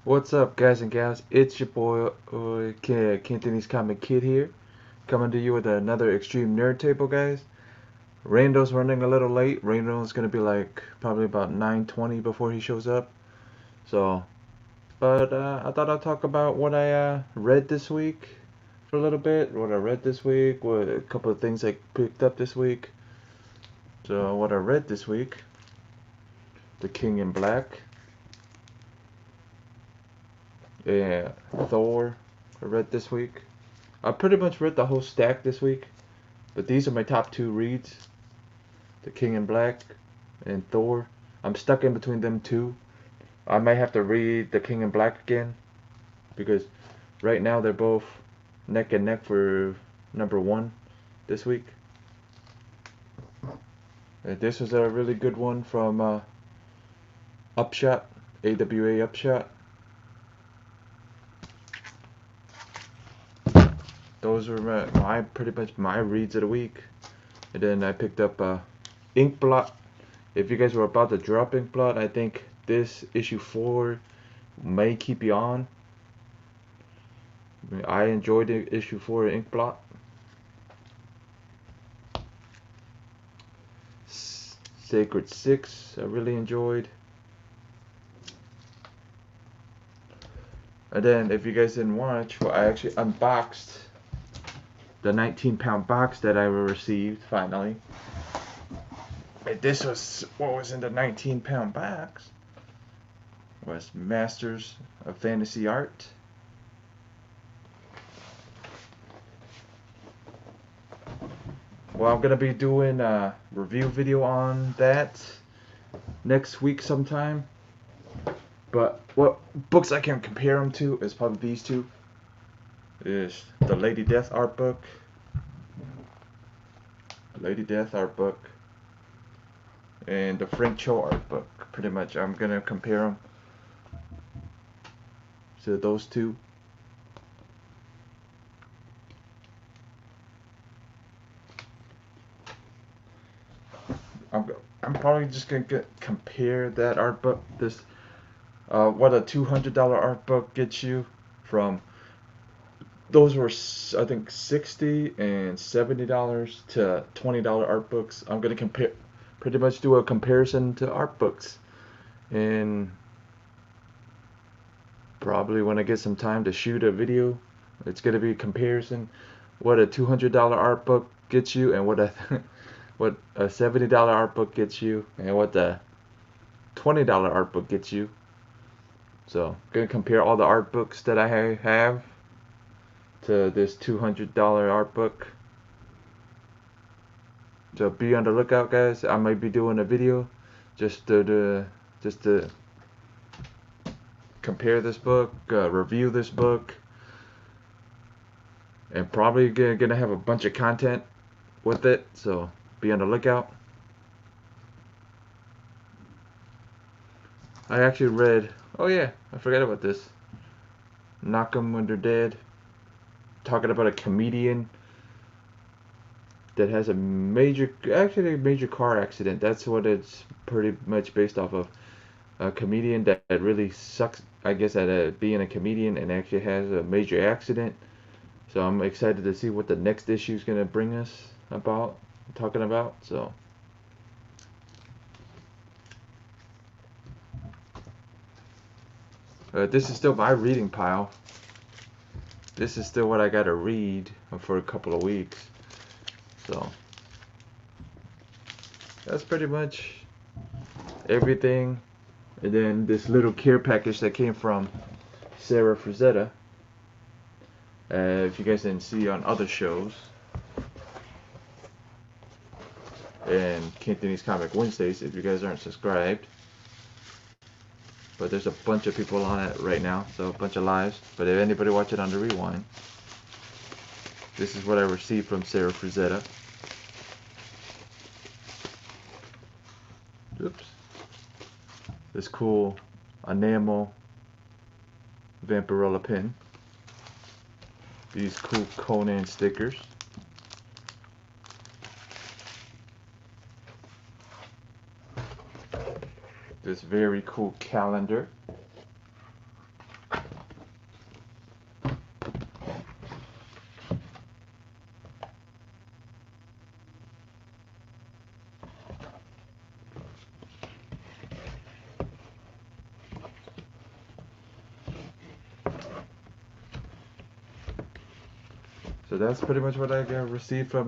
What's up, guys and gals? It's your boy, Kentonese Comic Kid here, coming to you with another Extreme Nerd Table, guys. Rando's running a little late. Rando's gonna be like probably about 9:20 before he shows up. So, I thought I'd talk about what I read this week for a little bit. What I read this week, what a couple of things I picked up this week. So, what I read this week, The King in Black, yeah, Thor. I read this week. I pretty much read the whole stack this week. But these are my top two reads, The King in Black and Thor. I'm stuck in between them two. I might have to read The King in Black again because right now they're both neck and neck for number one this week. This was a really good one from Upshot, AWA Upshot. Those were my pretty much my reads of the week. And then I picked up Inkblot. If you guys were about to drop Inkblot, I think this issue 4 may keep you on. I enjoyed issue 4 of Inkblot. Sacred 6 I really enjoyed. And then if you guys didn't watch, well, I actually unboxed the 19-pound box that I received finally. And this was what was in the 19-pound box. Was Masters of Fantasy Art. Well, I'm gonna be doing a review video on that next week sometime. But what books I can compare them to is probably these two. Is the Lady Death art book. Lady Death art book. And the Frank Cho art book. Pretty much I'm gonna compare them to those two. I'm probably just gonna compare that art book. What a $200 art book gets you from. Those were I think $60 and $70 to $20 art books. I'm gonna compare, pretty much do a comparison to art books, and probably when I get some time to shoot a video, it's gonna be a comparison what a $200 art book gets you and what a what a $70 art book gets you and what the $20 art book gets you. So I'm gonna compare all the art books that I have to this $200 art book. So be on the lookout, guys. I might be doing a video just to compare this book, review this book, and probably gonna have a bunch of content with it. So be on the lookout. I actually read. Oh yeah, I forgot about this. Knock 'em when they're dead. Talking about a comedian that has a major car accident. That's what it's pretty much based off of. A comedian that really sucks, I guess, at being a comedian and actually has a major accident. So I'm excited to see what the next issue is gonna bring us about, talking about. So this is still my reading pile. This is still what I gotta read for a couple of weeks. So that's pretty much everything. And then this little care package that came from Sarah Frazetta. If you guys didn't see on other shows, and Cantonese Comic Wednesdays, if you guys aren't subscribed. But there's a bunch of people on it right now, so a bunch of lives. But if anybody watch it on the rewind, this is what I received from Sarah Frazetta. Oops. This cool enamel Vampirella pin. These cool Conan stickers. This very cool calendar. So that's pretty much what I got received from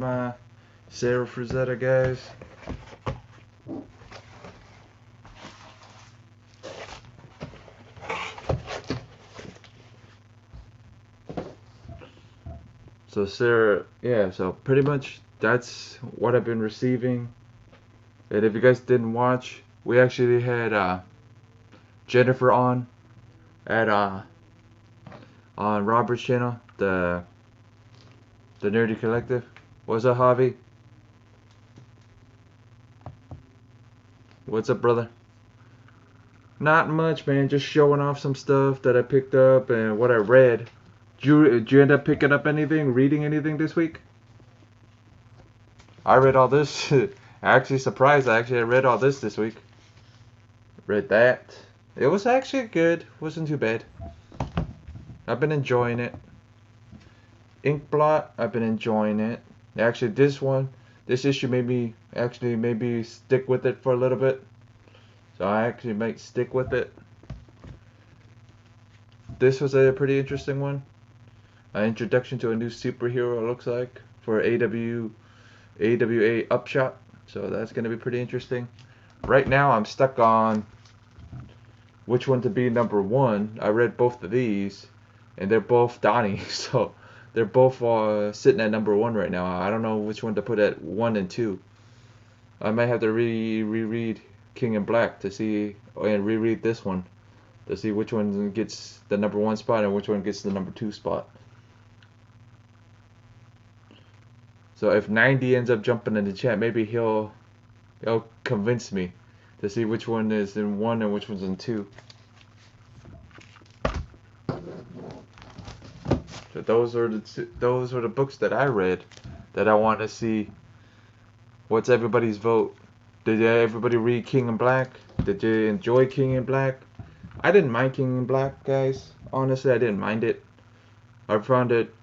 Sarah Frazetta, guys. So Sarah, yeah, so pretty much that's what I've been receiving. And if you guys didn't watch, we actually had Jennifer at on Robert's channel, the Nerdy Collective. What's up, Javi? What's up, brother? Not much, man. Just showing off some stuff that I picked up and what I read. Did you end up picking up anything, reading anything this week? I read all this. Actually surprised. I read all this week. Read that. It was actually good. Wasn't too bad. I've been enjoying it. Inkblot, I've been enjoying it. Actually, this issue made me actually maybe stick with it for a little bit. So I actually might stick with it. This was a pretty interesting one. An introduction to a new superhero, it looks like, for AWA Upshot. So that's going to be pretty interesting. Right now, I'm stuck on which one to be number one. I read both of these, and they're both Donnie. So they're both sitting at number one right now. I don't know which one to put at 1 and 2. I might have to reread King in Black to see, and reread this one to see which one gets the number 1 spot and which one gets the number 2 spot. So if 90 ends up jumping in the chat, maybe he'll convince me to see which one is in 1 and which one's in 2. So those are the books that I read that I want to see. What's everybody's vote? Did everybody read King in Black? Did you enjoy King in Black? I didn't mind King in Black, guys. Honestly, I didn't mind it. I found it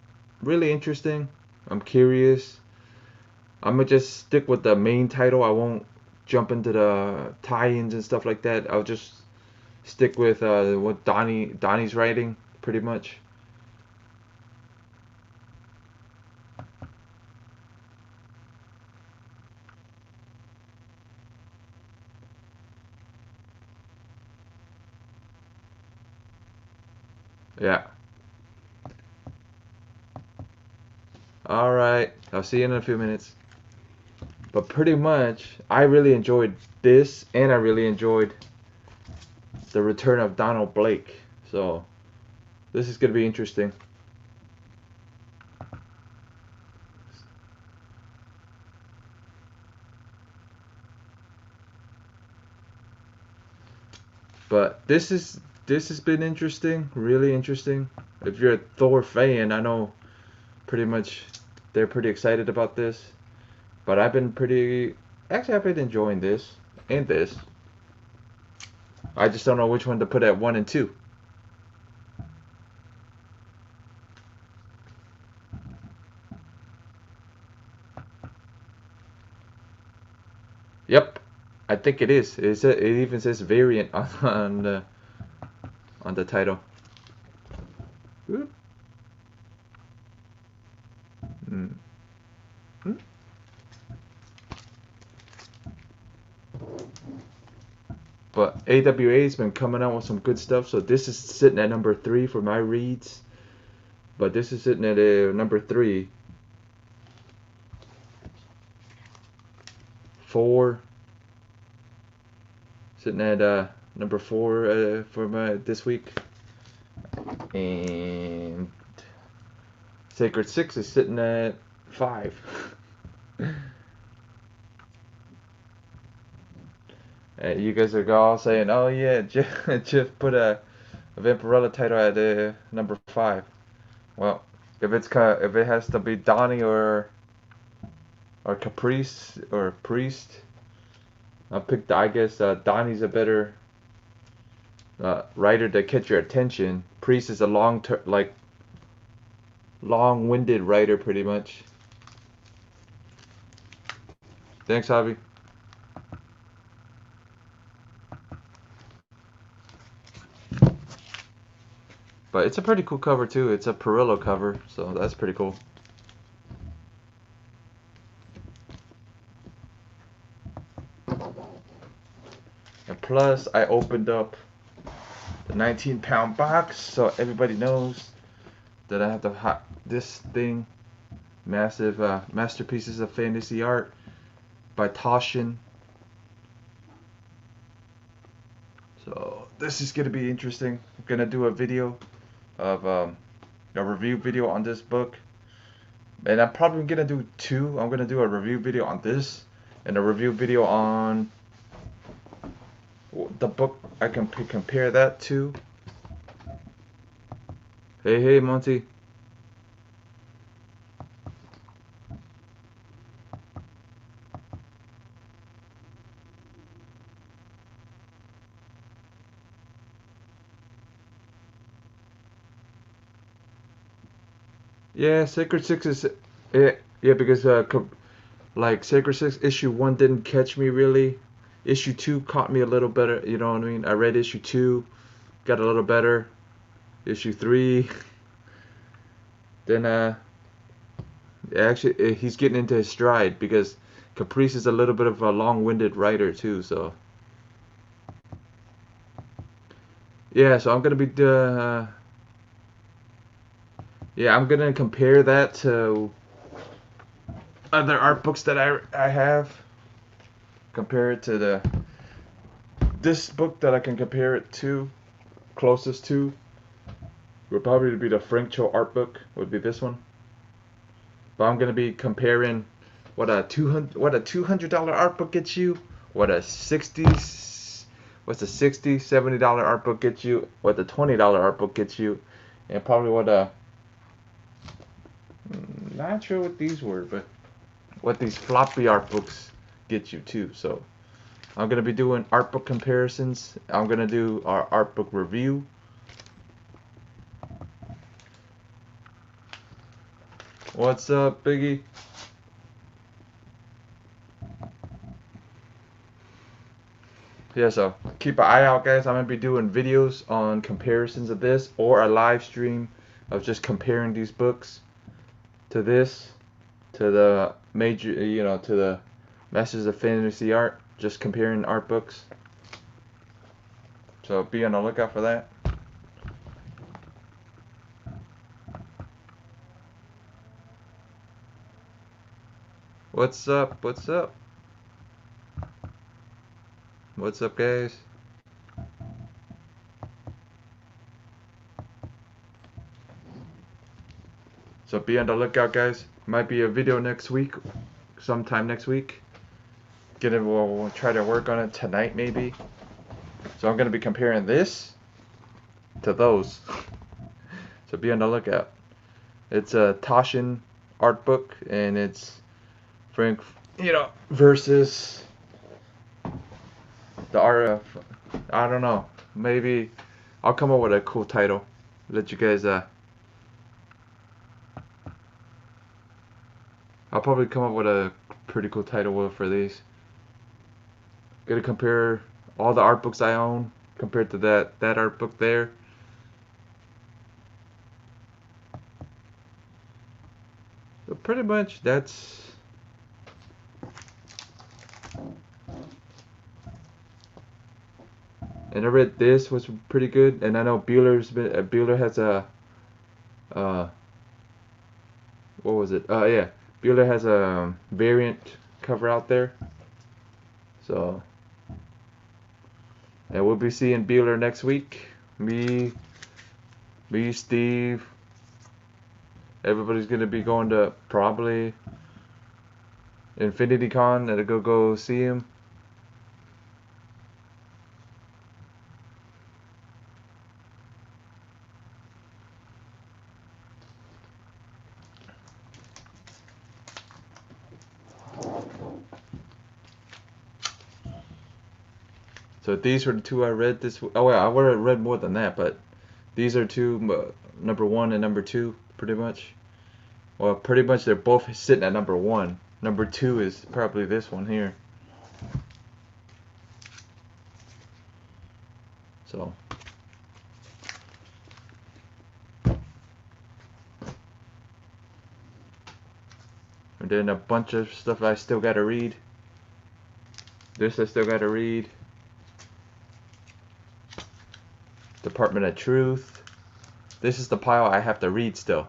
really interesting. I'm curious. I'm gonna just stick with the main title. I won't jump into the tie-ins and stuff like that. I'll just stick with what Donnie's writing, pretty much. Yeah. Alright, I'll see you in a few minutes. But pretty much, I really enjoyed this, and I really enjoyed the return of Donald Blake. So, this is going to be interesting. But this has been interesting, really interesting. If you're a Thor fan, I know pretty much they're pretty excited about this. But I've been enjoying this and this. I just don't know which one to put at 1 and 2. Yep, I think it is. It even says variant on the title. Oop. Mm. Hmm? But AWA's been coming out with some good stuff. So this is sitting at number 3 for my reads. But this is sitting at number 3. 4. Sitting at number 4 for my this week. And Sacred 6 is sitting at 5. You guys are all saying, "Oh yeah, Jeff put a Vampirella title at number 5." Well, if it has to be Donnie or Caprice or Priest, I'll pick. I guess Donnie's a better writer to catch your attention. Priest is a long-winded writer, pretty much. Thanks, Javi. But it's a pretty cool cover too. It's a Perillo cover, so that's pretty cool. plus I opened up the 19-pound box, so everybody knows that I have this thing, massive masterpieces of fantasy art by Taushin. So this is gonna be interesting. I'm gonna do a video of a review video on this book, and I'm probably gonna do two. I'm gonna do a review video on this and a review video on the book I can compare that to. Hey Monty. Yeah, Sacred Six is yeah, because like Sacred Six issue 1 didn't catch me really. Issue 2 caught me a little better, you know what I mean? I read issue 2, got a little better. Issue 3, then actually he's getting into his stride because Caprice is a little bit of a long-winded writer too, so yeah, so I'm gonna be yeah, I'm gonna compare that to other art books that I have. Compare it to this book that I can compare it to, closest to, would probably be the Frank Cho art book. Would be this one. But I'm gonna be comparing what a $200 art book gets you, what a $70 art book gets you, what the $20 art book gets you, and probably what a not sure what these were, but what these floppy art books get you too. So I'm gonna be doing art book comparisons. I'm gonna do our art book review. What's up, Biggie? Yeah, so keep an eye out, guys. I'm gonna be doing videos on comparisons of this, or a live stream of just comparing these books to this, to the major, to the Masters of Fantasy Art, just comparing art books. So be on the lookout for that. What's up? What's up? What's up, guys? So be on the lookout, guys. Might be a video next week, sometime next week. We'll try to work on it tonight, maybe. So I'm gonna be comparing this to those. So be on the lookout. It's a Taushin art book, and it's Frank, versus the art of, I don't know. Maybe I'll come up with a cool title. Let you guys I'll probably come up with a pretty cool title for these. Gonna compare all the art books I own compared to that art book there. So pretty much that's and I read this was pretty good, and I know Bueller has a what was it? Yeah, Bueller has a variant cover out there. So, and we'll be seeing Bueller next week. Me, Steve. Everybody's gonna be going to probably Infinity Con and go see him. So these were the two I read this. Oh yeah, I would have read more than that, but these are two, number 1 and number 2, pretty much. Well, pretty much they're both sitting at number 1. Number 2 is probably this one here. So. And then a bunch of stuff I still gotta read. This I still gotta read. Department of Truth. This is the pile I have to read still.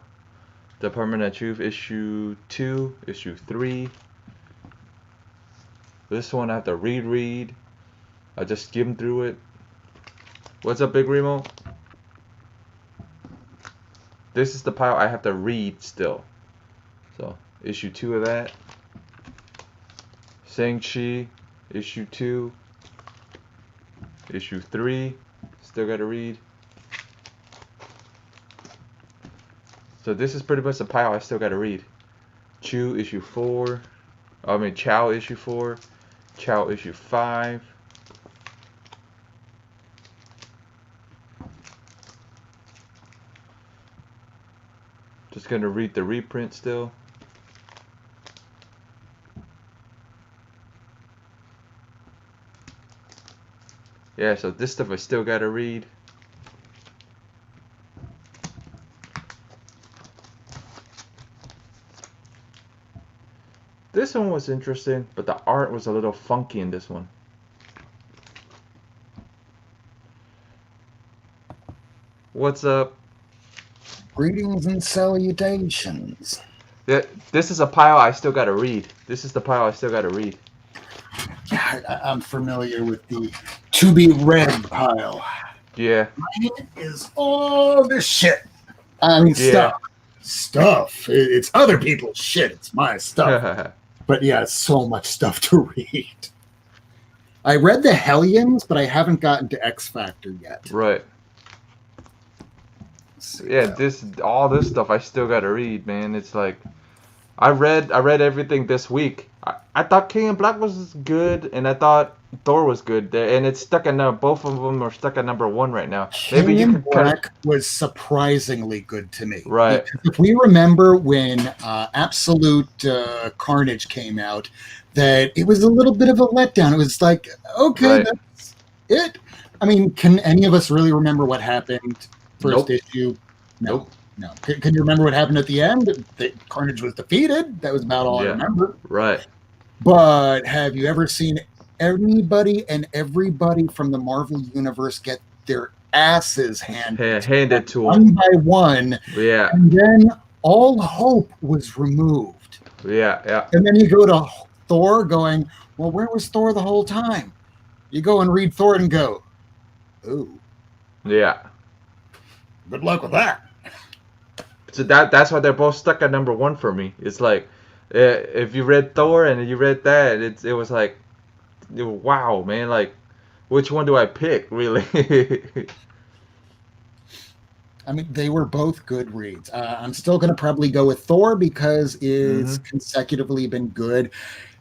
Department of Truth issue 2, issue 3. This one I have to read. I just skimmed through it. What's up, Big Remo? This is the pile I have to read still. So, issue 2 of that. Shang-Chi, issue 2. Issue 3, still gotta read. So this is pretty much the pile I still gotta read. Chow, issue 4. Chow, issue 4. Chow, issue 5. Just gonna read the reprint still. Yeah, so this stuff I still gotta read. This one was interesting, but the art was a little funky in this one. What's up? Greetings and salutations. Yeah, this is a pile I still gotta read. This is the pile I still gotta read. I'm familiar with the to be read pile. Yeah. Mine is all this shit. I mean, Yeah. stuff. It's other people's shit. It's my stuff. But yeah, it's so much stuff to read. I read the Hellions, but I haven't gotten to X Factor yet. Right. Yeah, all this stuff I still gotta read, man. It's like I read everything this week. I thought King in Black was good, and I thought Thor was good, and it's stuck at both of them are stuck at number 1 right now. King in Black was surprisingly good to me. Right. If we remember when Absolute Carnage came out, that it was a little bit of a letdown. It was like, okay, that's it. I mean, can any of us really remember what happened first issue? No. No. Can you remember what happened at the end? That Carnage was defeated. That was about all I remember. Right. But have you ever seen anybody and everybody from the Marvel Universe get their asses handed to one by one? Yeah. And then all hope was removed. Yeah, yeah. And then you go to Thor going, well, where was Thor the whole time? You go and read Thor and go, ooh. Yeah. Good luck with that. So that's why they're both stuck at number 1 for me. It's like, if you read Thor and you read that, it was like, wow, man, like, which one do I pick, really? I mean, they were both good reads. I'm still going to probably go with Thor because it's consecutively been good.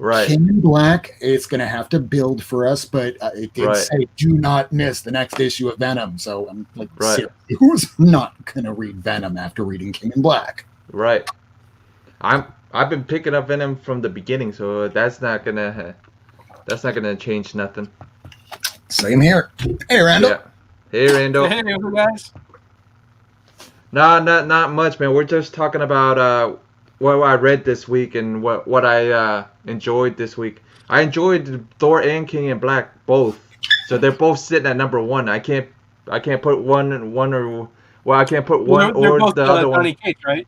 Right. King in Black, it's going to have to build for us, but it did say do not miss the next issue of Venom. So I'm like, seriously, who's not going to read Venom after reading King in Black? Right. I've been picking up Venom from the beginning, so that's not gonna change nothing. Same here. Hey, Randall. Yeah. Hey, Randall. Hey, guys. No, not much, man. We're just talking about what I read this week and what I enjoyed this week. I enjoyed Thor and King in Black both, so they're both sitting at number 1. I can't put one or I can't put one they're or both, the other one. Donny Cates, right?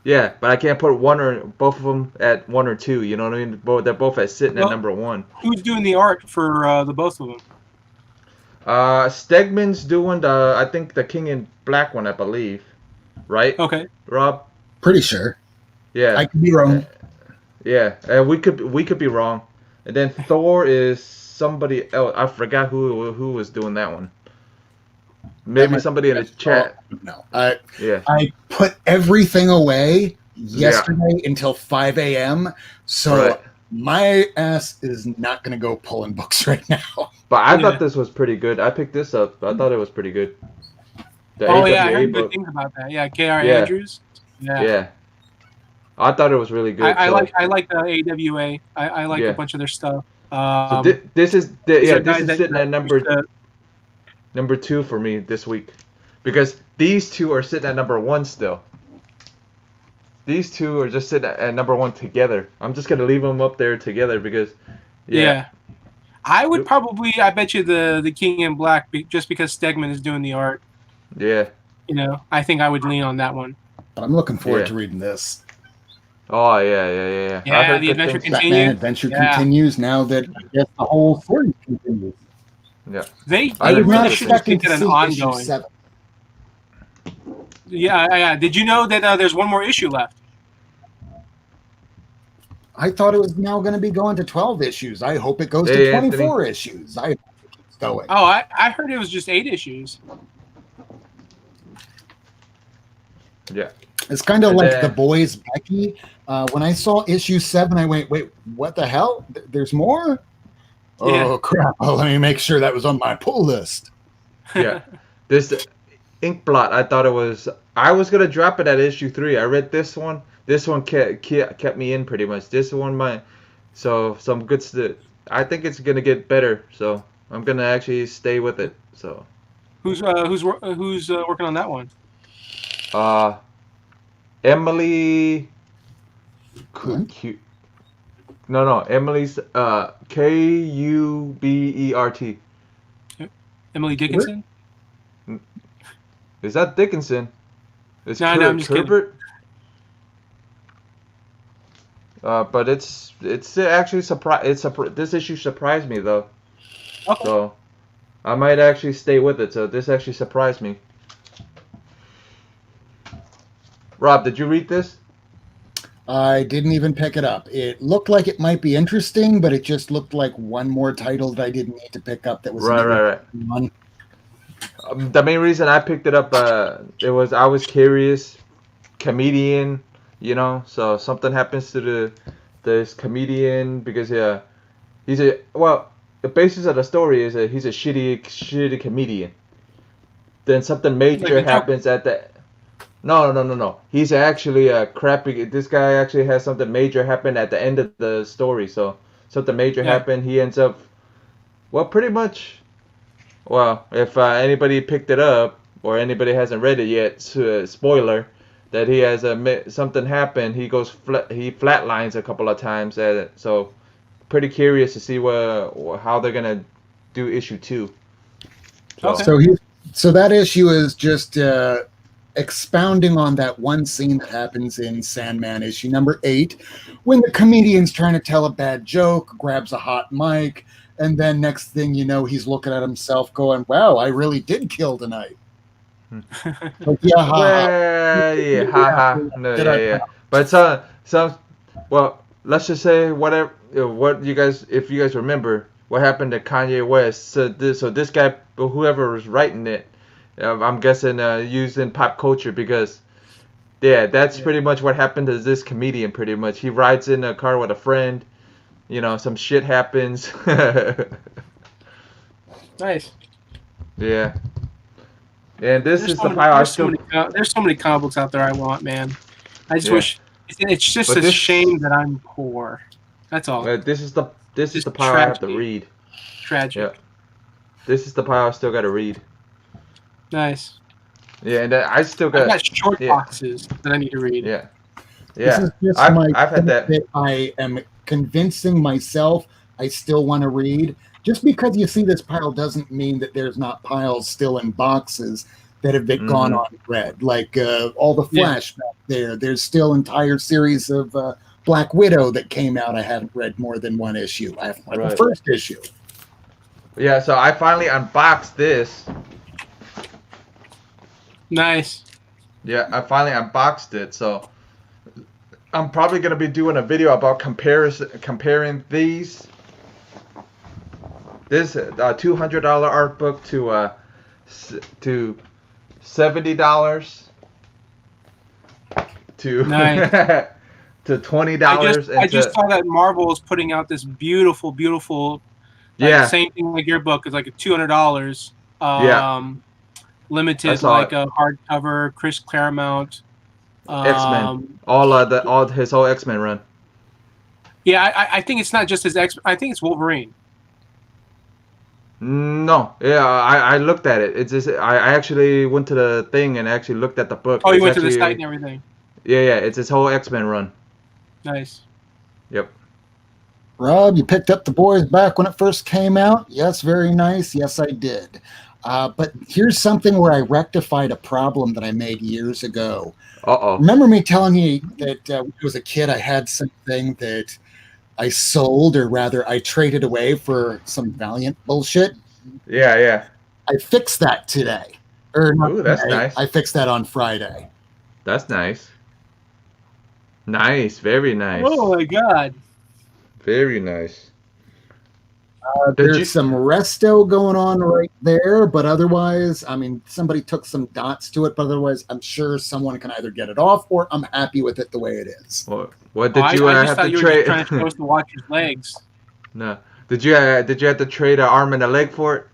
Yeah, but I can't put one or both of them at 1 or 2. You know what I mean? They're both sitting at number 1. Who's doing the art for the both of them? Stegman's doing I think the King in Black one, I believe. Right? Okay. Rob? Pretty sure. Yeah. I could be wrong. Yeah, we could be wrong. And then Thor is somebody else. I forgot who was doing that one. Maybe somebody in the chat. No. I put everything away yesterday until 5 a.m. So my ass is not going to go pulling books right now. But I thought this was pretty good. I picked this up. I thought it was pretty good. I heard good things about that. Yeah, K.R. Andrews. Yeah. I thought it was really good. I like the AWA. I like a bunch of their stuff. So this is sitting at number 2 for me this week, because these two are sitting at number 1 still. These two are just sitting at number 1 together. I'm just gonna leave them up there together because I would probably, I bet you the King in Black, just because Stegman is doing the art. Yeah. You know, I think I would lean on that one. But I'm looking forward to reading this. Oh yeah. Yeah, I heard the adventure things. continues. Batman Adventure continues now that I guess the whole series continues. Yeah. They I was not should expecting get to an see issue ongoing. 7. Yeah. Did you know that there's one more issue left? I thought it was now going to be going to 12 issues. I hope it goes to 24 issues. I hope it keeps going. Oh, I heard it was just 8 issues. Yeah. It's kind of like The Boys, Becky. When I saw issue 7, I went, wait, what the hell? There's more? Yeah. Oh, crap. Well, let me make sure that was on my pull list. Yeah. This Inkblot, I was going to drop it at issue 3. I read this one. This one kept me in pretty much. This one so some good stuff. I think it's going to get better. So I'm going to actually stay with it. So who's working on that one? Emily No, Emily's Kubert. Emily Dickinson? Is that Dickinson? It's no, I'm just Kubert. But it's actually this issue surprised me though. Okay. So I might actually stay with it. So this actually surprised me. Rob, did you read this? I didn't even pick it up. It looked like it might be interesting, but it just looked like one more title that I didn't need to pick up. That was right. One. The main reason I picked it up, I was curious, comedian, so something happens to this comedian because the basis of the story is that he's a shitty comedian. Then something major happens at the. No. He's actually a crappy. This guy actually has something major happen at the end of the story. So something major happened. He ends up, pretty much. Well, if anybody picked it up or anybody hasn't read it yet, spoiler, that he has something happen. He he flatlines a couple of times. So pretty curious to see how they're gonna do issue 2. So that issue is just. Expounding on that one scene that happens in Sandman issue number 8, when the comedian's trying to tell a bad joke, grabs a hot mic, and then next thing you know, he's looking at himself going, wow, I really did kill tonight. But let's just say if you guys remember what happened to Kanye West. So this guy, whoever was writing it, I'm guessing using pop culture because, that's pretty much what happened to this comedian. Pretty much, he rides in a car with a friend. Some shit happens. Nice. Yeah. And this is the pile I still. There's so many comic books out there I want, man. I just wish. It's just a shame that I'm poor. That's all. This is the pile I have to read. Tragic. Yeah. This is the pile I still got to read. Nice. Yeah, and I still got. I've got short boxes that I need to read. Yeah. This is just I've had that. I am convincing myself I still want to read. Just because you see this pile doesn't mean that there's not piles still in boxes that have been gone unread. Like all the Flash back there. There's still entire series of Black Widow that came out. I haven't read more than one issue. I haven't read the first issue. Yeah, so I finally unboxed this. Nice. Yeah, I finally unboxed it, so I'm probably gonna be doing a video about comparing these. This $200 art book to $70 to nice. to $20. I just saw that Marvel is putting out this beautiful. Same thing like your book. It's like $200. Limited, like a hardcover, Chris Claremont. X-Men. All his whole X-Men run. Yeah, I think it's not just his X. I think it's Wolverine. No, yeah, I looked at it. It's just I actually went to the thing and actually looked at the book. Oh, you went to the site and everything. Yeah, it's his whole X-Men run. Nice. Yep. Rob, you picked up The Boys back when it first came out? Yes, very nice. Yes, I did. But here's something where I rectified a problem that I made years ago. Uh-oh. Remember me telling you that when I was a kid, I had something that I sold, or rather, I traded away for some Valiant bullshit? Yeah, yeah. I fixed that today. Or not Ooh, that's today. nice. I fixed that on Friday. That's nice. Nice, very nice. Oh my god. Very nice. There's some resto going on right there, but otherwise, I mean, somebody took some dots to it, but otherwise, I'm sure someone can either get it off, or I'm happy with it the way it is. What did you I just have thought to you were trade? just trying to show us to watch his legs. No. Did you have to trade an arm and a leg for it?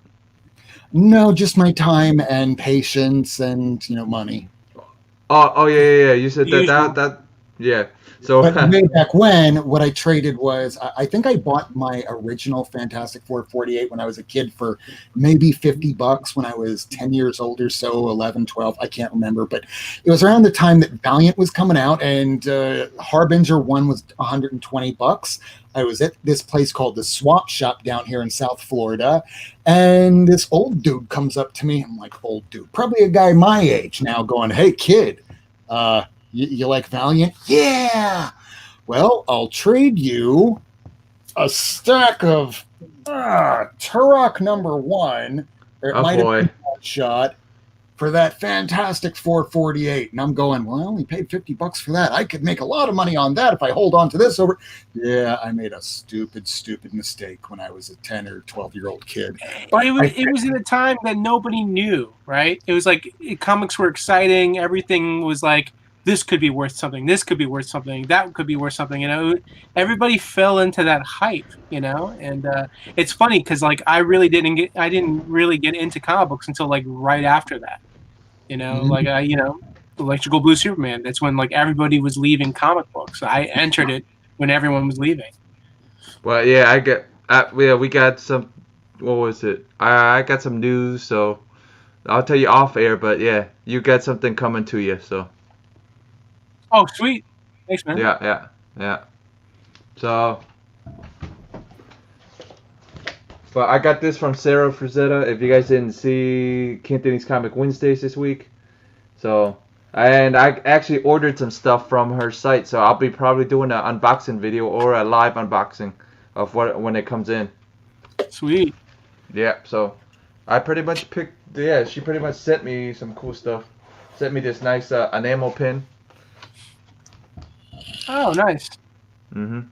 No, just my time and patience and money. Oh yeah. You said that yeah. So But way back when, what I traded was, I think I bought my original Fantastic Four 48 when I was a kid for maybe $50 when I was 10 years old or so, 11, 12, I can't remember. But it was around the time that Valiant was coming out, and Harbinger 1 was $120. I was at this place called the Swap Shop down here in South Florida, and this old dude comes up to me. I'm like, old dude, probably a guy my age now, going, "Hey, kid, you like Valiant?" "Yeah." "Well, I'll trade you a stack of Turok #1, or it oh might have boy. been one shot, for that Fantastic 448. And I'm going, "Well, I only paid $50 for that. I could make a lot of money on that if I hold on to this over." Yeah, I made a stupid mistake when I was a 10 or 12-year-old kid. But it was in a time that nobody knew, right? It was like comics were exciting. Everything was like, this could be worth something. This could be worth something. That could be worth something. Everybody fell into that hype, And it's funny because like I didn't really get into comic books until like right after that. Like Electrical Blue Superman. That's when like everybody was leaving comic books. I entered it when everyone was leaving. Well, yeah, we got some. What was it? I got some news, so I'll tell you off air. But yeah, you got something coming to you, so. Oh, sweet! Thanks, man. Yeah. So, but I got this from Sarah Frazetta. If you guys didn't see Kenton's Comic Wednesdays this week, so and I actually ordered some stuff from her site, so I'll be probably doing an unboxing video or a live unboxing of when it comes in. Sweet. Yeah. So I pretty much picked. Yeah, she pretty much sent me some cool stuff. Sent me this nice enamel pin. Oh, nice. And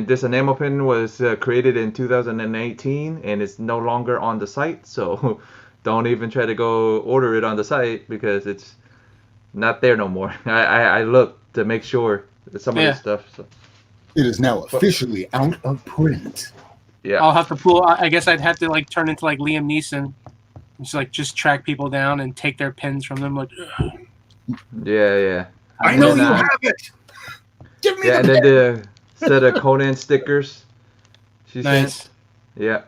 this enamel pin was created in 2018, and it's no longer on the site. So don't even try to go order it on the site because it's not there no more. I looked to make sure that some of this stuff. So. It is now officially out of print. Yeah. I'll have to pull. I guess I'd have to like turn into like Liam Neeson, and just track people down and take their pins from them. Like, Yeah. I know you have it. Give me and then the set of Conan stickers. She sent. Yeah.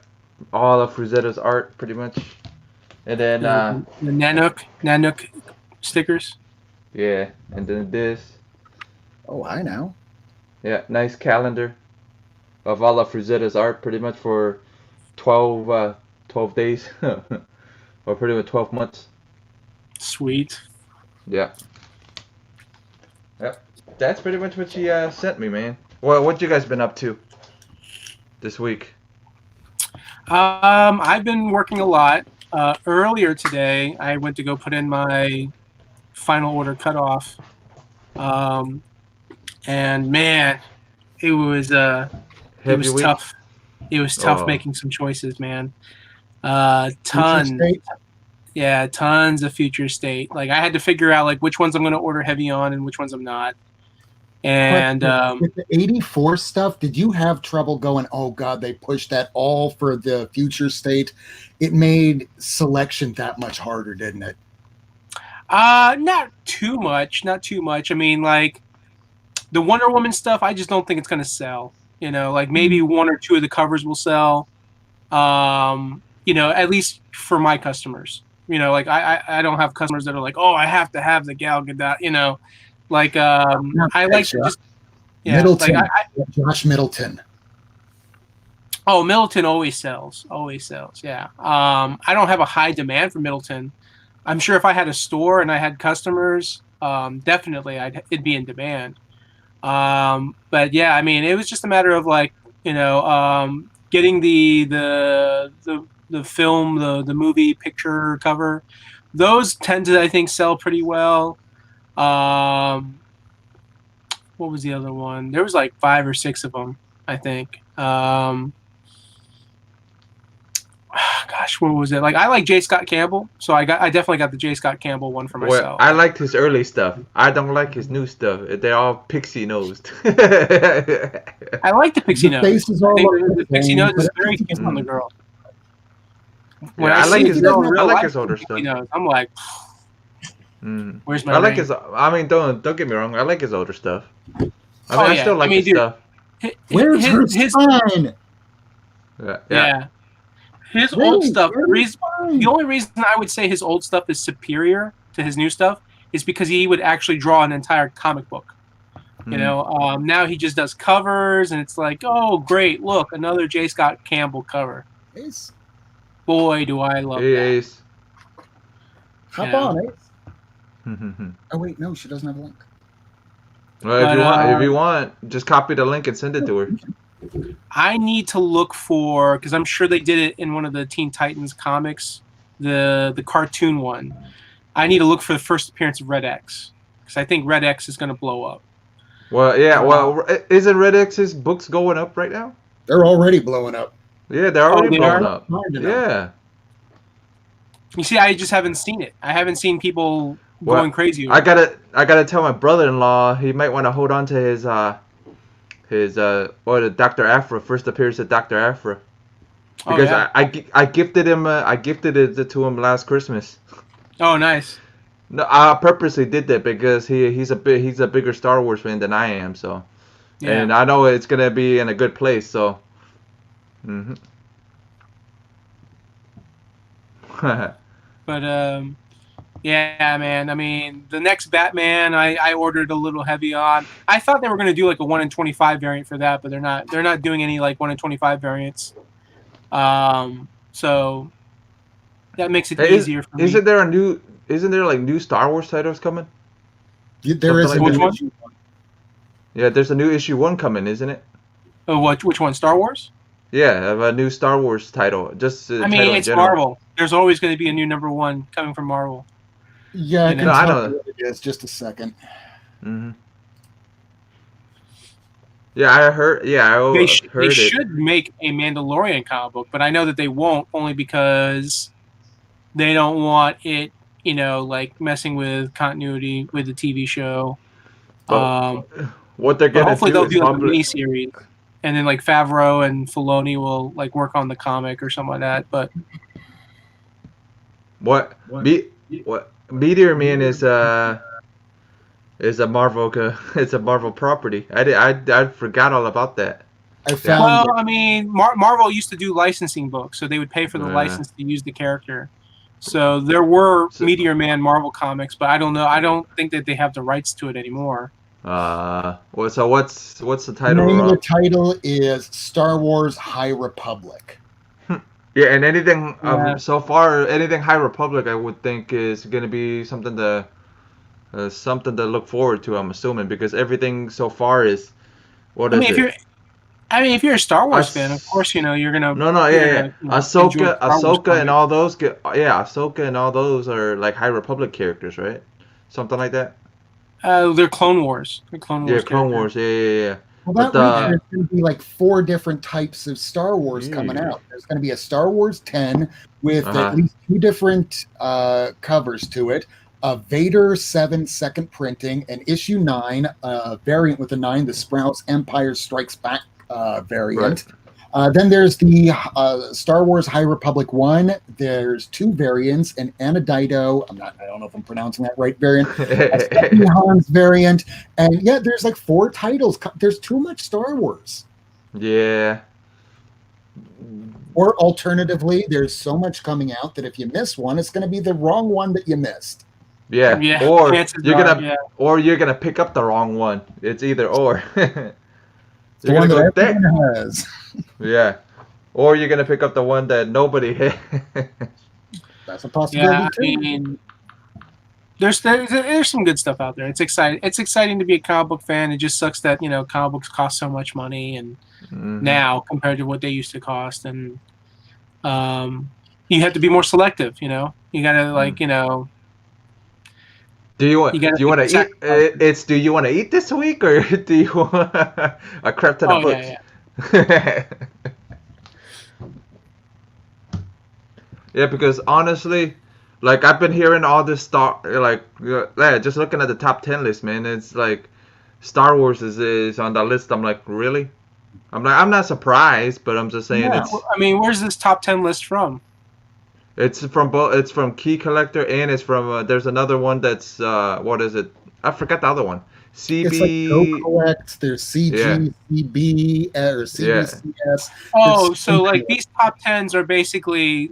All of Frazetta's art, pretty much. And then the Nanook stickers. Yeah, and then this. Oh, I know. Yeah, nice calendar of all of Frazetta's art, pretty much for 12 days, or pretty much 12 months. Sweet. Yeah. Yep. That's pretty much what she sent me, man. Well, what you guys been up to this week? I've been working a lot. Earlier today, I went to go put in my final order cutoff. And man, it was tough. It was tough making some choices, man. Tons of Future State. Like I had to figure out like which ones I'm going to order heavy on and which ones I'm not. And with the 84 stuff, did you have trouble going, "Oh God, they pushed that all for the Future State"? It made selection that much harder, didn't it? Not too much. I mean, like the Wonder Woman stuff, I just don't think it's going to sell. Like maybe one or two of the covers will sell. At least for my customers. Like I don't have customers that are like, "Oh, I have to have the Gal Gadot." Like I like to just Middleton, Josh Middleton. Oh, Middleton always sells. Always sells. Yeah. I don't have a high demand for Middleton. I'm sure if I had a store and I had customers, definitely it'd be in demand. But yeah, I mean, it was just a matter of like, getting the film, the movie picture cover. Those tend to, I think, sell pretty well. What was the other one? There was like 5 or 6 of them, I think. Gosh, what was it? Like, I like J. Scott Campbell, so I definitely got the J. Scott Campbell one for Well, myself. I liked his early stuff. I don't like his new stuff. They're all pixie nosed. I like the pixie The nose. face is I all think over the the pixie thing, nose is but very cute on the girl. When Yeah, I see like a his girl in real I like life his older with stuff. pixie nose, I'm like, Mm. where's my I like ring? his. I mean, don't get me wrong. I like his older stuff. I mean, Oh, I yeah. still like I mean, his dude, stuff. where's her his spine? Yeah. yeah. His Ring, old stuff. where's her spine? The only reason I would say his old stuff is superior to his new stuff is because he would actually draw an entire comic book. You know, now he just does covers, and it's like, oh, great, look, another J. Scott Campbell cover. Ace, Boy, do I love Hey, that. Ace. hop Yeah. on, Ace. well, Oh wait, no, she doesn't have a link. if you want, just copy the link and send it to her. I need to look for, because I'm sure they did it in one of the Teen Titans comics, the cartoon one. I need to look for the first appearance of Red X, because I think Red X is going to blow up. Well, yeah. Well, isn't Red X's books going up right now? They're already blowing up. Yeah, they're already they blowing are? up. Hard to know. Yeah. You see, I just haven't seen it. I haven't seen people Well, going crazy. I gotta tell my brother-in-law he might want to hold on to his the Dr. Aphra first appearance of Dr. Aphra because I gifted it to him last Christmas. Oh, nice. No, I purposely did that because he's a bigger Star Wars fan than I am, so Yeah. and I know it's gonna be in a good place, so. Mhm. But yeah, man. I mean, the next Batman, I ordered a little heavy on. I thought they were going to do like a 1 in 25 variant for that, but they're not. They're not doing any like 1 in 25 variants. So that makes it easier for me. Isn't there like new Star Wars titles coming? There is a Something like new that. issue. Yeah, there's a new issue 1 coming, isn't it? Oh, which one? Star Wars? Yeah, of a new Star Wars title. Just I title mean, in it's general. Marvel. There's always going to be a new #1 coming from Marvel. Yeah, I You can know, I tell know. you what it is. Just a second. Hmm. Yeah, I heard. Yeah, I They heard it. should make a Mandalorian comic book, but I know that they won't, only because they don't want it, like messing with continuity with the TV show. But what they're But gonna hopefully do they'll is do like a probably mini series, and then like Favreau and Filoni will like work on the comic or something like that. But what Meteor Man is a Marvel it's a Marvel property. I forgot all about that. I found well, I mean, Marvel used to do licensing books, so they would pay for the Yeah. license to use the character. So there were So- Meteor Man Marvel comics, but I don't know. I don't think that they have the rights to it anymore. Well, so what's the the title? name of the Rob? title is Star Wars High Republic. Yeah, and anything Yeah. so far, anything High Republic, I would think is gonna be something to look forward to. I'm assuming because everything so far is what I is mean, it? if you're a Star Wars Us- fan, of course, you're gonna. No, yeah. you're gonna, enjoy Ahsoka, Star Wars Ahsoka, and comics. all those. Ahsoka and all those are like High Republic characters, right? Something like that. They're Clone Wars. They're Clone Wars. Yeah, Clone characters. Wars. Yeah. Well, that But, week there's going to be like 4 different types of Star Wars coming Yeah. out. There's going to be a Star Wars 10 with Uh-huh. at least 2 different covers to it. A Vader 7 second printing, and issue 9 variant with the 9, the Sprouts Empire Strikes Back variant. Then there's the Star Wars High Republic 1. There's 2 variants, an Anodito, I don't know if I'm pronouncing that right, variant, a Stephanie Hans variant, and yeah, there's like 4 titles. There's too much Star Wars. Yeah. Or alternatively, there's so much coming out that if you miss one, it's going to be the wrong one that you missed. Yeah. Yeah, Or chances you're are, gonna yeah. or you're gonna pick up the wrong one. It's either or. The You're one gonna that go there. everyone has. Yeah. or you're gonna pick up the one that nobody hit. That's a possibility Yeah, I too. mean, there's some good stuff out there. It's exciting. It's exciting to be a comic book fan. It just sucks that comic books cost so much money and now compared to what they used to cost, and you have to be more selective. You gotta Do you want? You gotta Do you want to eat? sacrifice. It's. Do you want to eat this week, or do you want a crap ton of Oh books? yeah. Yeah, because honestly, like I've been hearing all this yeah, just looking at the top 10 list, man. It's like Star Wars is on that list. I'm like, really? I'm not surprised, but I'm just saying Yeah. I mean, where's this top 10 list from? it's from both. It's from Key Collector and it's from there's another one that's what is it? I forgot the other one. It's like Go CB. Collect. There's CG, CB, or Yeah. CBCS. Oh, There's so like these top 10s are basically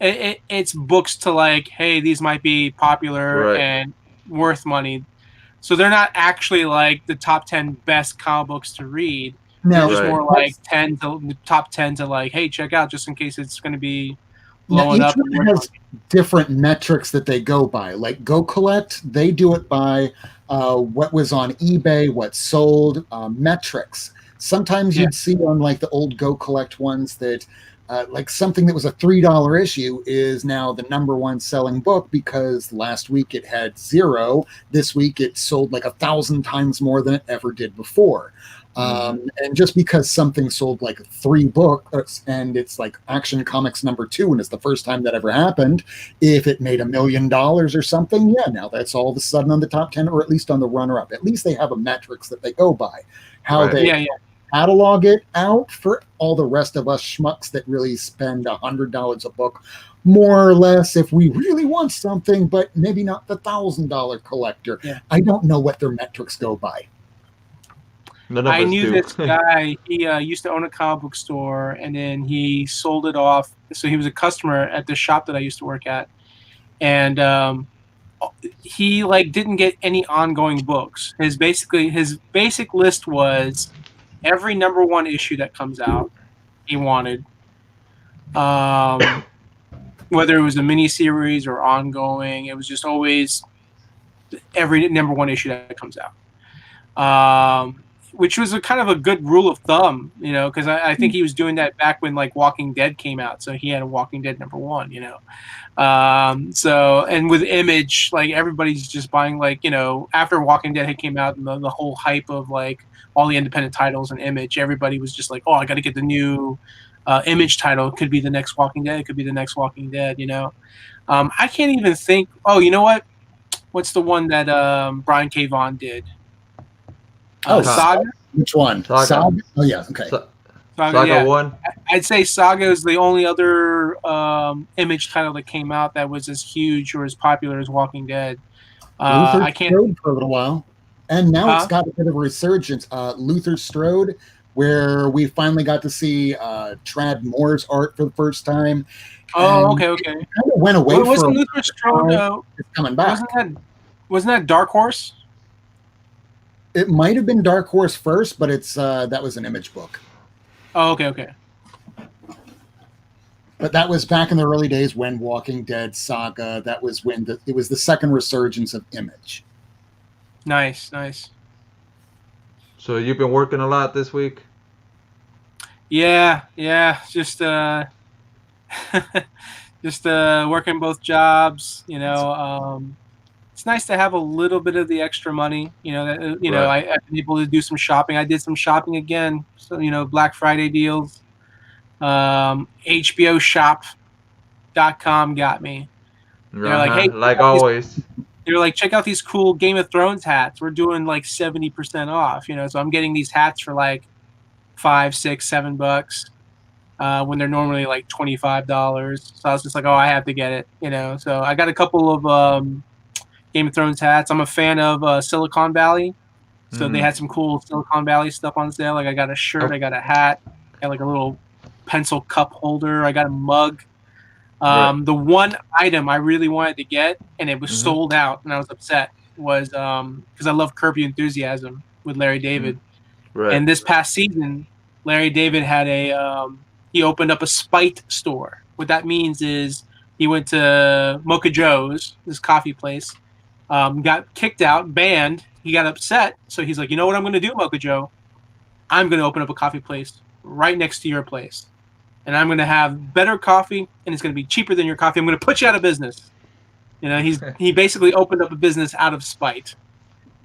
it's books to like, hey, these might be popular Right. and worth money. So they're not actually like the top 10 best comic books to read. now, They're just Right. more like top 10 to like, hey, check out just in case it's going to be now blowing each up. one has different metrics that they go by. Like Go Collect, they do it by what was on eBay, what sold, metrics. Sometimes you'd see on like the old Go Collect ones that like something that was a $3 issue is now the #1 selling book because last week it had 0. This week it sold like 1,000 times more than it ever did before. And just because something sold like 3 books and it's like Action Comics #2 and it's the first time that ever happened, if it made $1 million or something, yeah, now that's all of a sudden on the top 10 or at least on the runner-up. At least they have a metrics that they go by. How Right. they catalog it out for all the rest of us schmucks that really spend $100 a book, more or less, if we really want something, but maybe not the $1,000 collector. Yeah. I don't know what their metrics go by. None of I us knew do. this guy. He used to own a comic book store, and then he sold it off. So he was a customer at the shop that I used to work at, and he like didn't get any ongoing books. His basic list was every #1 issue that comes out. He wanted, whether it was a miniseries or ongoing. It was just always every #1 issue that comes out. Which was a kind of a good rule of thumb, because I think he was doing that back when like Walking Dead came out, so he had a Walking Dead #1, So and with Image, like everybody's just buying like after Walking Dead had came out and the whole hype of like all the independent titles and Image, everybody was just like, oh, I got to get the new Image title. It could be the next Walking Dead. It could be the next Walking Dead. I can't even think. Oh, you know what? What's the one that Brian K. Vaughan did? Saga? Which one? Saga. Oh, yeah. Okay. Saga yeah. 1. I'd say Saga is the only other Image title that came out that was as huge or as popular as Walking Dead. I can't. Strode for a little while, and now it's got a bit of a resurgence. Luther Strode, where we finally got to see Trad Moore's art for the first time. Oh, okay. Kind of went away from. Wasn't Luther Strode? It's coming back. Wasn't that Dark Horse? It might have been Dark Horse first, but it's that was an Image book. Oh, okay. But that was back in the early days when Walking Dead Saga. That was when it was the second resurgence of Image. Nice. So you've been working a lot this week? Yeah. Just working both jobs. It's nice to have a little bit of the extra money. I've been able to do some shopping. I did some shopping again. So Black Friday deals. HBOshop.com got me. They're like, hey, like always. They're like, check out these cool Game of Thrones hats. We're doing like 70% off. So I'm getting these hats for like $5, $6, $7 when they're normally like $25. So I was just like, oh, I have to get it. So I got a couple of Game of Thrones hats. I'm a fan of Silicon Valley, so they had some cool Silicon Valley stuff on sale. Like I got a shirt, I got a hat, I got like a little pencil cup holder, I got a mug. The one item I really wanted to get, and it was sold out, and I was upset, was because I love Curb Your Enthusiasm with Larry David. Right. And this past season, Larry David had he opened up a Spite store. What that means is he went to Mocha Joe's, this coffee place, got kicked out, banned. He got upset, so he's like, you know what I'm going to do, Mocha Joe? I'm going to open up a coffee place right next to your place, and I'm going to have better coffee, and it's going to be cheaper than your coffee. I'm going to put you out of business. You know, he basically opened up a business out of spite,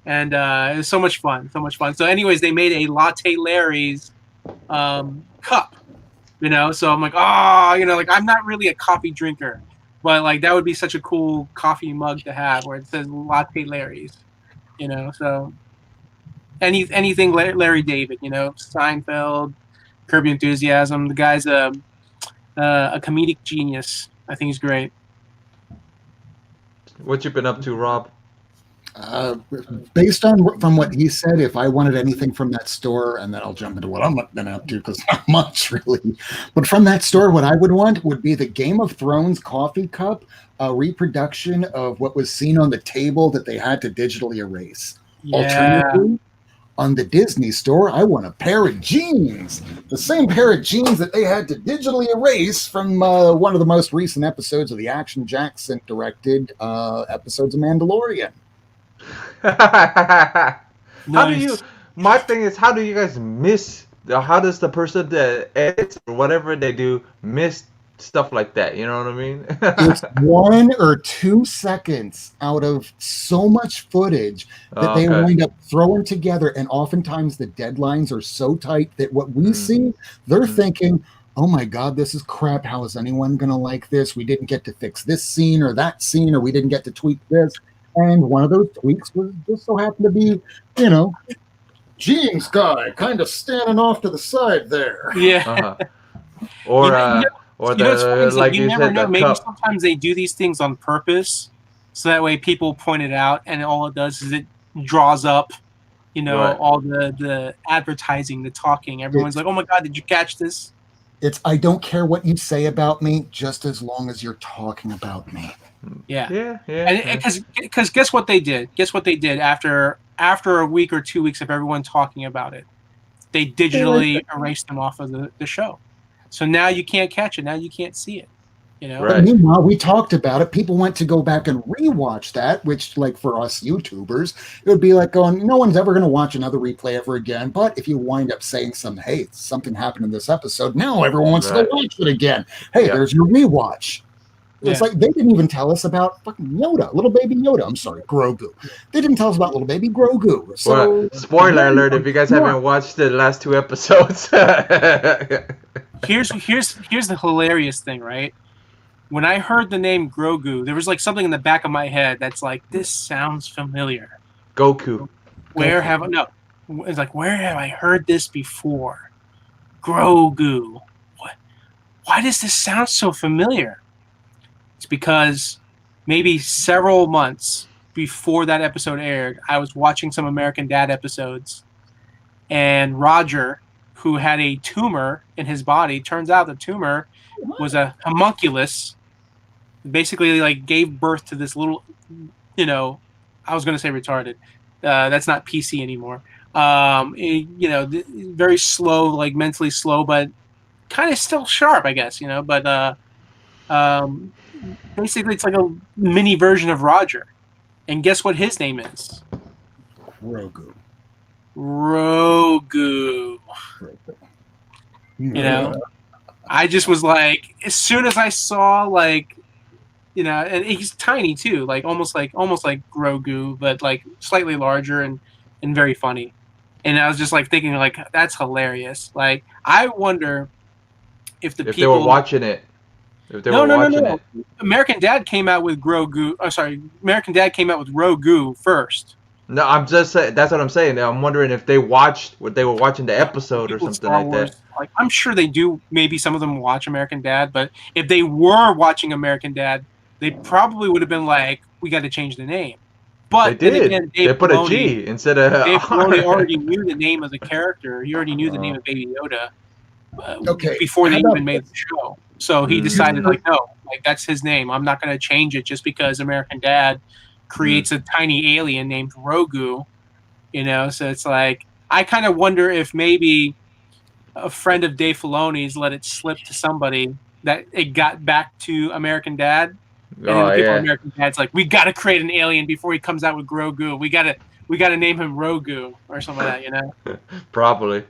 and it was so much fun, so much fun. So, anyways, they made a Latte Larry's cup. You know, so I'm like, oh, you know, like I'm not really a coffee drinker, but like that would be such a cool coffee mug to have where it says Latte Larry's. You know, so anything Larry David, you know, Seinfeld, Curb Your Enthusiasm. The guy's a comedic genius. I think he's great. What you been up to, Rob? Based on from what he said, if I wanted anything from that store, and then I'll jump into what I'm been up to because not much really. But from that store, what I would want would be the Game of Thrones coffee cup, a reproduction of what was seen on the table that they had to digitally erase. Yeah. Alternatively, on the Disney store, I want a pair of jeans, the same pair of jeans that they had to digitally erase from one of the most recent episodes of the Action Jackson directed episodes of Mandalorian. How do you? My thing is, how do you guys miss? How does the person that edits or whatever they do miss stuff like that? You know what I mean? It's 1 or 2 seconds out of so much footage that they wind up throwing together, and oftentimes the deadlines are so tight that what we see, they're thinking, oh my God, this is crap. How is anyone going to like this? We didn't get to fix this scene or that scene, or we didn't get to tweak this. And one of those tweaks was just so happened to be, you know, jeans guy kind of standing off to the side there. Yeah. Or you know, like you you never said, know. the Maybe cup. sometimes they do these things on purpose, so that way people point it out, and all it does is it draws up, you know, all the advertising, the talking. Everyone's like, "Oh my God, did you catch this?" It's I don't care what you say about me, just as long as you're talking about me. Yeah. And because guess what they did? Guess what they did after a week or 2 weeks of everyone talking about it? They digitally erased them off of the show. So now you can't catch it. Now you can't see it. You know. But meanwhile, we talked about it. People went to go back and rewatch that, which, like for us YouTubers, it would be like going, no one's ever going to watch another replay ever again. But if you wind up saying hey, something happened in this episode, now everyone wants to go watch it again. Hey, there's your rewatch. It's like they didn't even tell us about fucking Yoda, little baby Yoda. I'm sorry, Grogu. They didn't tell us about little baby Grogu. So, well, spoiler alert if you guys haven't watched the last 2 episodes. Here's the hilarious thing, right? When I heard the name Grogu, there was like something in the back of my head that's like, this sounds familiar. Goku. Where have I heard this before? Grogu. What? Why does this sound so familiar? It's because maybe several months before that episode aired, I was watching some American Dad episodes, and Roger, who had a tumor in his body, turns out the tumor was a homunculus, basically like gave birth to this little, you know, I was going to say retarded. That's not PC anymore. You know, very slow, like mentally slow, but kind of still sharp, I guess, you know, but basically it's like a mini version of Roger. And guess what his name is? Grogu. You know, I just was like, as soon as I saw, like, you know, and he's tiny too, like almost like Grogu, but like slightly larger and very funny. And I was just like thinking, like, that's hilarious. Like, I wonder if people they were watching it. If they were watching it. American Dad came out with Grogu. Oh, sorry, American Dad came out with Grogu first. No, I'm just saying. That's what I'm saying. I'm wondering if they watched what they were watching the episode or something like that. Like, I'm sure they do. Maybe some of them watch American Dad, but if they were watching American Dad, they probably would have been like, "We got to change the name." But they did. Again, they put a G instead of Dave Filoni already knew the name of the character. He already knew the name of Baby Yoda. Before they even made the show. So he decided, like, no, like that's his name. I'm not going to change it just because American Dad creates a tiny alien named Grogu, you know. So it's like, I kind of wonder if maybe a friend of Dave Filoni's let it slip to somebody that it got back to American Dad. And then the people in American Dad's like, we got to create an alien before he comes out with Grogu. We got to name him Rogu or something like that, you know? Probably.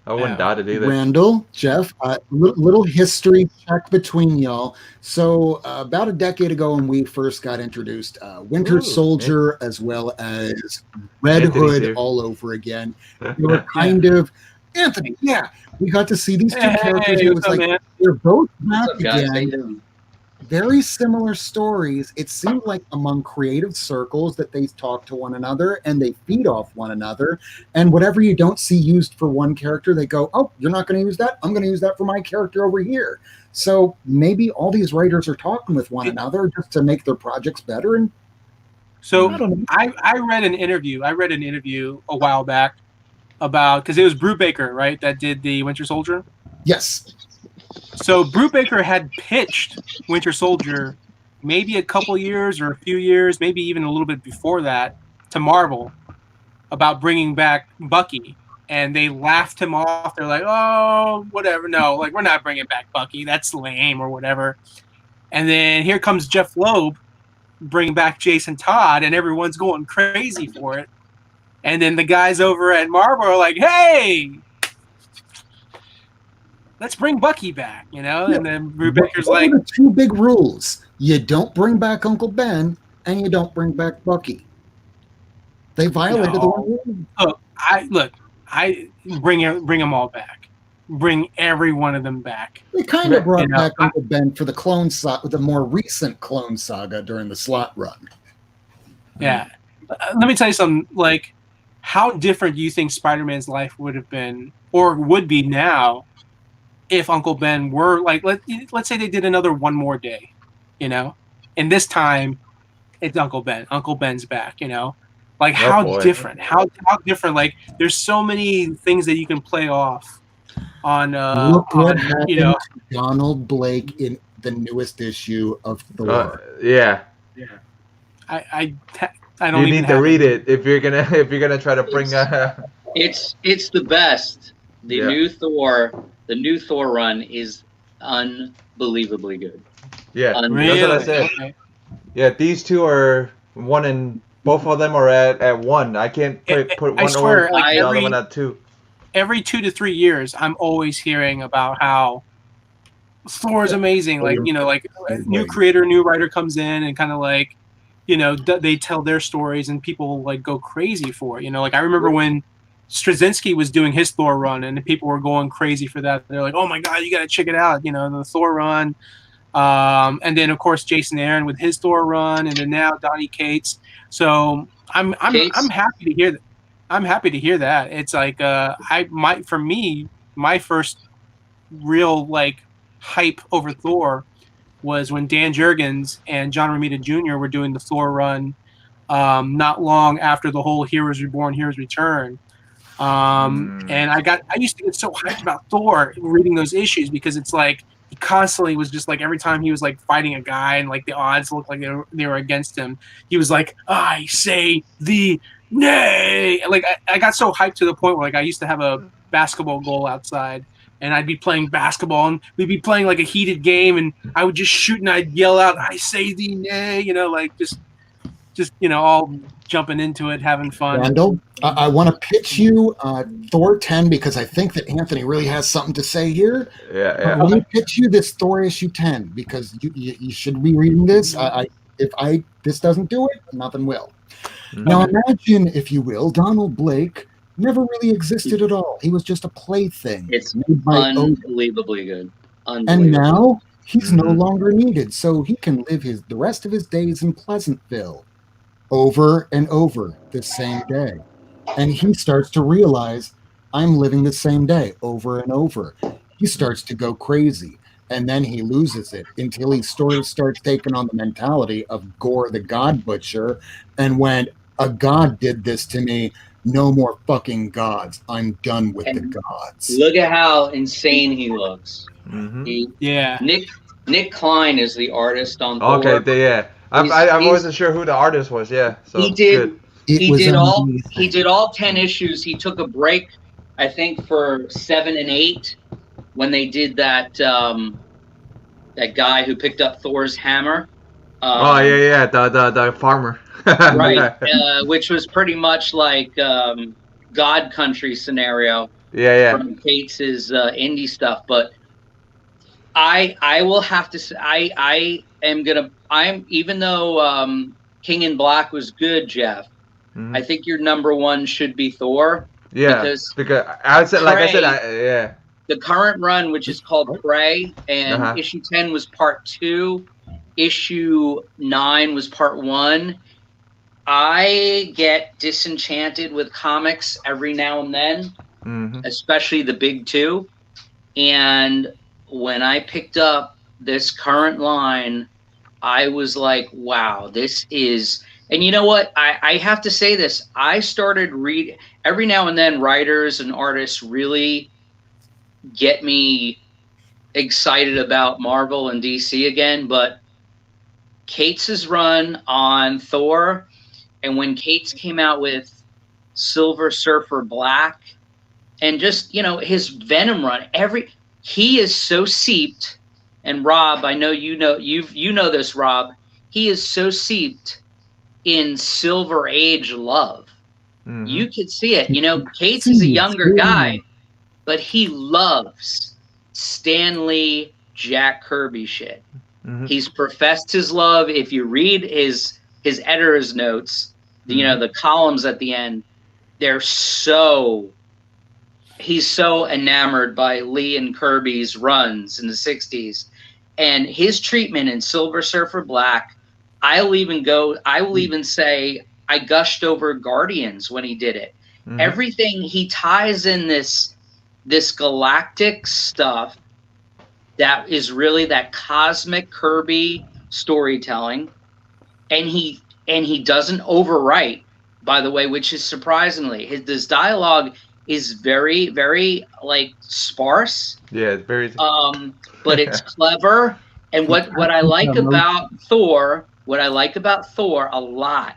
I wouldn't doubt it either. Randall, Jeff, little history check between y'all. So about a decade ago when we first got introduced, Winter Soldier as well as Red Hood all over again. They were kind of, Anthony, we got to see these two characters. It was like, they're both back again. Very similar stories. It seemed like among creative circles that they talk to one another and they feed off one another. And whatever you don't see used for one character, they go, oh, you're not going to use that? I'm going to use that for my character over here. So maybe all these writers are talking with one another just to make their projects better. And so I read an interview. I read an interview a while back about, because it was Brubaker, right, that did the Winter Soldier? Yes. So Brubaker had pitched Winter Soldier maybe a couple years or a few years, maybe even a little bit before that, to Marvel about bringing back Bucky. And they laughed him off. They're like, oh, whatever. No, like, we're not bringing back Bucky. That's lame or whatever. And then here comes Jeff Loeb bringing back Jason Todd, and everyone's going crazy for it. And then the guys over at Marvel are like, hey, let's bring Bucky back, you know? Yeah. And then Brubaker's like... the two big rules. You don't bring back Uncle Ben, and you don't bring back Bucky. They violated the one rule. I bring them all back. Bring every one of them back. They kind of brought back Uncle Ben for the Clone Saga, the more recent Clone Saga during the Slott run. Yeah. Let me tell you something. Like, how different do you think Spider-Man's life would have been, or would be now, if Uncle Ben were, like, let's say they did another One More Day, you know? And this time, it's Uncle Ben. Uncle Ben's back, you know? Like, how different? How different? Like, there's so many things that you can play off on, look what happened to Donald Blake in the newest issue of Thor. Yeah. I don't. You need to read it if you're gonna try to bring. It's the best. The new Thor run is unbelievably good. Yeah, really? That's what I said. Okay. Yeah, these two are one, and both of them are at one. I can't put one over the other one at two. Every 2 to 3 years, I'm always hearing about how Thor is amazing. Like, you know, like a new creator, new writer comes in and kind of like, you know, they tell their stories and people like go crazy for it. You know, like I remember when Straczynski was doing his Thor run and the people were going crazy for that. They're like, oh my God, you got to check it out. You know, the Thor run. And then of course, Jason Aaron with his Thor run, and then now Donny Cates. So I'm happy to hear that. I'm happy to hear that. It's like for me, my first real like hype over Thor was when Dan Jurgens and John Romita Jr. were doing the Thor run not long after the whole Heroes Reborn, Heroes Return. And I used to get so hyped about Thor reading those issues because it's like he constantly was just like every time he was like fighting a guy and like the odds looked like they were against him, he was like, I say the nay. Like I got so hyped to the point where like I used to have a basketball goal outside and I'd be playing basketball and we'd be playing like a heated game and I would just shoot and I'd yell out, I say the nay, you know, like just you know, all jumping into it, having fun. Randall, I want to pitch you Thor 10 because I think that Anthony really has something to say here. Yeah. Let me pitch you this Thor issue 10 because you should be reading this. If this doesn't do it, nothing will. Now imagine, if you will, Donald Blake never really existed at all. He was just a plaything. It's unbelievably good. And now he's no longer needed, so he can live the rest of his days in Pleasantville over and over the same day. And he starts to realize, I'm living the same day over and over. He starts to go crazy. And then he loses it until he sort of starts taking on the mentality of Gore the God Butcher and went, a god did this to me. No more fucking gods. I'm done with the gods. Look at how insane he looks. Mm-hmm. Nick Klein is the artist on Thor. Okay, I wasn't sure who the artist was. Yeah, so he did all 10 issues. He took a break. I think for 7 and 8, when they did that that guy who picked up Thor's hammer. Oh yeah, the farmer. Right, which was pretty much like God Country scenario Yeah. from Cates's indie stuff. But I will have to say I'm even though King in Black was good, Jeff. Mhm. I think your number one should be Thor. Yeah, because I said, like I said, yeah. The current run, which is called Prey, and Uh-huh. issue 10 was part 2, issue 9 was part 1. I get disenchanted with comics every now and then, especially the big 2. And when I picked up this current line, I was like, wow, this is... And you know what? I have to say this. I started reading... Every now and then, writers and artists really get me excited about Marvel and DC again. But Cates' run on Thor, and when Cates came out with Silver Surfer Black, and just, you know, his Venom run, he is so seeped. And Rob, I know you know this, Rob. He is so seeped in Silver Age love. Mm-hmm. You could see it. You know, Cates is a younger guy, but he loves Stan Lee, Jack Kirby shit. Mm-hmm. He's professed his love. If you read his editor's notes, you know, the columns at the end, he's so enamored by Lee and Kirby's runs in the 60s. And his treatment in Silver Surfer Black, I will even say I gushed over Guardians when he did it. Mm-hmm. Everything, he ties in this galactic stuff that is really that cosmic Kirby storytelling, and he doesn't overwrite, by the way, which is surprisingly, this dialogue is very, very like sparse. Yeah, it's very. But it's clever. And what I like about Thor, a lot,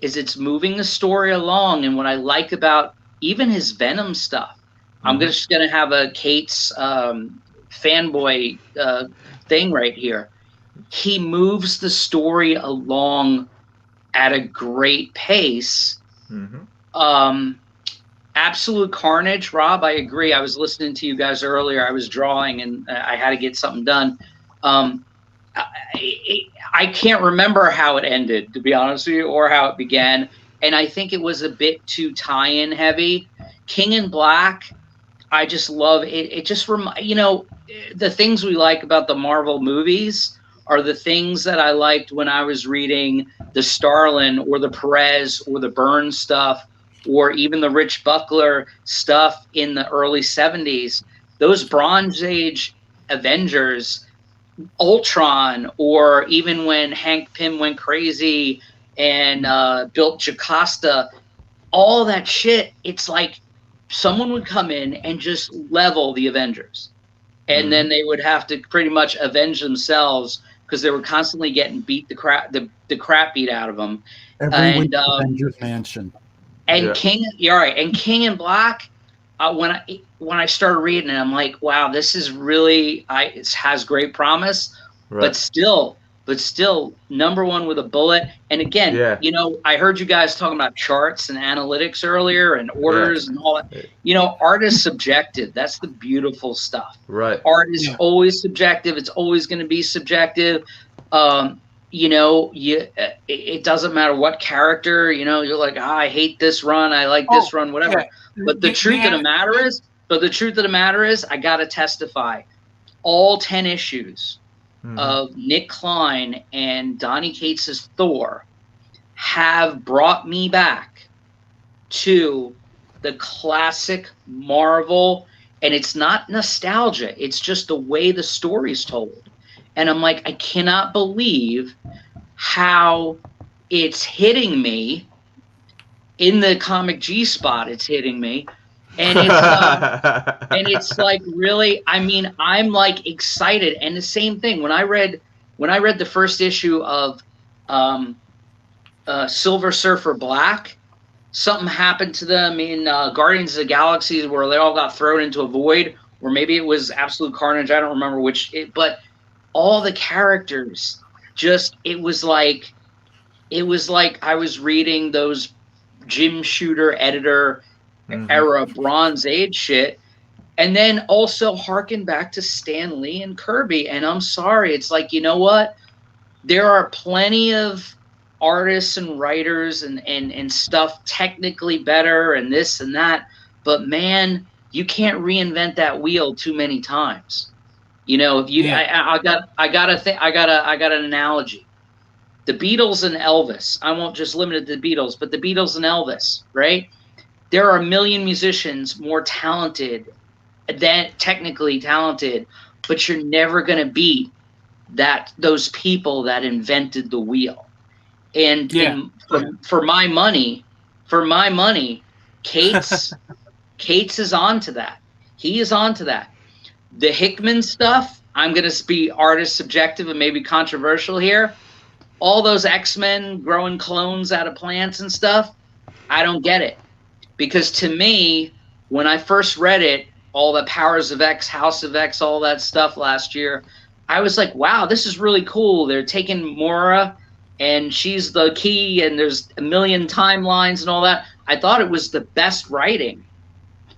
is it's moving the story along. And what I like about even his Venom stuff, I'm just gonna have a Cates fanboy thing right here. He moves the story along at a great pace. Absolute Carnage, Rob, I agree. I was listening to you guys earlier. I was drawing and I had to get something done. I can't remember how it ended, to be honest with you, or how it began. And I think it was a bit too tie-in heavy. King in Black, I just love it. It just you know, the things we like about the Marvel movies are the things that I liked when I was reading the Starlin or the Perez or the Byrne stuff, or even the Rich Buckler stuff in the early 70s. Those Bronze Age Avengers, Ultron, or even when Hank Pym went crazy and built Jocasta, all that shit, it's like someone would come in and just level the Avengers. And then they would have to pretty much avenge themselves because they were constantly getting the crap beat out of them. Every week, Avengers Mansion. And King in Black, when I started reading it, I'm like, wow, this is really it has great promise, but still number one with a bullet. And again, you know, I heard you guys talking about charts and analytics earlier and orders and all that. You know, art is subjective. That's the beautiful stuff. Right. Art is always subjective. It's always going to be subjective. You know, it doesn't matter what character, you know, you're like, I hate this run, I like this run, whatever. Yeah. But the truth of the matter is, I got to testify, all 10 issues of Nick Klein and Donny Cates' Thor have brought me back to the classic Marvel, and it's not nostalgia, it's just the way the story's told. And I'm like, I cannot believe how it's hitting me in the Comic G spot. It's hitting me, and it's like really. I mean, I'm like excited. And the same thing when I read the first issue of Silver Surfer Black, something happened to them in Guardians of the Galaxy where they all got thrown into a void, or maybe it was Absolute Carnage. I don't remember which. But all the characters just it was like I was reading those Jim Shooter editor era Bronze Age shit. And then also harken back to Stan Lee and Kirby. And I'm sorry, it's like, you know what? There are plenty of artists and writers and stuff technically better and this and that. But man, you can't reinvent that wheel too many times. You know, if you I got an analogy. The Beatles and Elvis. I won't just limit it to the Beatles, but the Beatles and Elvis, right? There are a million musicians more talented than technically talented, but you're never going to beat those people that invented the wheel. And for my money, Cates is onto that. He is onto that. The Hickman stuff, I'm going to be artist subjective and maybe controversial here. All those X-Men growing clones out of plants and stuff, I don't get it. Because to me, when I first read it, all the Powers of X, House of X, all that stuff last year, I was like, wow, this is really cool. They're taking Moira, and she's the key, and there's a million timelines and all that. I thought it was the best writing.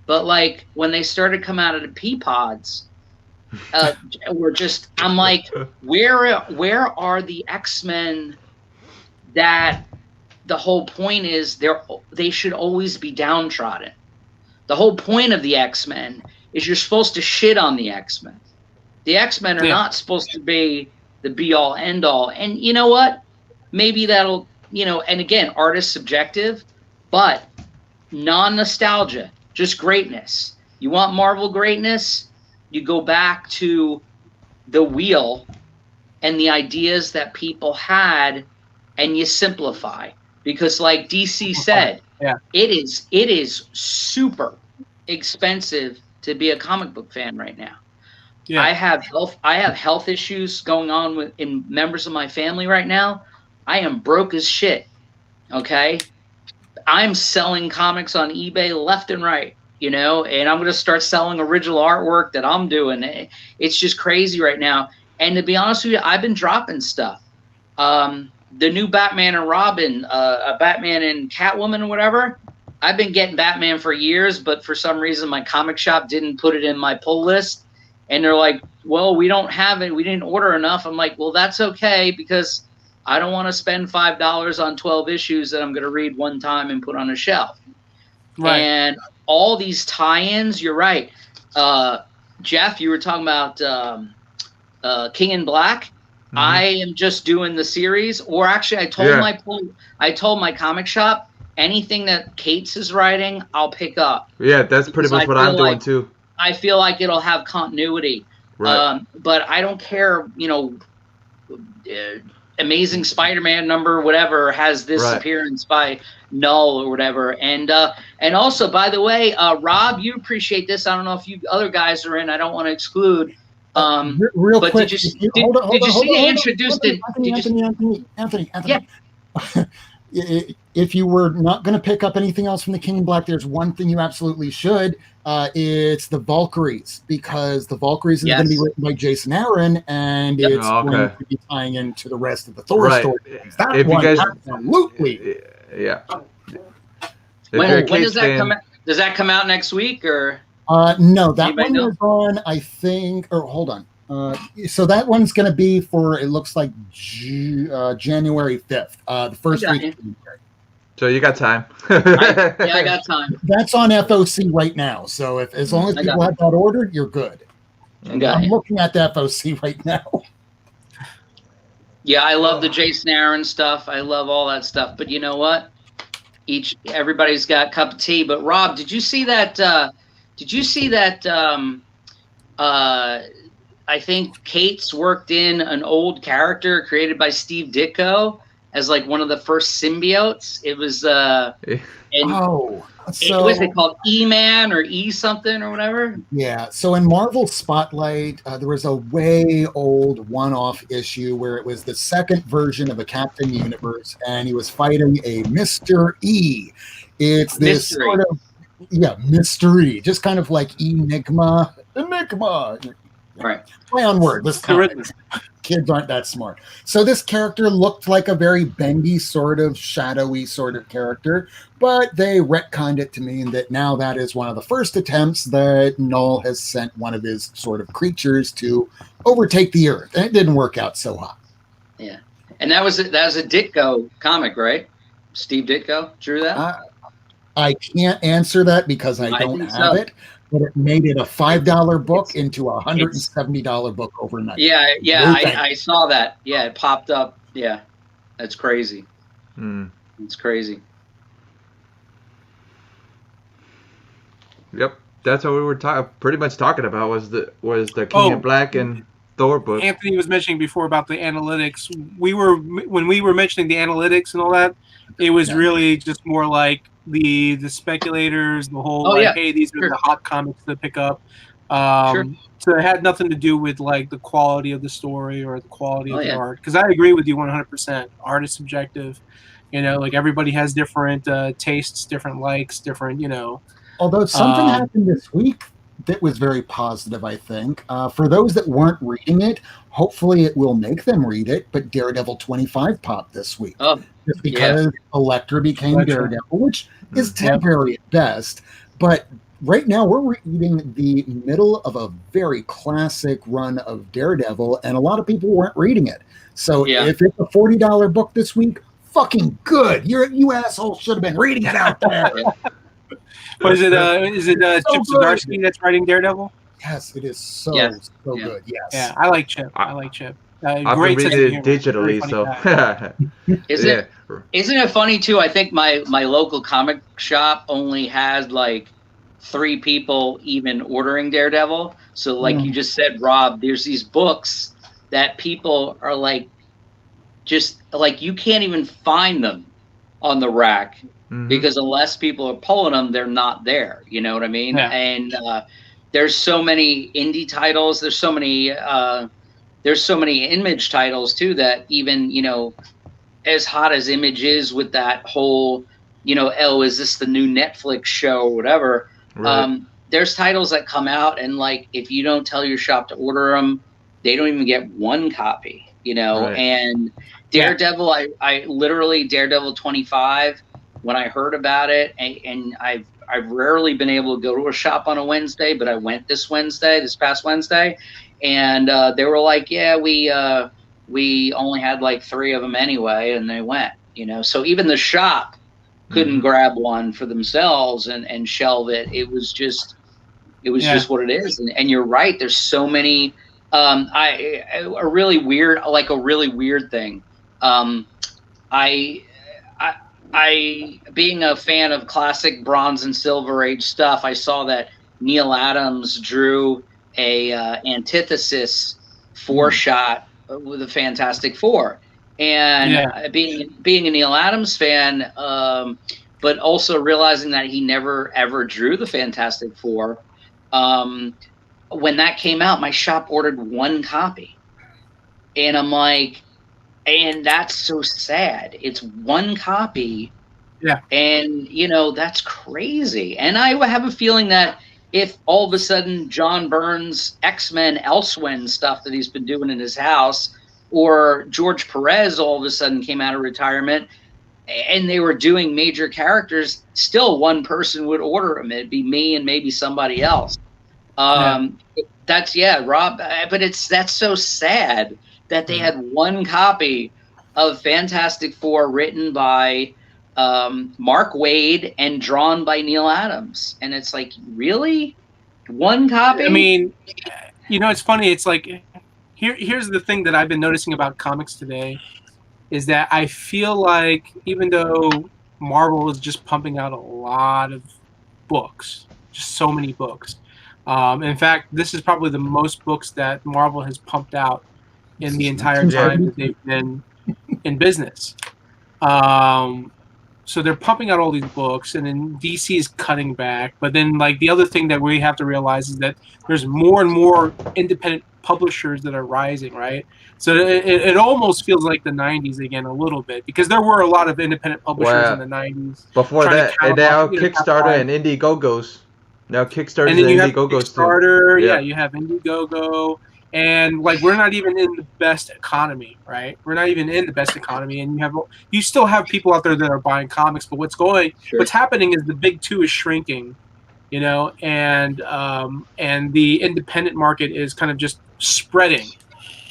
But, like, when they started coming out of the pea pods, I'm like, where are the X-Men that the whole point is they should always be downtrodden. The whole point of the X-Men is you're supposed to shit on the X-Men. The X-Men are not supposed to be the be-all, end-all. And you know what? Maybe that'll, and again, artist subjective, but non-nostalgia, just greatness. You want Marvel greatness? You go back to the wheel and the ideas that people had, and you simplify. Because like DC said, it is super expensive to be a comic book fan right now. Yeah. I have health issues going on in members of my family right now. I am broke as shit. Okay? I'm selling comics on eBay left and right, and I'm going to start selling original artwork that I'm doing. It's just crazy right now. And to be honest with you, I've been dropping stuff. The new Batman and Robin, Batman and Catwoman or whatever, I've been getting Batman for years, but for some reason my comic shop didn't put it in my pull list. And they're like, well, we don't have it. We didn't order enough. I'm like, well, that's okay, because I don't want to spend $5 on 12 issues that I'm going to read one time and put on a shelf. Right. And all these tie-ins, you're right. Jeff, you were talking about King in Black. I am just doing the series, or actually, I told my comic shop anything that Cates is writing, I'll pick up. Yeah, that's pretty much what I'm doing too. I feel like it'll have continuity, right. But I don't care. Amazing Spider-Man number whatever has this appearance by Null or whatever, and also, by the way, Rob, you appreciate this. I don't know if you other guys are in. I don't want to exclude. Real but quick, did you see they introduced it? Anthony. Yeah. If you were not going to pick up anything else from the King in Black, there's one thing you absolutely should. It's the Valkyries, because the Valkyries is going to be written by Jason Aaron, and it's going to be tying into the rest of the Thor story. That if one, you guys, absolutely. Yeah. When does that come out? Does that come out next week or? No, that one is on, I think, or hold on. So that one's going to be for, it looks like January 5th, the first week of January. So you got time. I got time. That's on FOC right now. So as long as people have that ordered, you're good. I'm looking at the FOC right now. Yeah, I love the Jason Aaron stuff. I love all that stuff. But you know what? Everybody's got a cup of tea. But Rob, did you see that? I think Cates worked in an old character created by Steve Ditko as like one of the first symbiotes. It was what was it called? E-Man or E something or whatever? Yeah. So in Marvel Spotlight, there was a way old one-off issue where it was the second version of a Captain Universe, and he was fighting a Mr. E. It's this Mystery. sort of mystery, just kind of like Enigma. Right. Play on word. This comic. Kids aren't that smart. So this character looked like a very bendy, sort of shadowy sort of character, but they retconned it to mean that now that is one of the first attempts that Null has sent one of his sort of creatures to overtake the Earth, and it didn't work out so hot. Yeah, and that was a Ditko comic, right? Steve Ditko drew that. I can't answer that because I don't have it. But it made it a $5 book into a $170 book overnight. Yeah, I saw that. Yeah, it popped up. Yeah, that's crazy. It's crazy. Yep, that's what we were pretty much talking about was the King in Black and Thor book. Anthony was mentioning before about the analytics. When we were mentioning the analytics and all that, it was really just more like the speculators, the whole hey, these are the hot comics to pick up. So it had nothing to do with like the quality of the story or the quality of the art. Because I agree with you 100%. Art is subjective. Like everybody has different tastes, different likes, different. Although something happened this week that was very positive, I think. For those that weren't reading it, hopefully it will make them read it. But Daredevil 25 popped this week. Just because Elektra became Daredevil, which is temporary at best. But right now we're reading the middle of a very classic run of Daredevil, and a lot of people weren't reading it. So if it's a $40 book this week, fucking good. You assholes should have been reading it out there. Is it Chip Zdarsky that's writing Daredevil? Yes, it is so good. Yes. Yeah, I like Chip. I've been reading it digitally, so Isn't it funny too? I think my local comic shop only had like 3 people even ordering Daredevil. So like you just said, Rob, there's these books that people are like, just like you can't even find them on the rack because unless people are pulling them, they're not there. You know what I mean? Yeah. And there's so many indie titles. There's so many Image titles too that even, as hot as Image is with that whole, is this the new Netflix show or whatever? Right. There's titles that come out and like, if you don't tell your shop to order them, they don't even get 1 copy, Right. And Daredevil, I literally Daredevil 25, when I heard about it, and I've rarely been able to go to a shop on a Wednesday, but I went this past Wednesday, and they were like, yeah, we only had like 3 of them anyway, and they went, so even the shop couldn't grab one for themselves and shelve it. It was just what it is. And you're right. There's so many, a really weird thing. I being a fan of classic Bronze and Silver Age stuff, I saw that Neil Adams drew a Antithesis 4-shot with the Fantastic Four, and being a Neil Adams fan, but also realizing that he never ever drew the Fantastic Four. When that came out, my shop ordered 1 copy, and I'm like, and that's so sad. It's 1 copy. Yeah. And, that's crazy. And I have a feeling that if all of a sudden John Byrne's X-Men Elsewind stuff that he's been doing in his house, or George Perez all of a sudden came out of retirement and they were doing major characters, still 1 person would order them. It'd be me and maybe somebody else. Rob, but that's so sad that they had 1 copy of Fantastic Four written by Mark Waid and drawn by Neil Adams. And it's like, really? 1 copy? I mean, it's funny. It's like, here's the thing that I've been noticing about comics today is that I feel like even though Marvel is just pumping out a lot of books, just so many books. In fact, this is probably the most books that Marvel has pumped out in the entire time that they've been in business. So they're pumping out all these books, and then DC is cutting back. But then, like, the other thing that we have to realize is that there's more and more independent publishers that are rising, right? So it almost feels like the 90s again a little bit, because there were a lot of independent publishers in the 90s. Before trying to that, and now capitalize- Kickstarter and Indiegogos. Now Kickstarter and and then you have Indiegogos too. Kickstarter, Yeah. yeah, you have Indiegogo, and like we're not even in the best economy, right? We're not even in the best economy, and you still have people out there that are buying comics, but what's happening is the big two is shrinking, you know, and the independent market is kind of just spreading,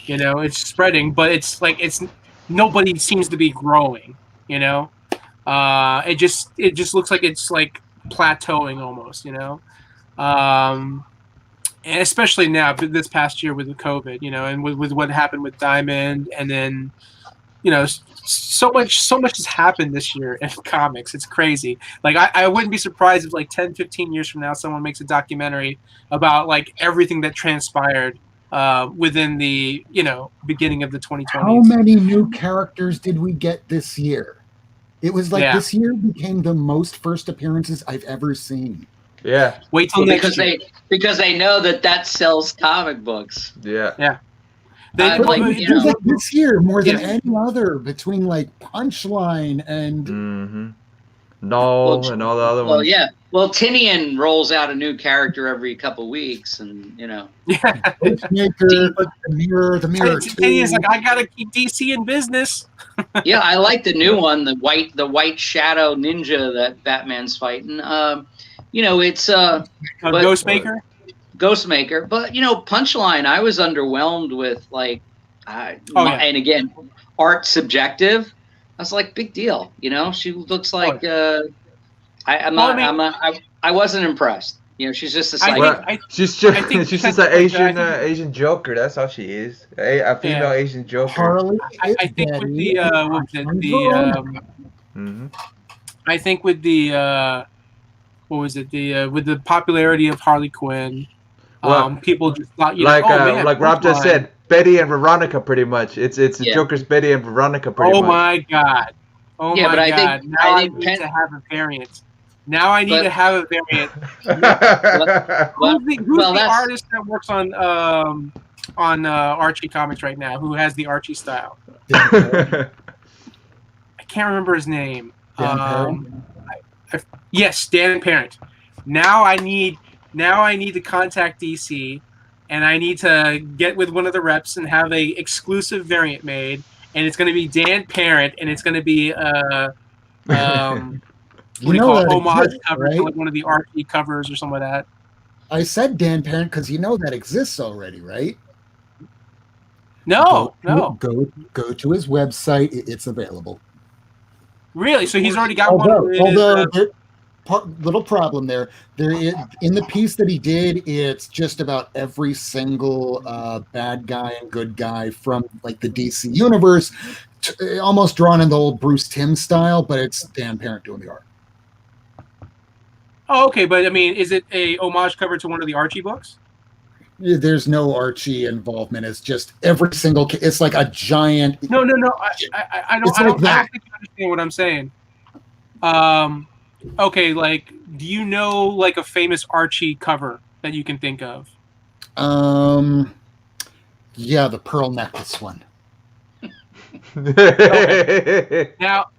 you know, it's spreading, but it's like nobody seems to be growing, you know. It just looks like it's like plateauing almost, you know. And especially now, this past year with the COVID, you know, and with what happened with Diamond, and then, you know, so much has happened this year in comics. It's crazy. Like, I wouldn't be surprised if like 10, 15 years from now, someone makes a documentary about like everything that transpired within the, you know, beginning of the 2020s. How many new characters did we get this year? It was like this year became the most first appearances I've ever seen. Yeah. Wait till next year. Because they know that sells comic books. Yeah. Yeah. Like this year more than any other, between like Punchline and and all the other ones. Well, yeah. Well, Tinian rolls out a new character every couple weeks, and you know. Yeah. the mirror. Tinian's like, I gotta keep DC in business. Yeah, I like the new one, the white shadow ninja that Batman's fighting. You know, it's Ghostmaker. Ghostmaker, but you know, Punchline, I was underwhelmed with like, and again, art subjective. I was like, big deal, you know. She looks like I wasn't impressed. You know, she's just a psychic. She's just an Asian Joker. That's all she is. A female Asian Joker. Harley. I think with the I think with the with the popularity of Harley Quinn, people just thought, you know, like Rob just said, Betty and Veronica, pretty much. It's Joker's Betty and Veronica, pretty much. Oh my god! Oh my god! Now I need to have a variant. Now I need to have a variant. Who's the artist that works on Archie comics right now? Who has the Archie style? I can't remember his name. Yes, Dan Parent. Now I need to contact DC, and I need to get with one of the reps and have a exclusive variant made, and it's going to be Dan Parent, and it's going to be homage cover, right? Like one of the Archie covers or something like that. I said Dan Parent because you know that exists already, right? No. Go to his website; it's available. Really? So he's already got one. Although little problem there. In the piece that he did, it's just about every single bad guy and good guy from like the DC universe, almost drawn in the old Bruce Timm style, but it's Dan Parent doing the art. Oh, okay, but I mean, is it a homage cover to one of the Archie books? There's no Archie involvement. It's just every single. It's like a giant. No. I don't think you understand what I'm saying. Okay, like, do you know like a famous Archie cover that you can think of? Yeah, the pearl necklace one. Okay. Now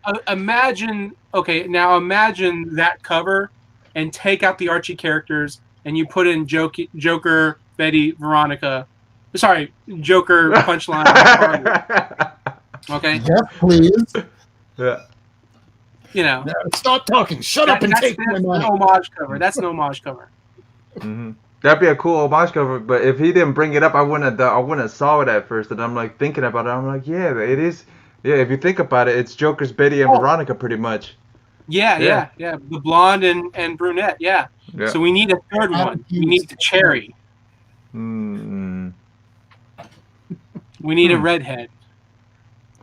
imagine that cover and take out the Archie characters and you put in Joker, Betty, Veronica. Sorry, Joker, Punchline. Okay. Yeah, please. Yeah. You know. Stop talking. Shut up and take my money. That's an homage cover. That's an homage cover. Mm-hmm. That'd be a cool homage cover, but if he didn't bring it up, I wouldn't have saw it at first. And I'm like thinking about it. I'm like, yeah, it is. Yeah, if you think about it, it's Joker's Betty and Veronica, pretty much. Yeah. The blonde and brunette. Yeah. So we need a third one. We need the cherry. Mm-hmm. We need a redhead.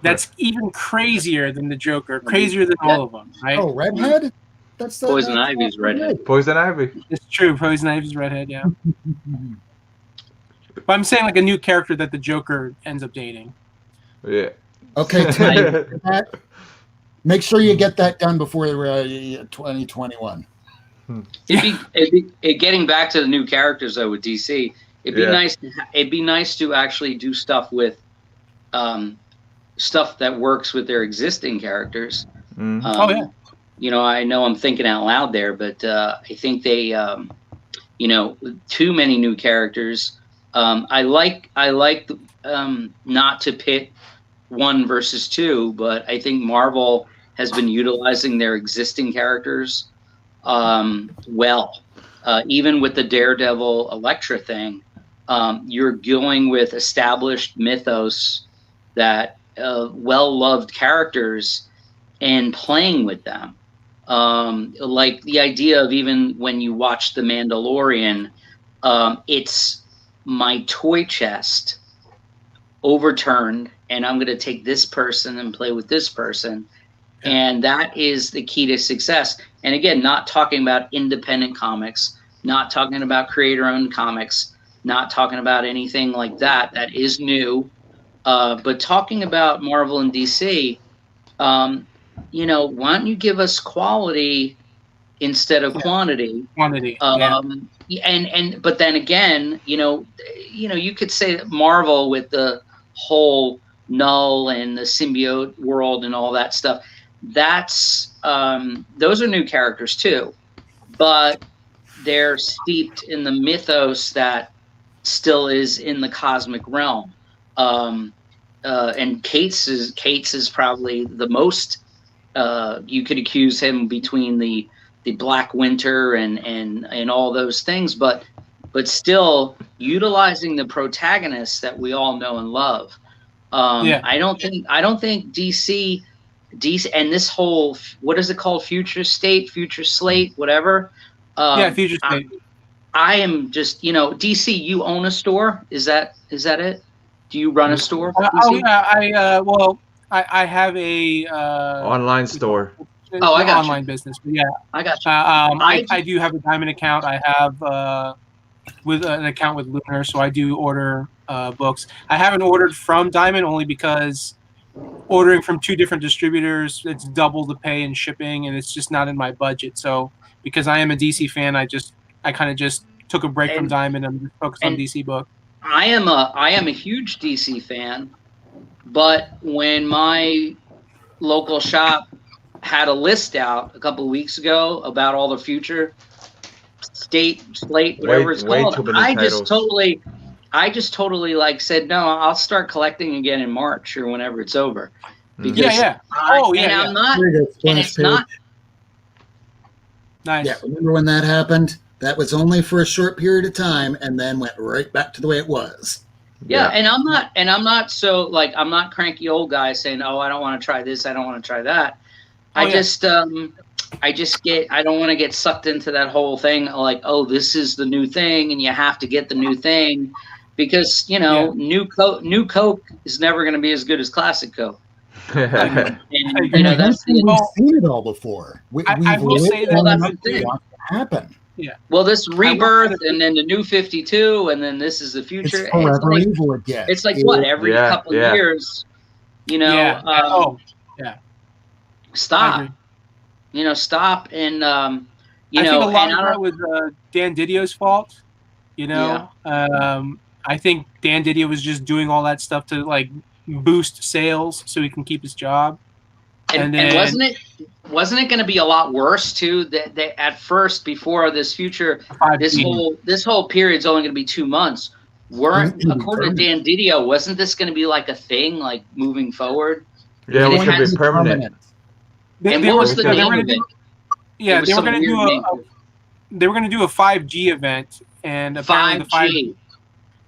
That's even crazier than the Joker. Crazier than all of them, right? Oh, redhead? That's Poison Ivy's redhead. Poison Ivy. It's true. Poison Ivy's redhead. Yeah. But I'm saying like a new character that the Joker ends up dating. Yeah. Okay. Make sure you get that done before 2021. Getting back to the new characters though with DC, It'd be nice. It'd be nice to actually do stuff with, stuff that works with their existing characters. Mm-hmm. You know, I know I'm thinking out loud there, but I think they, you know, too many new characters. I like not to pit one versus two, but I think Marvel has been utilizing their existing characters well. Even with the Daredevil Elektra thing, you're going with established mythos that well-loved characters and playing with them. Like the idea of, even when you watch The Mandalorian, it's my toy chest overturned, and I'm going to take this person and play with this person. And that is the key to success. And again, not talking about independent comics, not talking about creator-owned comics, not talking about anything like that. That is new. But talking about Marvel and DC, you know, why don't you give us quality instead of quantity? Quantity. But then again, you know, you could say that Marvel, with the whole Null and the symbiote world and all that stuff, that's those are new characters too, but they're steeped in the mythos that still is in the cosmic realm. And Cates is probably the most, you could accuse him between the Black Winter and all those things, but still utilizing the protagonists that we all know and love. I don't think DC and this whole, what is it called, Future Slate, whatever. Future State. I am just, you know, DC, you own a store? Is that it? Do you run a store? I have a online store. I got online business. But yeah, I got you. I do have a Diamond account. I have with an account with Lunar, so I do order books. I haven't ordered from Diamond only because ordering from two different distributors, it's double the pay and shipping, and it's just not in my budget. So because I am a DC fan, I kind of just took a break from Diamond and focused on DC book. I am a huge DC fan, but when my local shop had a list out a couple of weeks ago about all the Future Slate, whatever it's called, I just totally like said, no, I'll start collecting again in March or whenever it's over. Because I'm not, and it's not. Nice. Yeah, remember when that happened? That was only for a short period of time, and then went right back to the way it was. Yeah, and I'm not so, like, I'm not cranky old guy saying, oh, I don't want to try this, I don't want to try that. I don't want to get sucked into that whole thing, like, oh, this is the new thing, and you have to get the new thing, because, you know, new Coke is never going to be as good as classic Coke. And you know, we've seen it all before. I will say that's the thing. Happen. Yeah. Well, this Rebirth, and then the New 52, and then this is the Future. It's forever evil again. It's like what, every couple of years, you know? Stop. You know, stop, and you know. I think a lot of that was Dan Didio's fault. You know, I think Dan Didio was just doing all that stuff to like boost sales so he can keep his job. And wasn't it going to be a lot worse too? That at first, before this Future, this whole period's only going to be 2 months. According to Dan Didio, wasn't this going to be like a thing, like moving forward? Yeah, it was going to be permanent. And what was the name of it? Yeah, they were going to do a 5G event, and apparently 5G.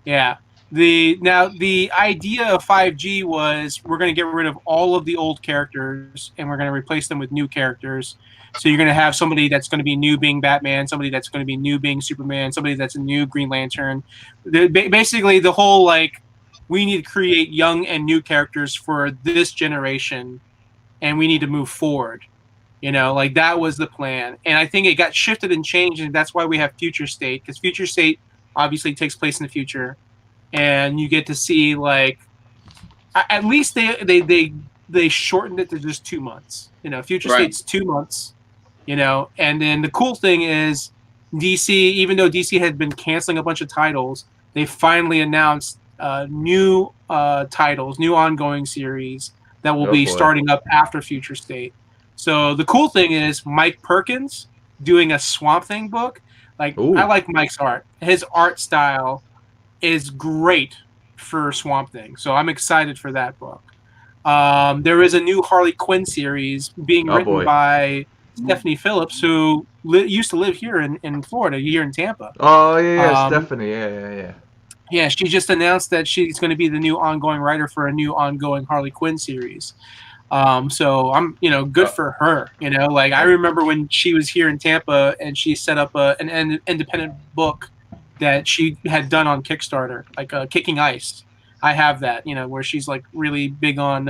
Yeah. The idea of 5G was we're going to get rid of all of the old characters and we're going to replace them with new characters. So you're going to have somebody that's going to be new being Batman, somebody that's going to be new being Superman, somebody that's a new Green Lantern. Basically, the whole like we need to create young and new characters for this generation, and we need to move forward. You know, like that was the plan. And I think it got shifted and changed, and that's why we have Future State, because Future State obviously takes place in the future. And you get to see, like, at least they shortened it to just 2 months. You know, Future State's 2 months. You know, and then the cool thing is DC, even though DC had been canceling a bunch of titles, they finally announced new titles, new ongoing series that will be starting up after Future State. So the cool thing is Mike Perkins doing a Swamp Thing book. Like, I like Mike's art. His art style is great for Swamp Thing. So I'm excited for that book. There is a new Harley Quinn series being written by Stephanie Phillips, who used to live here in Florida, here in Tampa. Oh, yeah, Stephanie. Yeah. Yeah, she just announced that she's going to be the new ongoing writer for a new ongoing Harley Quinn series. So I'm, good for her. Like, I remember when she was here in Tampa and she set up an independent book that she had done on Kickstarter, like Kicking Ice. I have that, where she's like really big on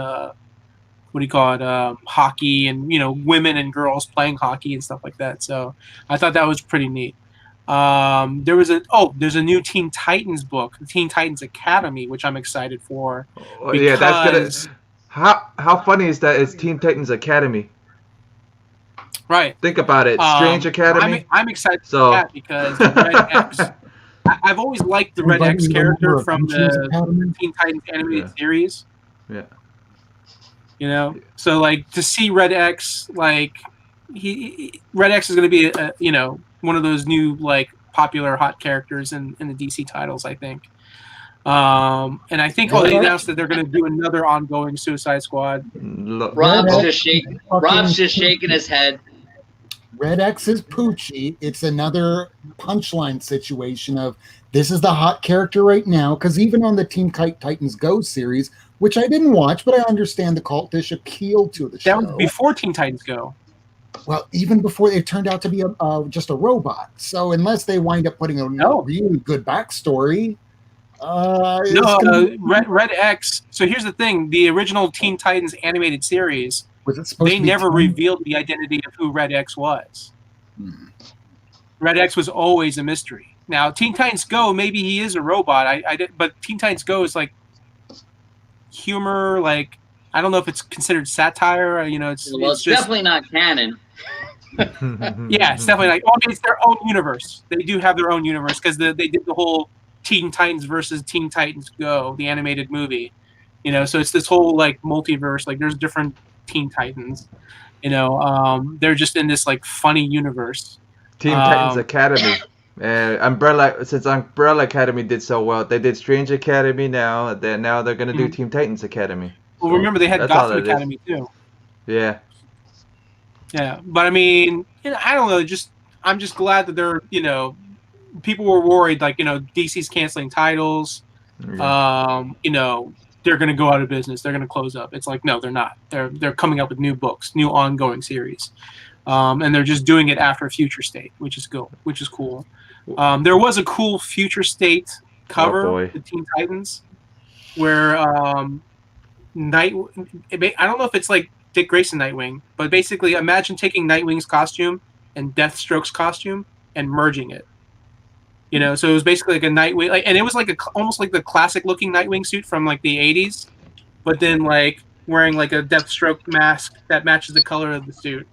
hockey and women and girls playing hockey and stuff like that. So I thought that was pretty neat. There's a new Teen Titans book, Teen Titans Academy, which I'm excited for. Yeah, that's gonna. How funny is that? It's Teen Titans Academy. Right. Think about it. Strange Academy. I'm excited for that because Red X. I've always liked the Red X character from the Teen Titans animated series. Yeah. So like to see Red X, like Red X is going to be one of those new like popular hot characters in the DC titles, I think. And I think they announced that they're going to do another ongoing Suicide Squad. Rob's just shaking his head. Red X is Poochie. It's another punchline situation of this is the hot character right now, because even on the Teen Titans Go series, which I didn't watch, but I understand the cultish appeal to the show. That was before Teen Titans Go. Well, even before it turned out to be just a robot. So unless they wind up putting a really good backstory, Red X. So here's the thing: the original Teen Titans animated series, they never revealed the identity of who Red X was. Red X was always a mystery. Now, Teen Titans Go, maybe he is a robot. But Teen Titans Go is like humor. Like, I don't know if it's considered satire. It's just, definitely not canon. Yeah, it's definitely like it's their own universe. They do have their own universe because they did the whole Teen Titans versus Teen Titans Go, the animated movie. So it's this whole like multiverse. Like there's different Teen Titans. They're just in this like funny universe. Teen Titans Academy. Since Umbrella Academy did so well, they did Strange Academy now. Now they're gonna do Teen Titans Academy. Well, remember they had Gotham Academy too. Yeah. Yeah, but I mean, I don't know. I'm just glad that they're, people were worried, like, DC's canceling titles. Yeah. They're going to go out of business. They're going to close up. It's like, no, they're not. They're coming up with new books, new ongoing series, and they're just doing it after Future State, which is cool. There was a cool Future State cover, the Teen Titans, where I don't know if it's like Dick Grayson Nightwing, but basically imagine taking Nightwing's costume and Deathstroke's costume and merging it. So it was basically like a Nightwing, and it was like almost like the classic looking Nightwing suit from like the 80s, but then like wearing like a Deathstroke mask that matches the color of the suit.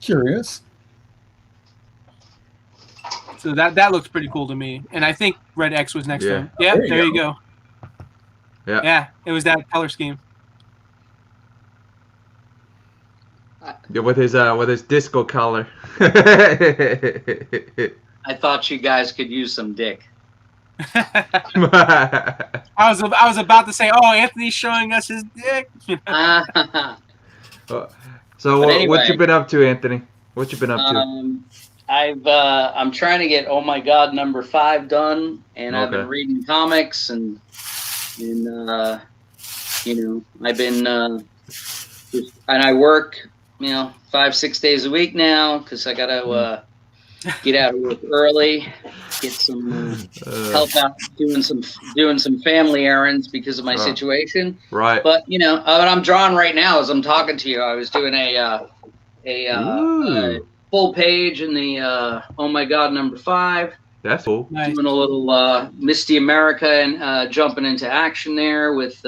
Curious. So that looks pretty cool to me, and I think Red X was next to him. Yeah, there you go. Yeah, it was that color scheme. Yeah, with his disco collar. I thought you guys could use some dick. I was about to say, Anthony's showing us his dick. So anyway, what you been up to, Anthony? What you been up to? I'm trying to get Oh My God #5 done, and I've been reading comics and I've been and I work 5-6 days a week now because I gotta get out of work early, get some help out doing some family errands because of my situation. Right. But what I'm drawing right now as I'm talking to you, I was doing a full page in the Oh My God #5. That's cool. Nice. Doing a little Misty America and jumping into action there with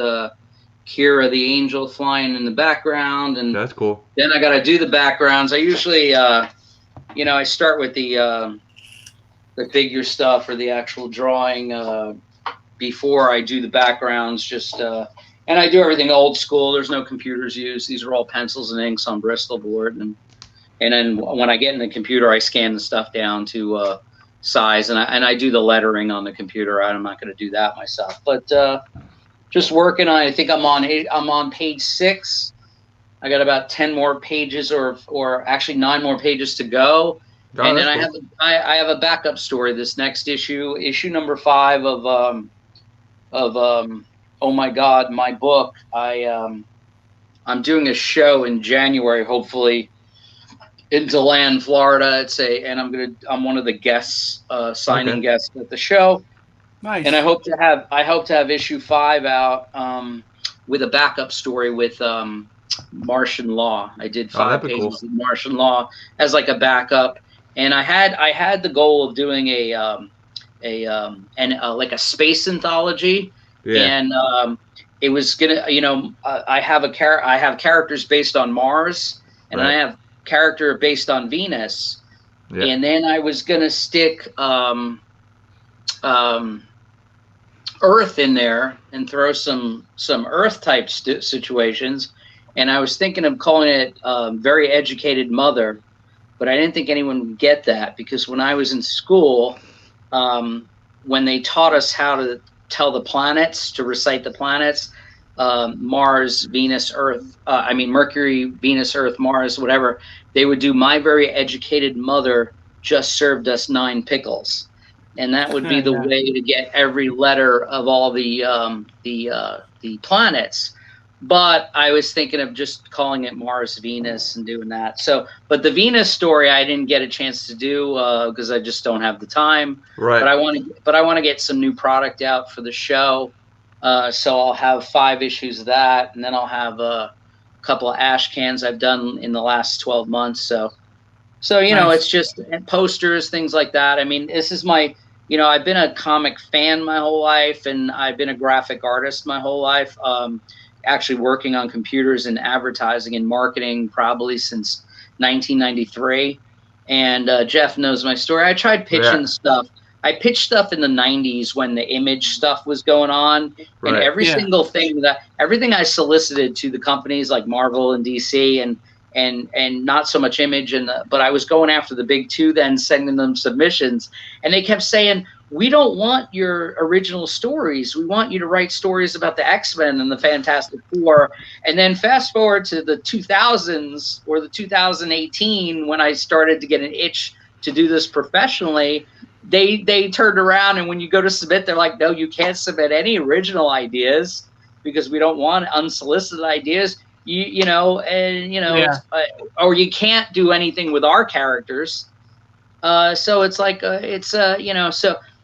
Kira the Angel flying in the background, and that's cool. Then I got to do the backgrounds. I usually, I start with the the figure stuff or the actual drawing before I do the backgrounds. And I do everything old school. There's no computers used. These are all pencils and inks on Bristol board, and then when I get in the computer, I scan the stuff down to size, and I do the lettering on the computer. I'm not going to do that myself, but just working on. I think I'm on page 6. I got about 10 more pages, or actually 9 more pages to go. Oh, And then cool. I have a backup story. This next issue number 5 of Oh My God, my book. I'm doing a show in January, hopefully, in DeLand, Florida. I'm one of the guests, signing guests at the show. Nice. And I hope to have issue 5 out with a backup story with Martian Law. I did 5 that'd be pages cool. of Martian Law as like a backup, and I had the goal of doing like a space anthology, and it was gonna, I have characters based on Mars, and Right. I have character based on Venus, and then I was gonna stick Earth in there and throw some Earth type situations. And I was thinking of calling it Very Educated Mother, but I didn't think anyone would get that, because when I was in school, when they taught us how to tell the planets, to recite the planets, Mars, Venus, Earth, Mercury, Venus, Earth, Mars, whatever, they would do My Very Educated Mother just served us 9 pickles. And that would be the way to get every letter of all the planets. But I was thinking of just calling it Mars, Venus, and doing that. So, but the Venus story I didn't get a chance to do because I just don't have the time. Right. But I want to get some new product out for the show. So I'll have 5 issues of that, and then I'll have a couple of ash cans I've done in the last 12 months. So Nice. it's just posters, things like that. I mean, this is my. I've been a comic fan my whole life, and I've been a graphic artist my whole life. Actually working on computers and advertising and marketing probably since 1993. And Jeff knows my story. I tried pitching stuff. I pitched stuff in the 90s when the Image stuff was going on. Right. And everything I solicited to the companies like Marvel and DC and not so much Image, but I was going after the big 2 then, sending them submissions, and they kept saying, we don't want your original stories. We want you to write stories about the X-Men and the Fantastic Four. And then fast forward to the 2000s or the 2018, when I started to get an itch to do this professionally, they turned around, and when you go to submit, they're like, no, you can't submit any original ideas because we don't want unsolicited ideas. Or you can't do anything with our characters. So it's like, so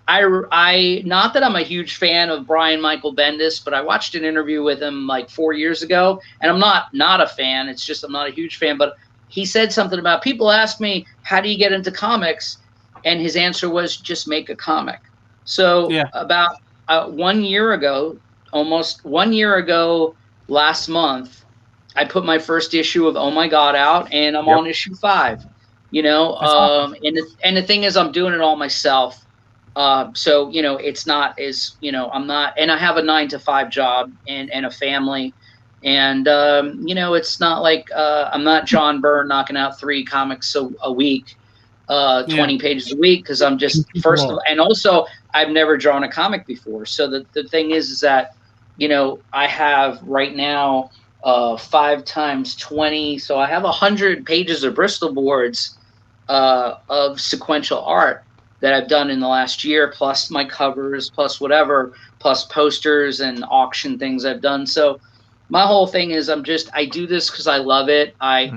I not that I'm a huge fan of Brian Michael Bendis, but I watched an interview with him like 4 years ago, and I'm not a fan. It's just I'm not a huge fan, but he said something about, people ask me, how do you get into comics? And his answer was, just make a comic. So about 1 year ago, almost 1 year ago last month, I put my first issue of Oh My God out, and I'm on issue 5. Awesome. And the thing is, I'm doing it all myself. So it's not as I'm not, and I have a 9-to-5 job and a family, and it's not like I'm not John Byrne knocking out 3 comics a week, 20 pages a week, because I'm just and also I've never drawn a comic before. So the thing is that I have right now 5 times 20, so I have 100 pages of Bristol boards of sequential art that I've done in the last year, plus my covers, plus whatever, plus posters and auction things I've done. So my whole thing is I do this because I love it. I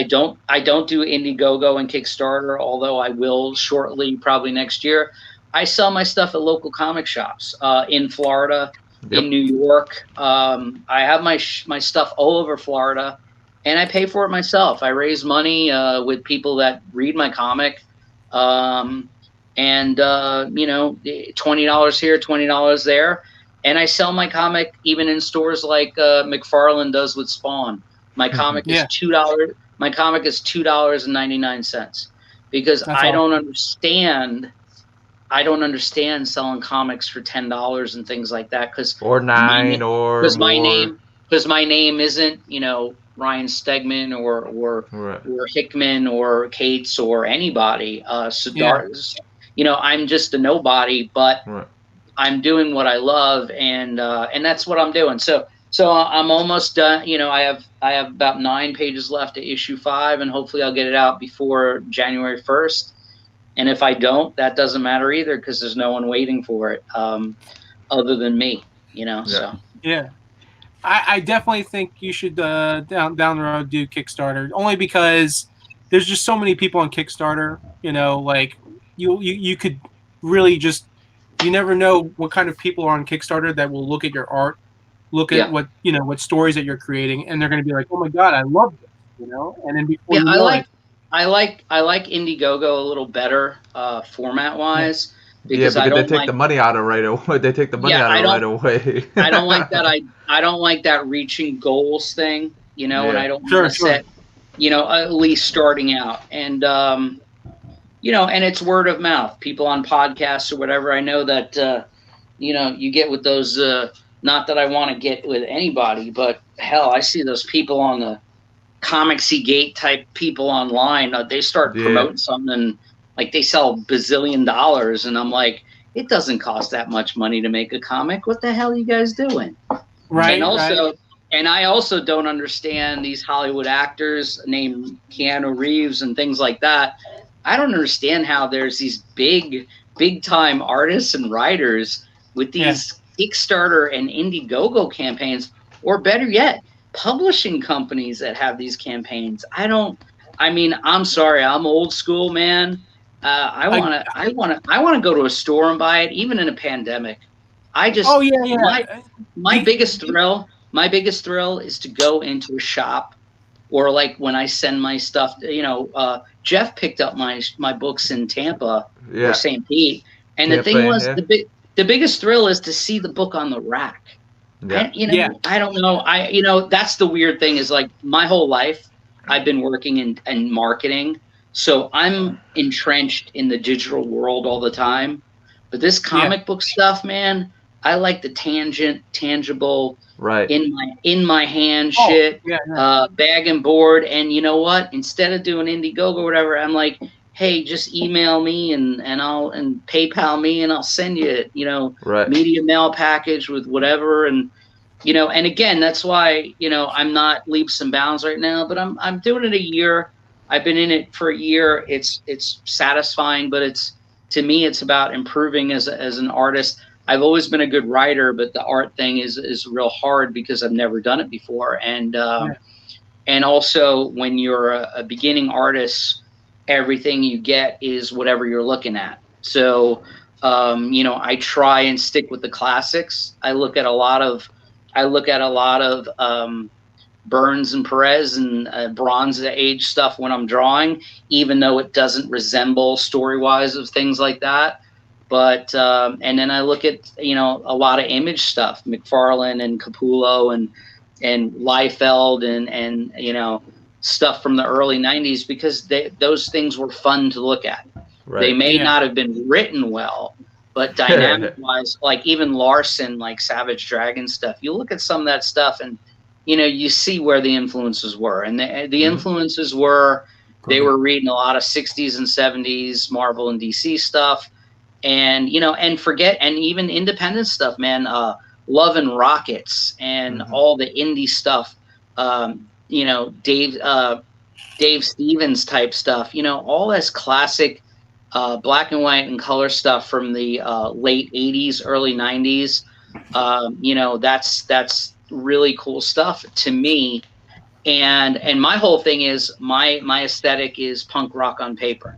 don't do Indiegogo and Kickstarter, although I will shortly, probably next year. I sell my stuff at local comic shops in Florida, in New York. I have my stuff all over Florida, and I pay for it myself. I raise money with people that read my comic. And $20 here, $20 there, and I sell my comic even in stores like McFarlane does with Spawn. My comic is $2. My comic is $2.99 because I don't understand I don't understand selling comics for $10 and things like that because or $9 or because more. my name isn't, you know, Ryan Stegman or Hickman or Cates or anybody. You know, I'm just a nobody, but I'm doing what I love, and that's what I'm doing. So I'm almost done. You know, I have about 9 pages left to issue 5, and hopefully I'll get it out before January 1st. And if I don't, that doesn't matter either because there's no one waiting for it other than me. You know, so yeah. I definitely think you should down the road do Kickstarter, only because there's just so many people on Kickstarter. You know, like you could really just, you never know what kind of people are on Kickstarter that will look at your art, look at what, you know, what stories that you're creating, and they're going to be like, oh my god, I love this, you know. And then before you know it, I like Indiegogo a little better format wise. Because they take the money out of right away. They take the money out of right away. I don't like that. I don't like that reaching goals thing, you know, and I don't want to set, you know, at least starting out. And, you know, and it's word of mouth. People on podcasts or whatever. I know that, you know, you get with those, not that I want to get with anybody, but hell, I see those people on the Comicsy Gate type people online. They start promoting something. Like they sell $bazillion, and I'm like, it doesn't cost that much money to make a comic. What the hell are you guys doing? Right. And I also don't understand these Hollywood actors named Keanu Reeves and things like that. I don't understand how there's these big time artists and writers with these Kickstarter and Indiegogo campaigns, or better yet, publishing companies that have these campaigns. I mean, I'm sorry, I'm old school, man. I want to go to a store and buy it, even in a pandemic. I just my biggest thrill is to go into a shop, or like when I send my stuff. You know, Jeff picked up my books in Tampa or St. Pete, and the thing was the biggest thrill is to see the book on the rack. I don't know. That's the weird thing is like my whole life I've been working in marketing. So I'm entrenched in the digital world all the time, but this comic book stuff, man, I like the tangible, in my hand shit, bag and board. And you know what? Instead of doing Indiegogo or whatever, I'm like, hey, just email me and PayPal me, and I'll send you it. You know, media mail package with whatever, and you know, and again, that's why I'm not leaps and bounds right now, but I'm doing it a year. I've been in it for a year. It's satisfying, but to me, it's about improving as an artist. I've always been a good writer, but the art thing is real hard because I've never done it before. And also when you're a beginning artist, everything you get is whatever you're looking at. So, I try and stick with the classics. I look at a lot of Burns and Perez and Bronze Age stuff when I'm drawing, even though it doesn't resemble story-wise of things like that. But and then I look at a lot of Image stuff, McFarlane and Capullo and Liefeld and stuff from the early '90s, because those things were fun to look at. They may not have been written well, but dynamic-wise, like even Larson, like Savage Dragon stuff, you look at some of that stuff and you see where the influences were, and the influences were they were reading a lot of 60s and 70s Marvel and DC stuff, and and even independent stuff, man. Love and Rockets and all the indie stuff, Dave Stevens type stuff, all this classic black and white and color stuff from the late 80s, early 90s. That's really cool stuff to me, and my whole thing is my aesthetic is punk rock on paper.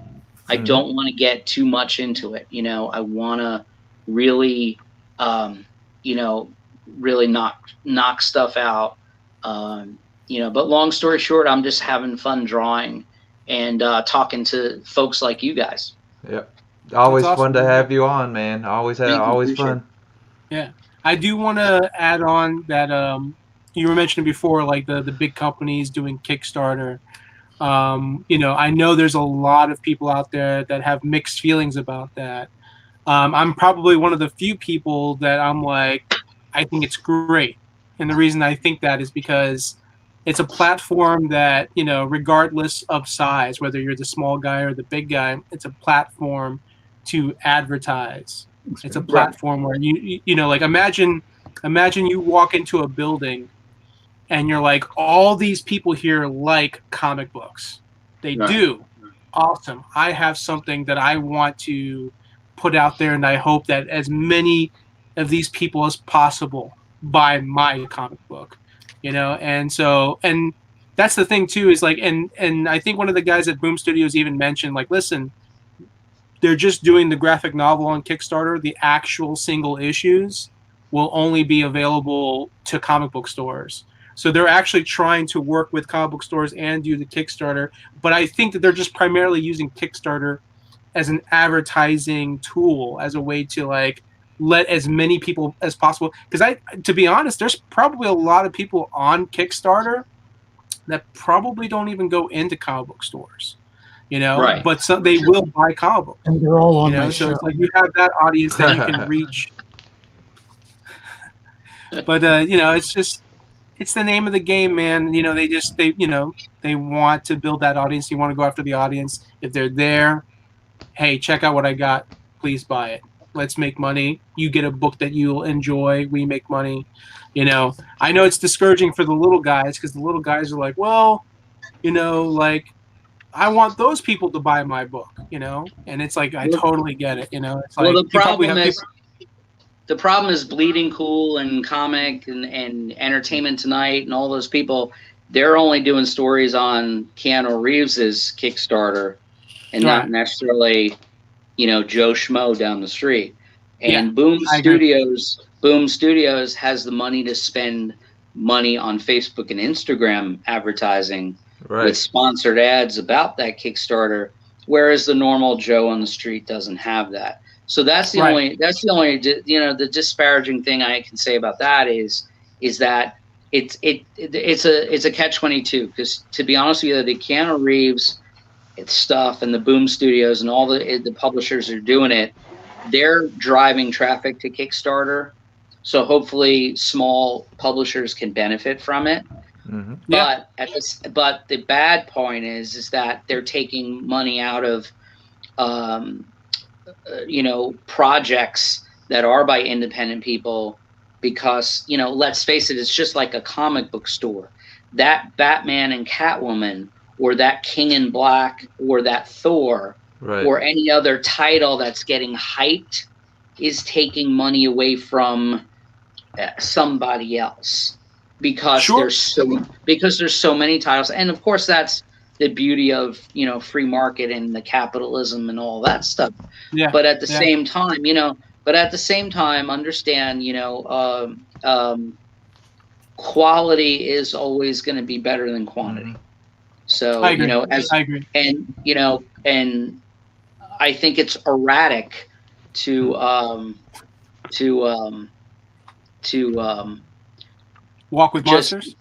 I don't want to get too much into it. I want to really really knock stuff out. But long story short, I'm just having fun drawing and talking to folks like you guys. Yep. Always fun to have you on, man. Always fun. Yeah. I do want to add on that you were mentioning before, like the big companies doing Kickstarter. I know there's a lot of people out there that have mixed feelings about that. I'm probably one of the few people that I'm like, I think it's great. And the reason I think that is because it's a platform that, you know, regardless of size, whether you're the small guy or the big guy, it's a platform to advertise. It's a platform where you know, like imagine you walk into a building and you're like, all these people here like comic books. They do. Awesome. I have something that I want to put out there, and I hope that as many of these people as possible buy my comic book, you know. And so, and that's the thing too, is like, and I think one of the guys at Boom Studios even mentioned, like, listen, they're just doing the graphic novel on Kickstarter. The actual single issues will only be available to comic book stores. So they're actually trying to work with comic book stores and do the Kickstarter. But I think that they're just primarily using Kickstarter as an advertising tool, as a way to like let as many people as possible. Because to be honest, there's probably a lot of people on Kickstarter that probably don't even go into comic book stores, you know. Right. But they will buy comic books, and they're all on you know. my So show. it's like you have that audience that you can reach. But you know, it's the name of the game, man. You know, they want to build that audience. You want to go after the audience. If they're there, hey, check out what I got. Please buy it. Let's make money. You get a book that you'll enjoy. We make money. You know, I know it's discouraging for the little guys, because the little guys are like, well, you know, like, I want those people to buy my book, you know? And it's like, I totally get it, you know? It's like, well, the problem is Bleeding Cool and Comic and Entertainment Tonight and all those people, they're only doing stories on Keanu Reeves's Kickstarter and not necessarily, you know, Joe Schmo down the street. And Boom Studios has the money to spend money on Facebook and Instagram advertising with sponsored ads about that Kickstarter, whereas the normal Joe on the street doesn't have that. So that's the only you know, the disparaging thing I can say about that is that it's a catch-22, because to be honest with you, the Keanu Reeves stuff and the Boom Studios and all the publishers are doing it, they're driving traffic to Kickstarter, so hopefully small publishers can benefit from it. Mm-hmm. But the bad point is that they're taking money out of you know, projects that are by independent people, because, you know, let's face it, it's just like a comic book store. That Batman and Catwoman, or that King in Black, or that Thor, or any other title that's getting hyped, is taking money away from somebody else, because there's so many titles. And of course, that's the beauty of, you know, free market and the capitalism and all that stuff. Yeah. But at the same time, you know, understand, you know, quality is always going to be better than quantity. Mm-hmm. So, you know, I agree. And, you know, and I think it's erratic to walk with monsters.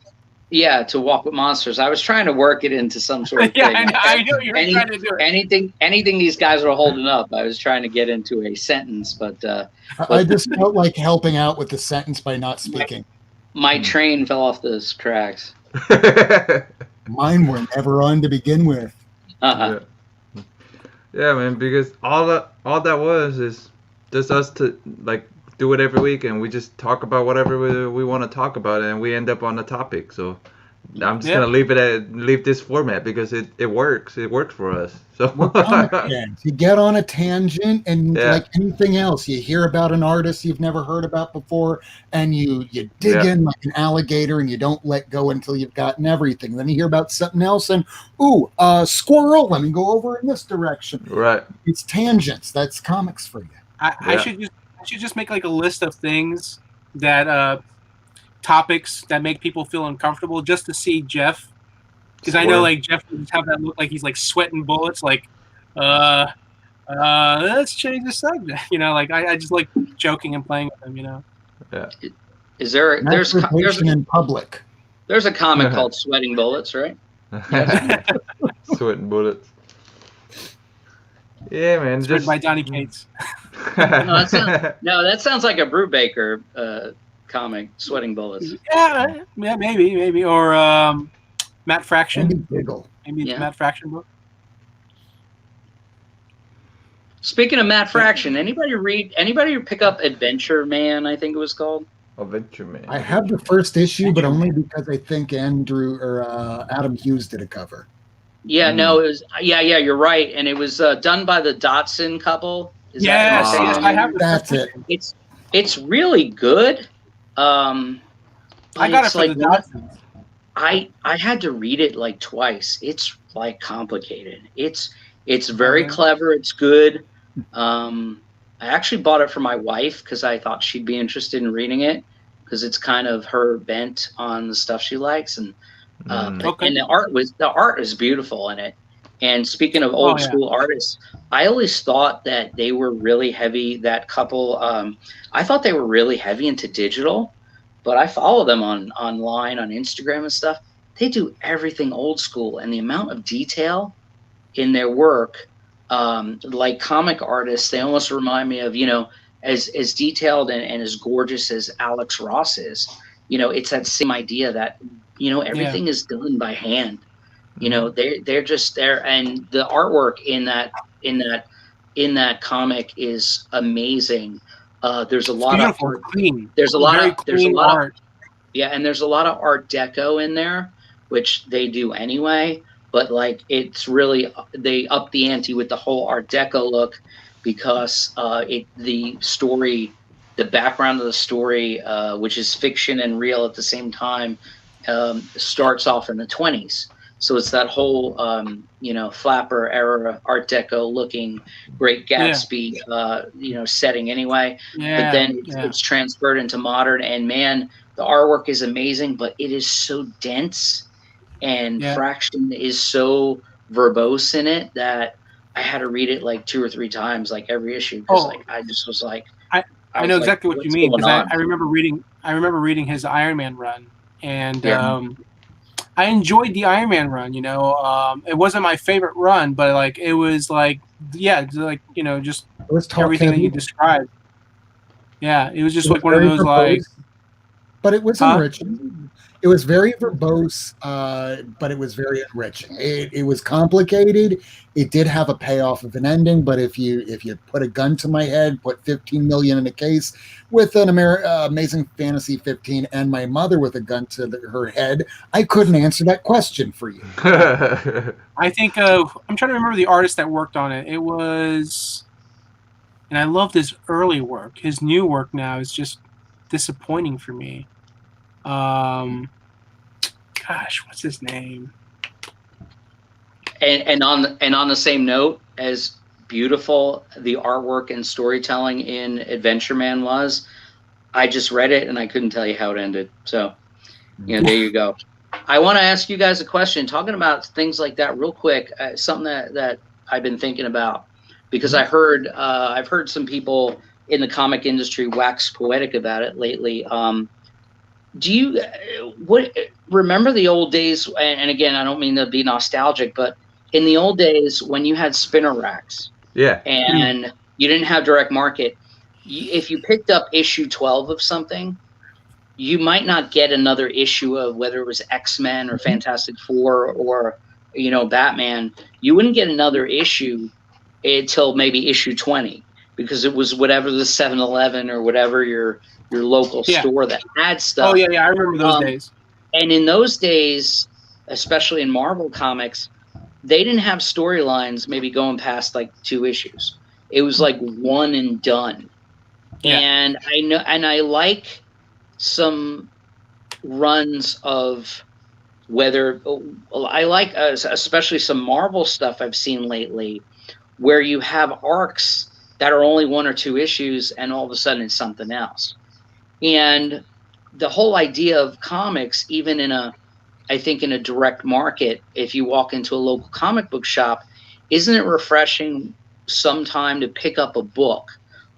Yeah, to walk with monsters. I was trying to work it into some sort of thing. I know you were trying to do it. Anything these guys were holding up, I was trying to get into a sentence, but I just felt like helping out with the sentence by not speaking. My train fell off those tracks. Mine were never on to begin with. Yeah, man, because all that was is just us to like do it every week, and we just talk about whatever we want to talk about, and we end up on the topic. So I'm just gonna leave this format because it works. It works for us. So you get on a tangent, and like anything else, you hear about an artist you've never heard about before, and you dig in like an alligator, and you don't let go until you've gotten everything. Then you hear about something else, and squirrel. Let me go over in this direction. Right. It's tangents. That's comics for you. I should just make like a list of things that topics that make people feel uncomfortable, just to see Jeff, because I know like Jeff would have that look like he's like sweating bullets, like let's change the subject, you know, like I just like joking and playing with him, you know. There's in public. There's a comic called Sweating Bullets, right? Sweating Bullets. Yeah, man. It's written Just by Donny Cates. That sounds like a Brubaker comic, Sweating Bullets. Yeah, maybe, or Matt Fraction. Andy Diggle. Maybe it's Yeah. Matt Fraction book. Speaking of Matt Fraction, anybody pick up Adventure Man, I think it was called? Adventure Man. I have the first issue, but only because I think Andrew or Adam Hughes did a cover. Yeah, no, it was you're right, and it was done by the Dotson couple. Yes, I have. That's it. It's really good. I got it for the Dotsons. I had to read it like twice. It's like complicated. It's very clever. It's good. I actually bought it for my wife because I thought she'd be interested in reading it because it's kind of her bent on the stuff she likes, and and the art is beautiful in it. And speaking of old school artists, I always thought that they were really heavy. That couple, I thought they were really heavy into digital, but I follow them online on Instagram and stuff. They do everything old school, and the amount of detail in their work, like comic artists, they almost remind me of, as detailed and as gorgeous as Alex Ross is. It's that same idea that everything is done by hand. They're just there, and the artwork in that comic is amazing. There's a lot of art. Clean. There's a lot of art. And there's a lot of Art Deco in there, which they do anyway. But like, it's really, they up the ante with the whole Art Deco look because the story, the background of the story, which is fiction and real at the same time, starts off in the 1920s. So it's that whole, Flapper era Art Deco looking Great Gatsby, setting anyway. But then it's transferred into modern, and man, the artwork is amazing, but it is so dense, and Fraction is so verbose in it that I had to read it like 2 or 3 times, like every issue, because I just was like, I know exactly what you mean, because I remember reading his Iron Man run, and I enjoyed the Iron Man run. It wasn't my favorite run, but like it was like just everything that you described. Yeah, it was just like one of those like. But it was enriching. It was very verbose, but it was very enriching. It was complicated. It did have a payoff of an ending, but if you put a gun to my head, put 15 million in a case with an Amazing Fantasy 15 and my mother with a gun to her head, I couldn't answer that question for you. I think I'm trying to remember the artist that worked on it. It was, and I love his early work. His new work now is just disappointing for me. Gosh, what's his name? And on the same note, as beautiful the artwork and storytelling in Adventure Man was, I just read it and I couldn't tell you how it ended. So, there you go. I want to ask you guys a question. Talking about things like that, real quick, something that I've been thinking about, because I've heard some people in the comic industry wax poetic about it lately. Do you remember the old days? And again, I don't mean to be nostalgic, but in the old days when you had spinner racks, and you didn't have direct market, if you picked up issue 12 of something, you might not get another issue of whether it was X-Men or Fantastic Four or Batman. You wouldn't get another issue until maybe issue 20, because it was whatever the 7-Eleven or whatever your local store that had stuff. Oh yeah, I remember those days. And in those days, especially in Marvel Comics, they didn't have storylines maybe going past like 2 issues. It was like one and done. Yeah. And I like some runs of especially some Marvel stuff I've seen lately, where you have arcs that are only 1 or 2 issues, and all of a sudden it's something else. And the whole idea of comics, even in a direct market, if you walk into a local comic book shop, isn't it refreshing sometime to pick up a book,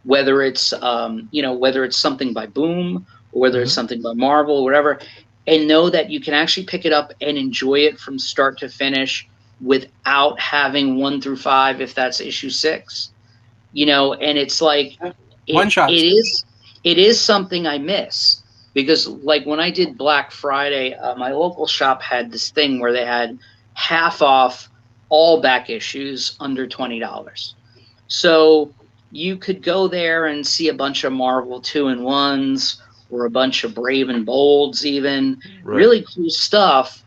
whether it's something by Boom or whether it's something by Marvel or whatever, and know that you can actually pick it up and enjoy it from start to finish, without having 1 through 5 if that's issue 6. And it's like One shot. it is something I miss, because like when I did Black Friday, my local shop had this thing where they had half off all back issues under $20. So you could go there and see a bunch of Marvel 2-in-1s or a bunch of Brave and Bolds, even really cool stuff.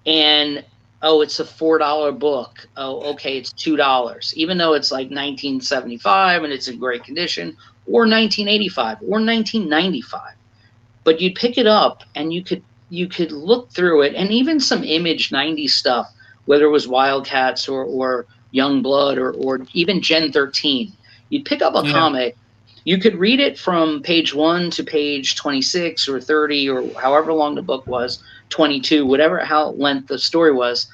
And it's a $4 book. Oh, okay, it's $2, even though it's like 1975 and it's in great condition, or 1985 or 1995. But you'd pick it up and you could look through it, and even some Image 90s stuff, whether it was Wildcats or Youngblood or even Gen 13. You'd pick up a comic, you could read it from page 1 to page 26 or 30 or however long the book was, 22, how length the story was,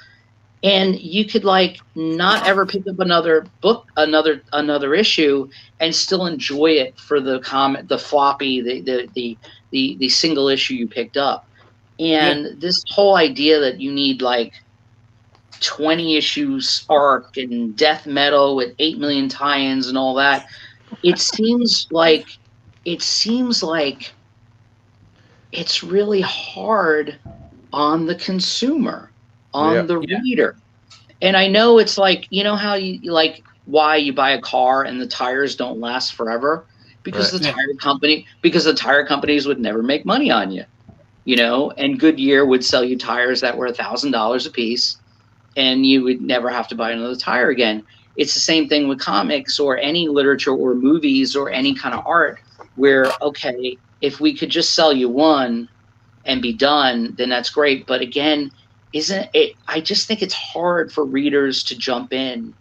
and you could like not ever pick up another book, another issue, and still enjoy it for the comic, the floppy, the single issue you picked up. And this whole idea that you need like 20 issues arc and death metal with 8 million tie-ins and all that, it seems like it's really hard on the consumer, on the reader. And I know it's like, how you like why you buy a car and the tires don't last forever, because the tire companies would never make money on you, and Goodyear would sell you tires that were $1,000 a piece, and you would never have to buy another tire again. It's the same thing with comics or any literature or movies or any kind of art, where, okay, if we could just sell you one and be done, then that's great. But again, isn't it? I just think it's hard for readers to jump in.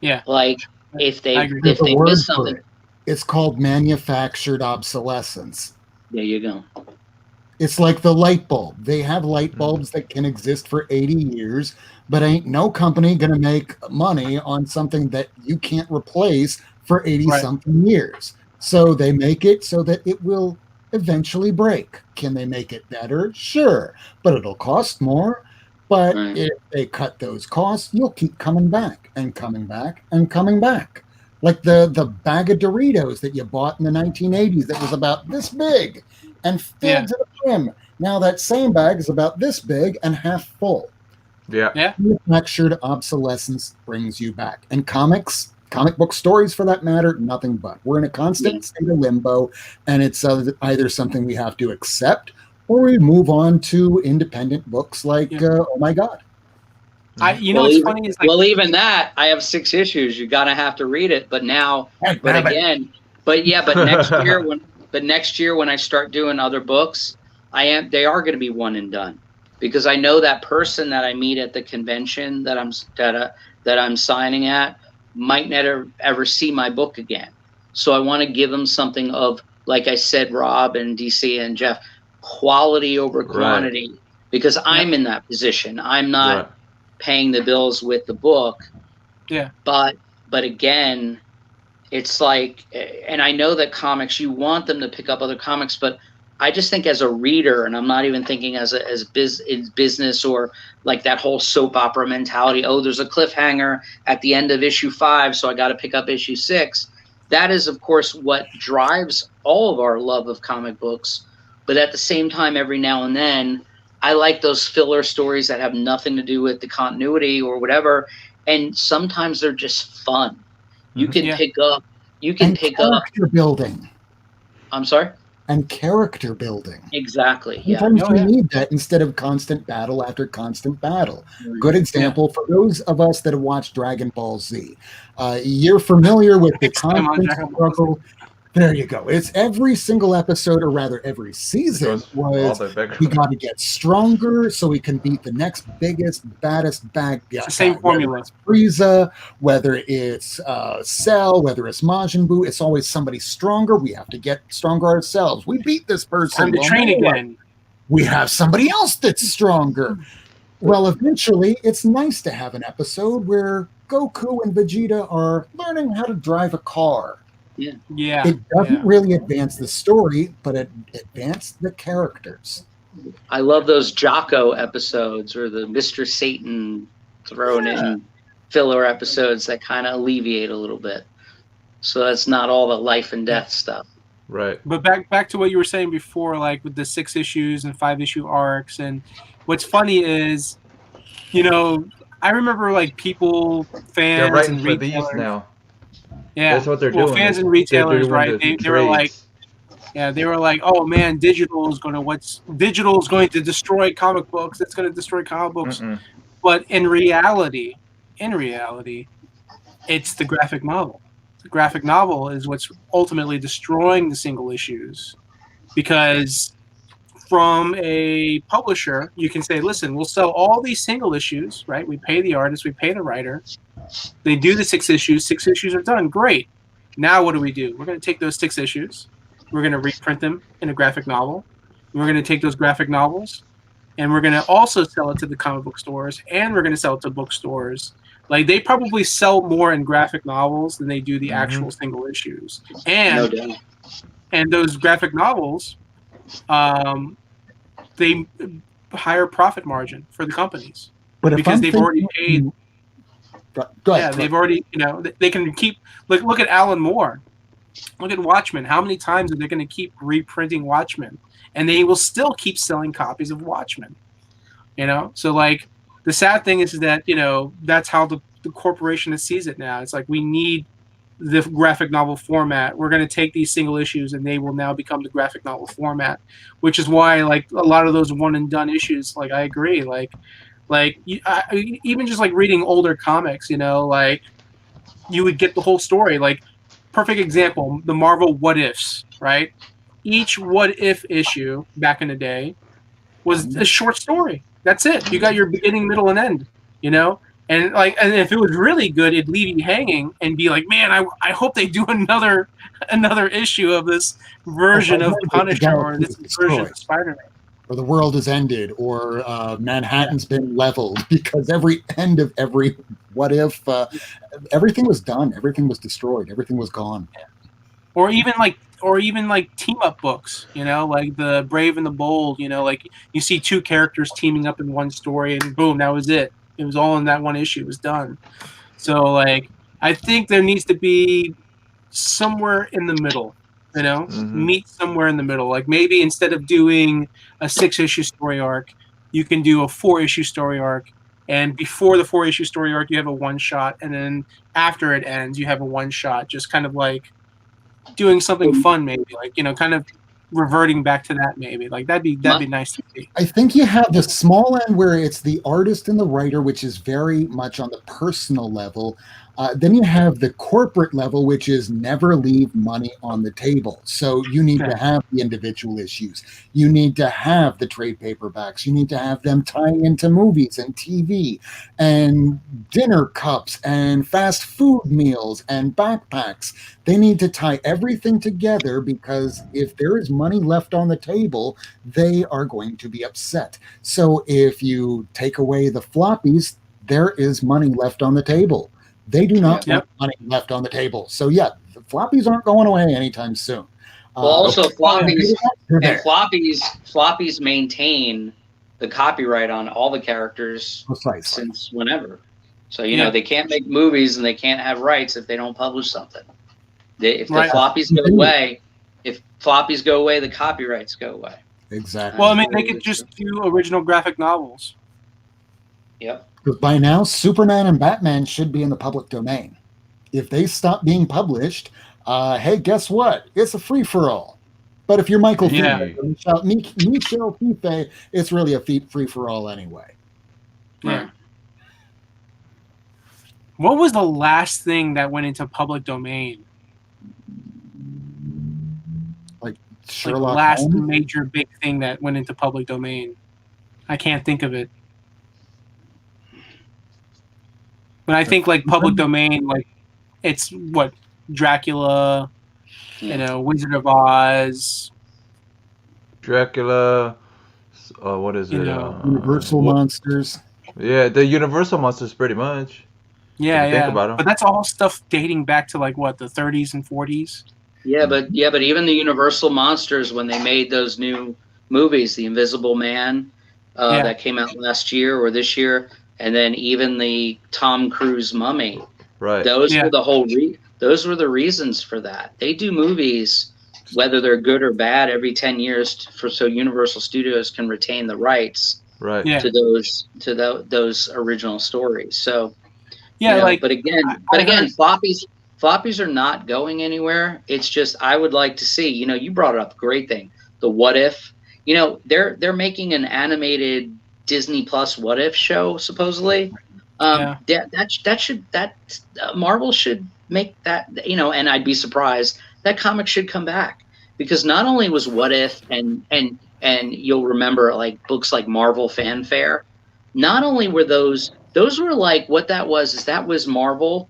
Yeah. Like if they miss something. It's called manufactured obsolescence. There you go. It's like the light bulb. They have light bulbs that can exist for 80 years, but ain't no company going to make money on something that you can't replace for 80-something years. So they make it so that it will eventually break. Can they make it better? Sure, but it'll cost more. But if they cut those costs, you'll keep coming back and coming back and coming back. Like the bag of Doritos that you bought in the 1980s that was about this big and filled to the brim. Now that same bag is about this big and half full. Manufactured obsolescence brings you back. And comic book stories, for that matter, nothing but. We're in a constant state of limbo, and it's either something we have to accept or we move on to independent books like Oh My God. What's funny is even that, I have 6 issues. You're gonna have to read it. But now, next year when I start doing other books, they are going to be one and done, because I know that person that I meet at the convention that I'm signing at might never ever see my book again. So I want to give them something of, like I said, Rob and DC and Jeff, quality over quantity, because I'm in that position. I'm not paying the bills with the book. But again, it's like, and I know that comics, you want them to pick up other comics, but I just think as a reader, and I'm not even thinking as business or like that whole soap opera mentality. Oh, there's a cliffhanger at the end of issue 5, so I got to pick up issue 6. That is, of course, what drives all of our love of comic books. But at the same time, every now and then, I like those filler stories that have nothing to do with the continuity or whatever. And sometimes they're just fun. You can pick up. Character building. I'm sorry? And character building. Exactly. Sometimes we need that instead of constant battle after constant battle. Good example for those of us that have watched Dragon Ball Z. You're familiar with the constant struggle. There you go. It's every single episode, or rather every season, was we got to get stronger so we can beat the next biggest, baddest bad guy. It's the same formula. Whether it's Frieza, whether it's Cell, whether it's Majin Buu, it's always somebody stronger. We have to get stronger ourselves. We beat this person. Time to train again. We have somebody else that's stronger. Well, eventually, it's nice to have an episode where Goku and Vegeta are learning how to drive a car. It doesn't really advance the story, but it advanced the characters. I love those Jocko episodes, or the Mr. Satan thrown in filler episodes that kind of alleviate a little bit. So that's not all the life and death stuff. Right. But back to what you were saying before, like with the 6 issues and 5-issue arcs, and what's funny is, I remember like people, fans, They're writing and for these retailers. now. Yeah, That's what they're doing. Fans and They're retailers, doing right? the They were like, trades. they were like, oh man, digital is going to destroy comic books. It's going to destroy comic books. Mm-mm. But in reality, it's the graphic novel. The graphic novel is what's ultimately destroying the single issues, because from a publisher, you can say, listen, we'll sell all these single issues, right? We pay the artist, we pay the writer. They do the 6 issues. 6 issues are done. Great. Now what do? We're going to take those 6 issues. We're going to reprint them in a graphic novel. We're going to take those graphic novels, and we're going to also sell it to the comic book stores, and we're going to sell it to bookstores. Like, they probably sell more in graphic novels than they do the actual single issues. And No doubt. and those graphic novels, they higher profit margin for the companies, But because they've already paid. Go ahead. Yeah, they've already, they can keep. Look at Alan Moore. Look at Watchmen. How many times are they going to keep reprinting Watchmen? And they will still keep selling copies of Watchmen. So like, the sad thing is that, that's how the corporation sees it now. It's like, we need the graphic novel format. We're going to take these single issues and they will now become the graphic novel format, which is why, like, a lot of those one and done issues, like, I agree. Even just like reading older comics, like, you would get the whole story. Like, perfect example, the Marvel What Ifs, right? Each What If issue back in the day was a short story. That's it. You got your beginning, middle, and end, And if it was really good, it'd leave you hanging and be like, man, I hope they do another issue of this version of Punisher or this version of Spider-Man. Or the world has ended, or Manhattan's been leveled, because every end of every What If, everything was done, everything was destroyed, everything was gone. Or even like team up books, like the Brave and the Bold, like you see 2 characters teaming up in one story, and boom, that was it. It was all in that one issue. It was done. So like, I think there needs to be somewhere in the middle. Meet somewhere in the middle. Like, maybe instead of doing a 6-issue story arc, you can do a 4-issue story arc. And before the 4-issue story arc, you have a 1-shot. And then after it ends, you have a 1-shot. Just kind of like doing something fun, maybe. Like, kind of reverting back to that, maybe. Like, that'd be nice to see. I think you have the small end where it's the artist and the writer, which is very much on the personal level. Then you have the corporate level, which is never leave money on the table. So you need to have the individual issues. You need to have the trade paperbacks. You need to have them tying into movies and TV and dinner cups and fast food meals and backpacks. They need to tie everything together, because if there is money left on the table, they are going to be upset. So if you take away the floppies, there is money left on the table. They do not want money left on the table. So the floppies aren't going away anytime soon. Well, also floppies maintain the copyright on all the characters since whenever. So they can't make movies and they can't have rights if they don't publish something. If the floppies go away, the copyrights go away. Exactly. Well, I mean, they could just do original graphic novels. Yep. Because by now, Superman and Batman should be in the public domain. If they stop being published, hey, guess what? It's a free-for-all. But if you're Michael Fife, Michel Fife, it's really a free-for-all anyway. Yeah. What was the last thing that went into public domain? Like Sherlock Holmes? Last Holmes? major big thing that went into public domain. I can't think of it. But I think like public domain, like it's what Dracula, Wizard of Oz, Dracula. What is it? Universal Monsters. Yeah, the Universal Monsters, pretty much. Yeah, Think about them. But that's all stuff dating back to like what, the 30s and 40s. Yeah, but even the Universal Monsters, when they made those new movies, The Invisible Man, that came out last year or this year. and then even the Tom Cruise Mummy. Right. Those were the those were the reasons for that. They do movies, whether they're good or bad, every 10 years so Universal Studios can retain the rights Right. to those original stories. So yeah, like, but again, floppies are not going anywhere. It's just I would like to see. You brought up a great thing. The What If. They're making an animated Disney Plus What If show supposedly. Marvel should make that. And I'd be surprised that comic should come back, because not only was What If and you'll remember like books like Marvel Fanfare. Not only were those were like what that was Marvel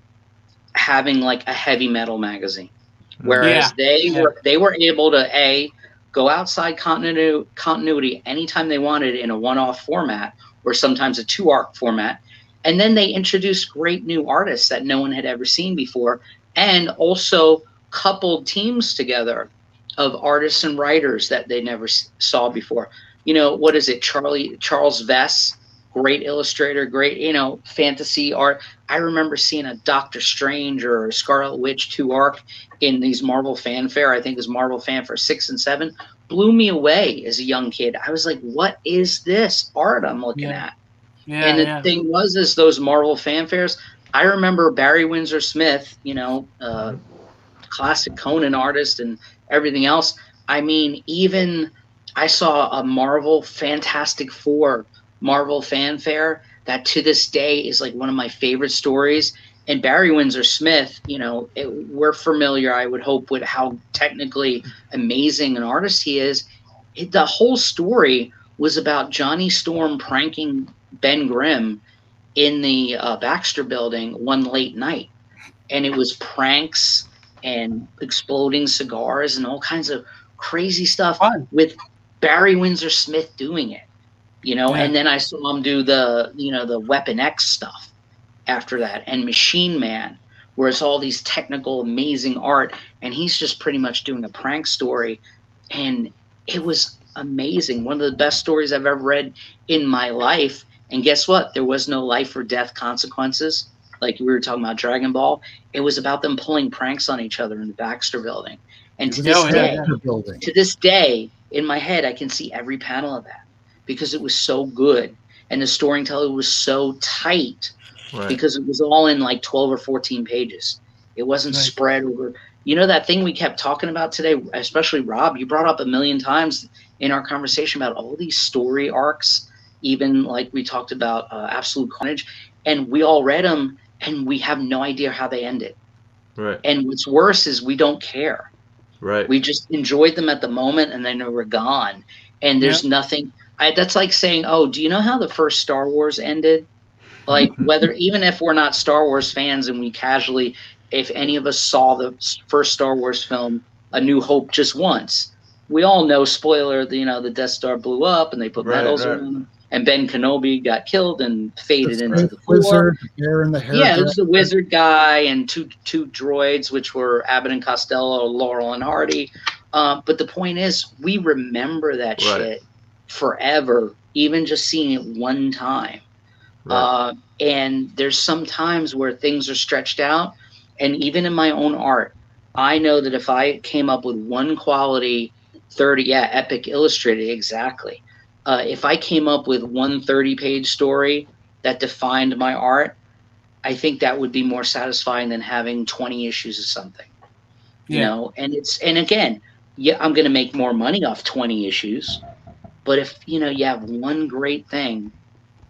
having like a heavy metal magazine, whereas they were able to go outside continuity anytime they wanted in a one-off format or sometimes a 2-arc format, and then they introduced great new artists that no one had ever seen before, and also coupled teams together of artists and writers that they never saw before. What is it? Charles Vess, great illustrator, great, fantasy art. I remember seeing a Doctor Strange or a Scarlet Witch 2-arc in these Marvel Fanfare. I think it was Marvel Fanfare 6 and 7. Blew me away as a young kid. I was like, what is this art I'm looking at? Yeah, and the thing is those Marvel Fanfares, I remember Barry Windsor Smith, classic Conan artist and everything else. I mean, even I saw a Marvel Fantastic Four Marvel Fanfare that to this day is like one of my favorite stories. And Barry Windsor Smith, we're familiar, I would hope, with how technically amazing an artist he is. The whole story was about Johnny Storm pranking Ben Grimm in the Baxter Building one late night. And it was pranks and exploding cigars and all kinds of crazy stuff with Barry Windsor Smith doing it. And then I saw him do the Weapon X stuff after that, and Machine Man, where it's all these technical, amazing art, and he's just pretty much doing a prank story, and it was amazing. One of the best stories I've ever read in my life. And guess what? There was no life or death consequences, like we were talking about Dragon Ball. It was about them pulling pranks on each other in the Baxter Building. And to this day, in my head, I can see every panel of that, because it was so good, and the storytelling was so tight, because it was all in like 12 or 14 pages. It wasn't spread over. That thing we kept talking about today, especially Rob, you brought up a million times in our conversation about all these story arcs, even like we talked about Absolute Carnage, and we all read them, and we have no idea how they ended. Right. And what's worse is we don't care. Right. We just enjoyed them at the moment, and then they were gone. And there's nothing. That's like saying, oh, do you know how the first Star Wars ended? Like, even if we're not Star Wars fans and we casually, if any of us saw the first Star Wars film, A New Hope, just once, we all know, spoiler, the Death Star blew up and they put medals on, and Ben Kenobi got killed and faded into the wizard, the bear in the hair. Yeah, it was the wizard guy and two droids, which were Abbott and Costello, Laurel and Hardy. But the point is, we right. that shit forever, even just seeing it one time. Right. And there's some times where things are stretched out, and even in my own art, I know that if I came up with one quality 30, Epic Illustrated, exactly. If I came up with one 30-page story that defined my art, I think that would be more satisfying than having 20 issues of something. You know, and again, I'm going to make more money off 20 issues, but if, you have one great thing,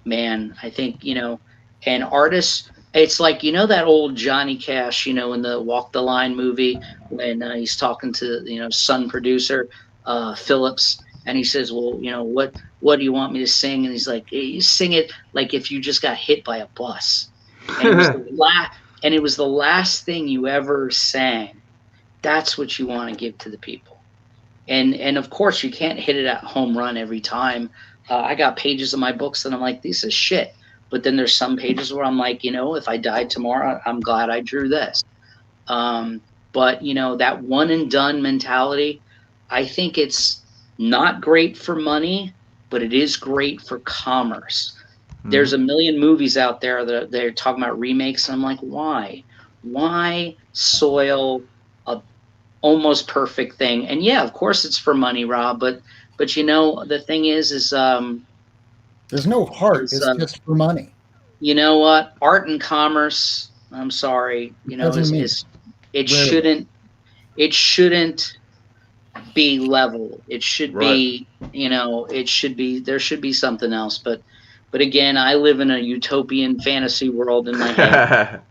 man, I think, and artists, it's like, that old Johnny Cash, in the Walk the Line movie, when he's talking to, son producer, Phillips, and he says, well, what do you want me to sing? And he's like, hey, you sing it like if you just got hit by a bus. And it was the last thing you ever sang. That's what you want to give to the people. And of course, you can't hit it at home run every time. I got pages of my books that I'm like, this is shit. But then there's some pages where I'm like, if I died tomorrow, I'm glad I drew this. But, that one and done mentality, I think it's not great for money, but it is great for commerce. There's a million movies out there that they're talking about remakes, and I'm like, why? Why soil a almost perfect thing? And yeah, of course it's for money, Rob, but the thing is there's no heart. It's just for money. You know what? Art and commerce, I'm sorry, it shouldn't be level. It should be, there should be something else. But again, I live in a utopian fantasy world in my head.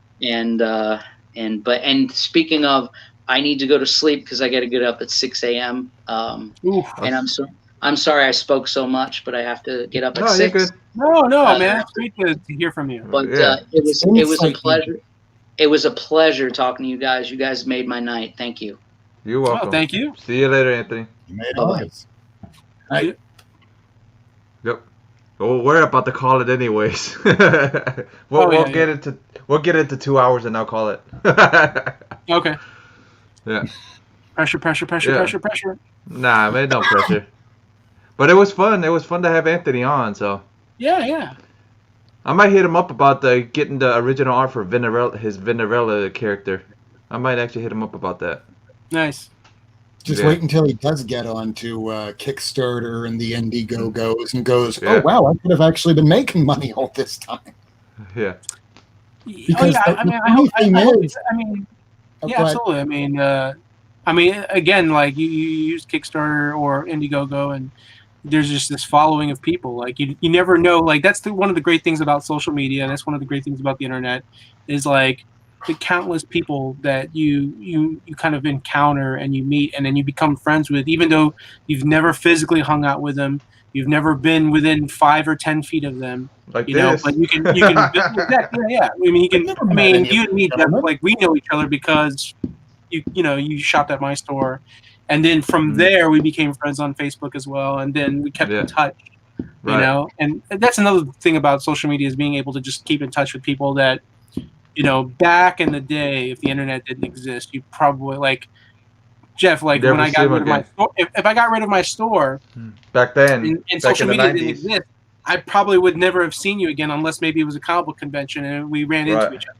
and speaking of, I need to go to sleep because I got to get up at 6 a.m. And I'm sorry I spoke so much, but I have to get up at 6. No, man, it's great to hear from you. But it was a pleasure. It was a pleasure talking to you guys. You guys made my night. Thank you. You're welcome. Oh, thank you. See you later, Anthony. You made ours. Yep. Well, we're about to call it anyways. We'll get into 2 hours and I'll call it. Okay. Yeah. Pressure. Nah, man, no pressure. But it was fun. It was fun to have Anthony on. So. Yeah. I might hit him up about getting the original art for his Vinderella character. I might actually hit him up about that. Nice. Just wait until he does get on to Kickstarter and the Indiegogos and goes, oh, wow, I could have actually been making money all this time. Yeah. Because absolutely. I mean, again, like you use Kickstarter or Indiegogo, and there's just this following of people. Like you never know. Like that's one of the great things about social media, and that's one of the great things about the internet, is like the countless people that you kind of encounter and you meet, and then you become friends with, even though you've never physically hung out with them, you've never been within 5 or 10 feet of them. Like this. But you can exactly, yeah. I mean, you and me, like we know each other because you shopped at my store, and then from there we became friends on Facebook as well, and then we kept in touch. Right. And that's another thing about social media, is being able to just keep in touch with people that, back in the day, if the internet didn't exist, you probably, like Jeff, like when I got rid of my store, if I got rid of my store back then, and social media didn't exist, I probably would never have seen you again, unless maybe it was a comic book convention and we ran into each other.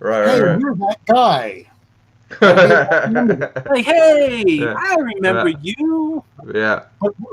Hey, you're that guy. Like, hey, I remember you. Yeah.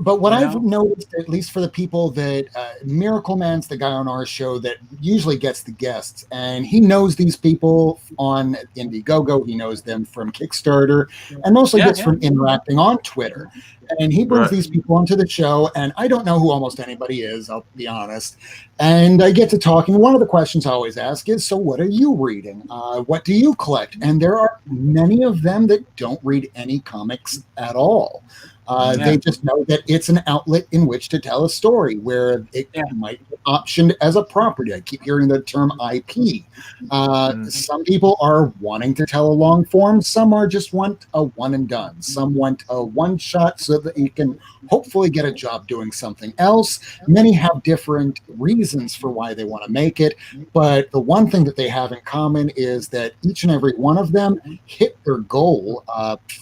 But what I've noticed, at least for the people that Miracle Man's the guy on our show that usually gets the guests, and he knows these people on Indiegogo. He knows them from Kickstarter, and mostly gets from interacting on Twitter. And he brings these people onto the show, and I don't know who almost anybody is, I'll be honest. And I get to talking. One of the questions I always ask is, so what are you reading? What do you collect? And there are many of them that don't read any comics at all. They just know that it's an outlet in which to tell a story, where it might be optioned as a property. I keep hearing the term IP. Some people are wanting to tell a long form. Some are just want a one and done. Some want a one shot so that you can hopefully get a job doing something else. Many have different reasons for why they want to make it. But the one thing that they have in common is that each and every one of them hit their goal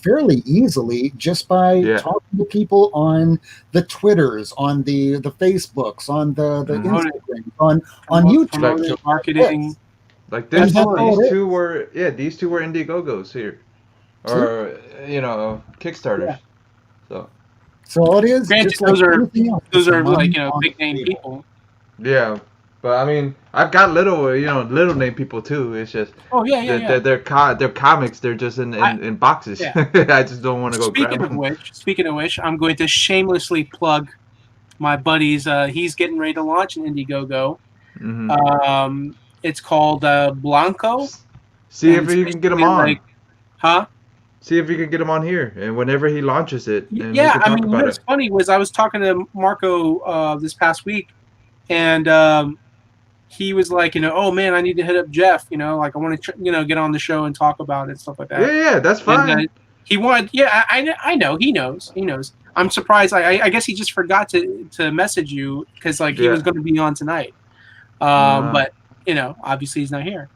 fairly easily just by talking to people on the Twitters, on the Facebooks, on the Instagram, on YouTube. Like marketing. Like these two were Indiegogos here, or Kickstarters. So all it is. Granted, those are like big name people. Yeah, but I mean, I've got little name people too. It's just they're comics. They're just in boxes. Yeah. I just don't want to go grab them. Speaking of which, I'm going to shamelessly plug my buddy's. He's getting ready to launch an Indiegogo. Mm-hmm. It's called Blanco. See if you can get him on. See if you can get him on here, and whenever he launches it. Yeah, I mean, what's funny was I was talking to Marco this past week, and he was like, oh man, I need to hit up Jeff. Like I want to, get on the show and talk about it and stuff like that. Yeah, that's fine. And, he wanted, I know, he knows. I'm surprised. I guess he just forgot to message you because he was going to be on tonight. But obviously he's not here.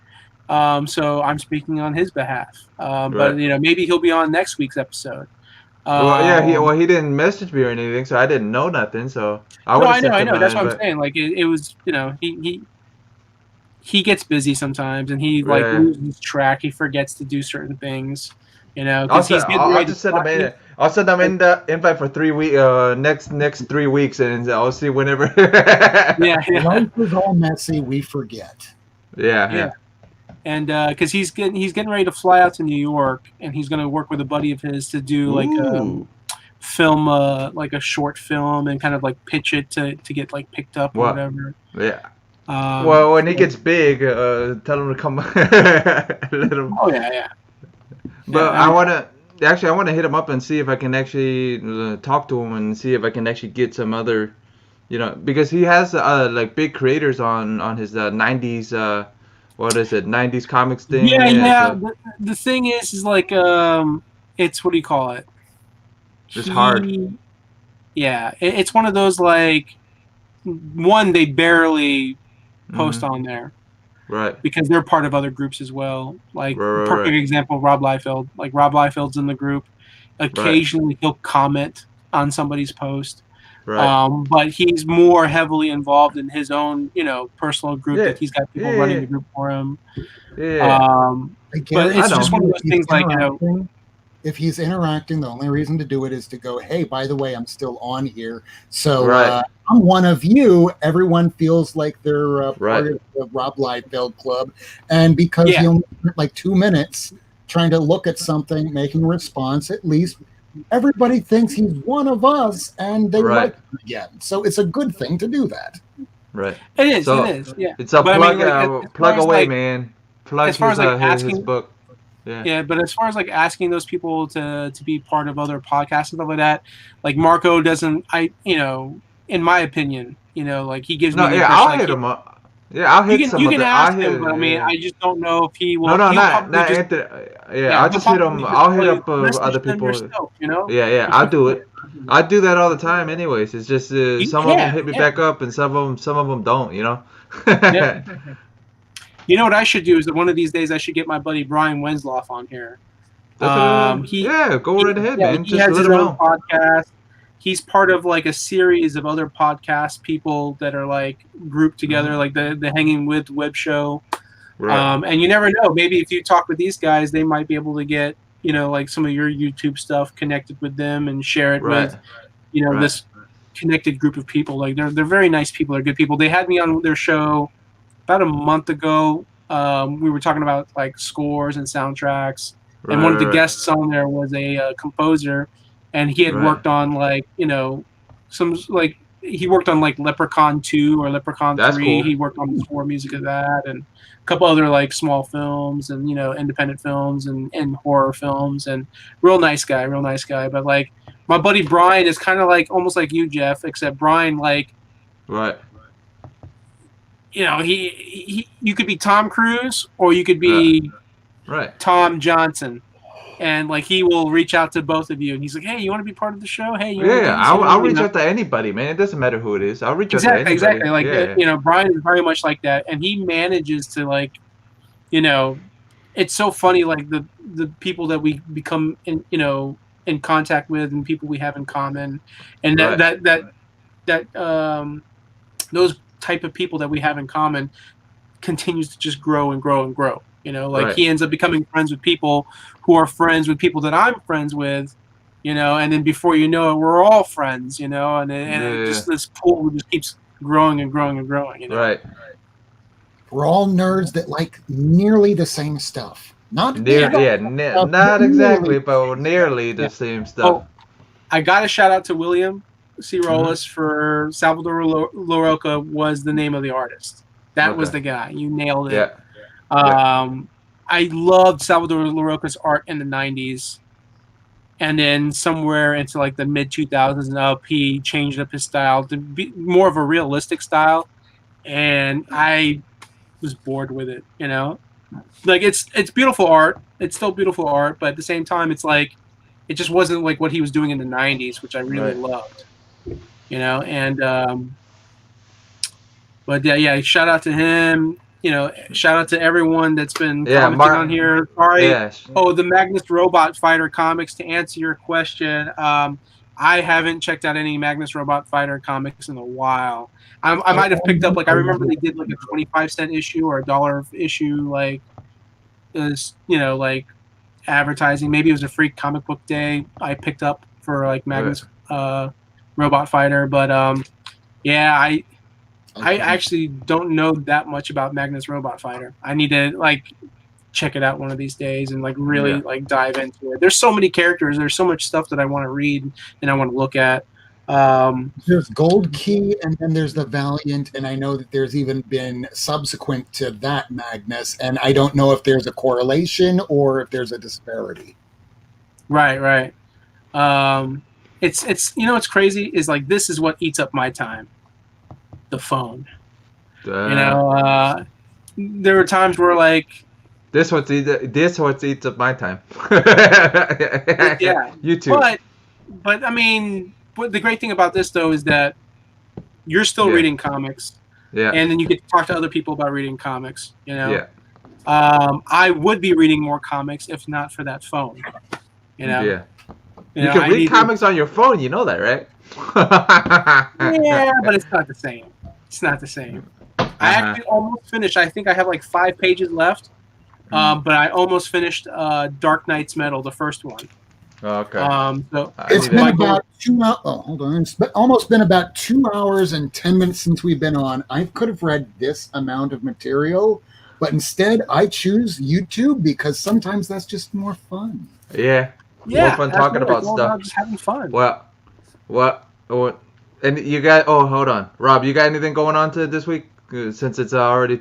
So I'm speaking on his behalf. But maybe he'll be on next week's episode. Well, yeah, he didn't message me or anything, so I didn't know nothing. So I would No, have I know, sent I him know. an That's what I'm invite. saying. Like it was, he gets busy sometimes, and he like Yeah. loses track. He forgets to do certain things, I'll because send, he's getting I'll ready to just send fly. him in. I'll send him in the invite for 3 week next 3 weeks, and I'll see whenever. Yeah, yeah, Life is all messy. We forget. Yeah, yeah. yeah. And because he's getting ready to fly out to New York, and he's going to work with a buddy of his to do like Ooh. film, like a short film, and kind of like pitch it to get like picked up or What? whatever. Yeah. Well, when he So- gets big, tell him to come. Let him. oh yeah, yeah, yeah. But I mean, I want to hit him up and see if I can actually talk to him and see if I can actually get some other, because he has like big creators on his 90s what is it, 90s comics thing. yeah, Yeah, yeah. so The thing is like it's what do you call it? it's hard. Yeah, it's one of those like one they barely post Hmm. on there Right. because they're part of other groups as well. Like perfect Right. example, Rob Liefeld. Like Rob Liefeld's in the group. Right. Occasionally he'll comment on somebody's post. Right. But he's more heavily involved in his own, personal group. Yeah. Like he's got people Yeah. running the group for him. Yeah. But it's I just know. one of those things like, If he's interacting, the only reason to do it is to go, hey, by the way, I'm still on here. So Right. I'm one of you. Everyone feels like they're Right. part of the Rob Liefeld Club. And because Yeah. he only spent like 2 minutes trying to look at something, making a response, at least everybody thinks he's one of us and they Right. like him again. So it's a good thing to do that. Right. it is, So yeah. it's a But I plug. mean, like, as Plug far as, away, like- man. Plug as far his, as, like, his asking- book. Yeah. Yeah, but as far as like asking those people to be part of other podcasts and stuff like that, like Marco doesn't. In my opinion, like he gives No, me the yeah, impression I'll like hit him up. Yeah, I'll hit you some can of you the. can I'll ask hit. him, but I mean, Yeah. I just don't know if he will. No, He'll not probably just, Anthony. Yeah, yeah, I'll he'll just hit probably him. just I'll hit up message other them people. yourself, Yeah, I'll do it. I do that all the time, anyways. It's just some of them can, hit me yeah. back up, and some of them don't. Yeah. You know what I should do is that one of these days I should get my buddy Brian Wensloff on here. Yeah, go right ahead, man. He Just has let his him own know. podcast. He's part of like a series of other podcast people that are like grouped together, like the Hanging With web show. Right. And you never know. Maybe if you talk with these guys, they might be able to get like some of your YouTube stuff connected with them and share it Right. with Right. this connected group of people. Like they're very nice people. They're good people. They had me on their show about a month ago. We were talking about like scores and soundtracks. And one of the guests on there was a composer, and he had Right. worked on like some like he worked on like Leprechaun 2 or Leprechaun That's 3. cool. He worked on the score music of that and a couple other like small films and independent films and horror films, and real nice guy. But like my buddy Brian is kind of like almost like you, Jeff, except Brian like Right. he you could be Tom Cruise or you could be Right. Tom Johnson, and like he will reach out to both of you, and he's like, "Hey, you want to be part of the show? Hey, you wanna Yeah, do I'll this?" reach out to anybody, man. It doesn't matter who it is. I'll reach out to anybody. Exactly. Like Yeah. Brian is very much like that, and he manages to like, it's so funny. Like the people that we become in contact with, and people we have in common, and that those type of people that we have in common continues to just grow and grow and grow. Right. He ends up becoming friends with people who are friends with people that I'm friends with, and then before you know it, we're all friends, and it just this pool just keeps growing and growing and growing. Right. We're all nerds that like nearly the same stuff. Not Not exactly, but nearly the same stuff. Oh, I got a shout out to William C. Rollis for Salvador LaRocca was the name of the artist. That was the guy. You nailed it. Yeah. I loved Salvador LaRocca's art in the 90s. And then somewhere into like the mid 2000s and up, he changed up his style to be more of a realistic style. And I was bored with it, Like it's beautiful art. It's still beautiful art, but at the same time, it's like it just wasn't like what he was doing in the 90s, which I really loved. And but yeah, shout out to him. shout out to everyone that's been Yeah, commenting on here. Sorry. Yeah. Oh, the Magnus Robot Fighter comics. To answer your question, I haven't checked out any Magnus Robot Fighter comics in a while. I might have picked up, like, I remember they did like a 25-cent issue or $1 issue, like, like advertising. Maybe it was a free comic book day I picked up for like Magnus Robot Fighter, but yeah, I actually don't know that much about Magnus Robot Fighter. I need to like check it out one of these days and like really like dive into it. There's so many characters. There's so much stuff that I want to read and I want to look at. There's Gold Key, and then there's the Valiant, and I know that there's even been subsequent to that Magnus, and I don't know if there's a correlation or if there's a disparity. Right. It's what's crazy is like this is what eats up my time. The phone. There were times where like this what eats up my time. Yeah. You too. But I mean, the great thing about this though is that you're still reading comics. Yeah. And then you get to talk to other people about reading comics, Yeah. I would be reading more comics if not for that phone. Yeah. You can read comics on your phone, you know that, right? Yeah, but it's not the same. It's not the same. I actually almost finished. I think I have like 5 pages left. But I almost finished Dark Knight's Metal, the first one. Okay. So it's been about 2 hours. Oh, hold on. It's almost been about 2 hours and 10 minutes since we've been on. I could have read this amount of material, but instead I choose YouTube because sometimes that's just more fun. Yeah. More fun talking about stuff. Just having fun. What? And you got? Oh, hold on, Rob. You got anything going on to this week? Since it's already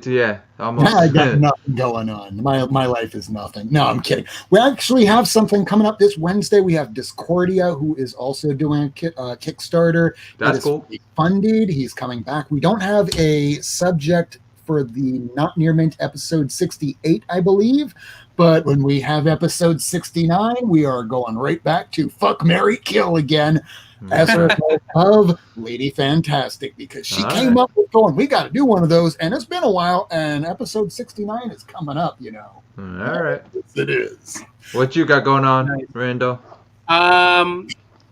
almost. I got nothing going on. My life is nothing. No, I'm kidding. We actually have something coming up this Wednesday. We have Discordia, who is also doing a Kickstarter. That's cool. Funded. He's coming back. We don't have a subject for the Not Near Mint episode 68, I believe. But when we have episode 69, we are going right back to Fuck, Marry, Kill again. As a result of Lady Fantastic, because she came up with going, we got to do one of those, and it's been a while, and episode 69 is coming up, All right. Yes, it is. What you got going on, Rando?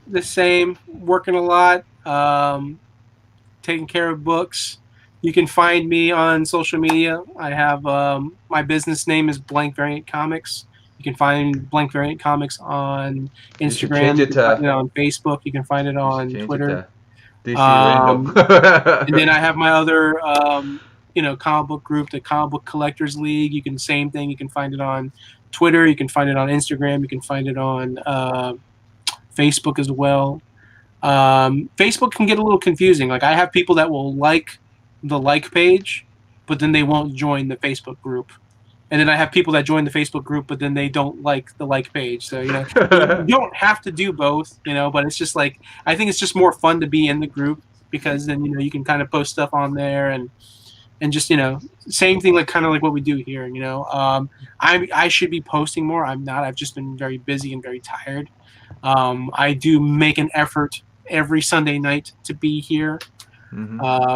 The same, working a lot, taking care of books. You can find me on social media. I have my business name is Blank Variant Comics. You can find Blank Variant Comics on Instagram. You can find it on Facebook. You can find it on Twitter. DC and then I have my other, comic book group, the Comic Book Collectors League. You can same thing. You can find it on Twitter. You can find it on Instagram. You can find it on Facebook as well. Facebook can get a little confusing. Like I have people that will like the like page, but then they won't join the Facebook group. And then I have people that join the Facebook group, but then they don't like the like page. So, you don't have to do both, but it's just like, I think it's just more fun to be in the group because then, you can kind of post stuff on there and just, same thing, like kind of like what we do here, I should be posting more. I'm not. I've just been very busy and very tired. I do make an effort every Sunday night to be here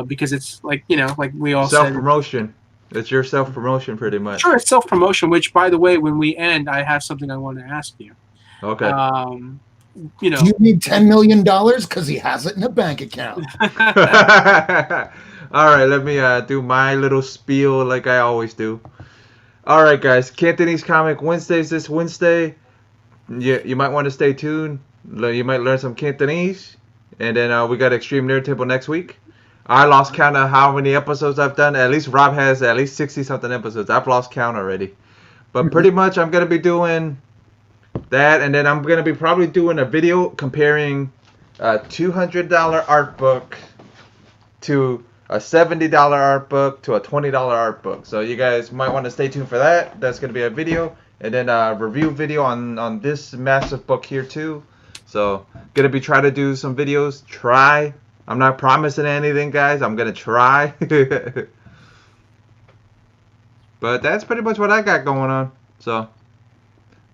because it's like, like we all self-promotion. It's your self-promotion pretty much. Sure, it's self-promotion, which, by the way, when we end, I have something I want to ask you. Okay. Do you need $10 million? Because he has it in a bank account. All right, let me do my little spiel like I always do. All right, guys. Cantonese Comic Wednesdays this Wednesday. You might want to stay tuned. You might learn some Cantonese. And then we got Extreme Nerd Table next week. I lost count of how many episodes I've done. At least Rob has at least 60-something episodes. I've lost count already. But pretty much I'm going to be doing that. And then I'm going to be probably doing a video comparing a $200 art book to a $70 art book to a $20 art book. So you guys might want to stay tuned for that. That's going to be a video. And then a review video on this massive book here too. So going to be trying to do some videos. I'm not promising anything, guys. I'm going to try. But that's pretty much what I got going on. So,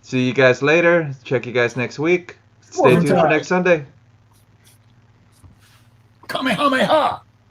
see you guys later. Check you guys next week. Stay tuned for next Sunday. Kamehameha!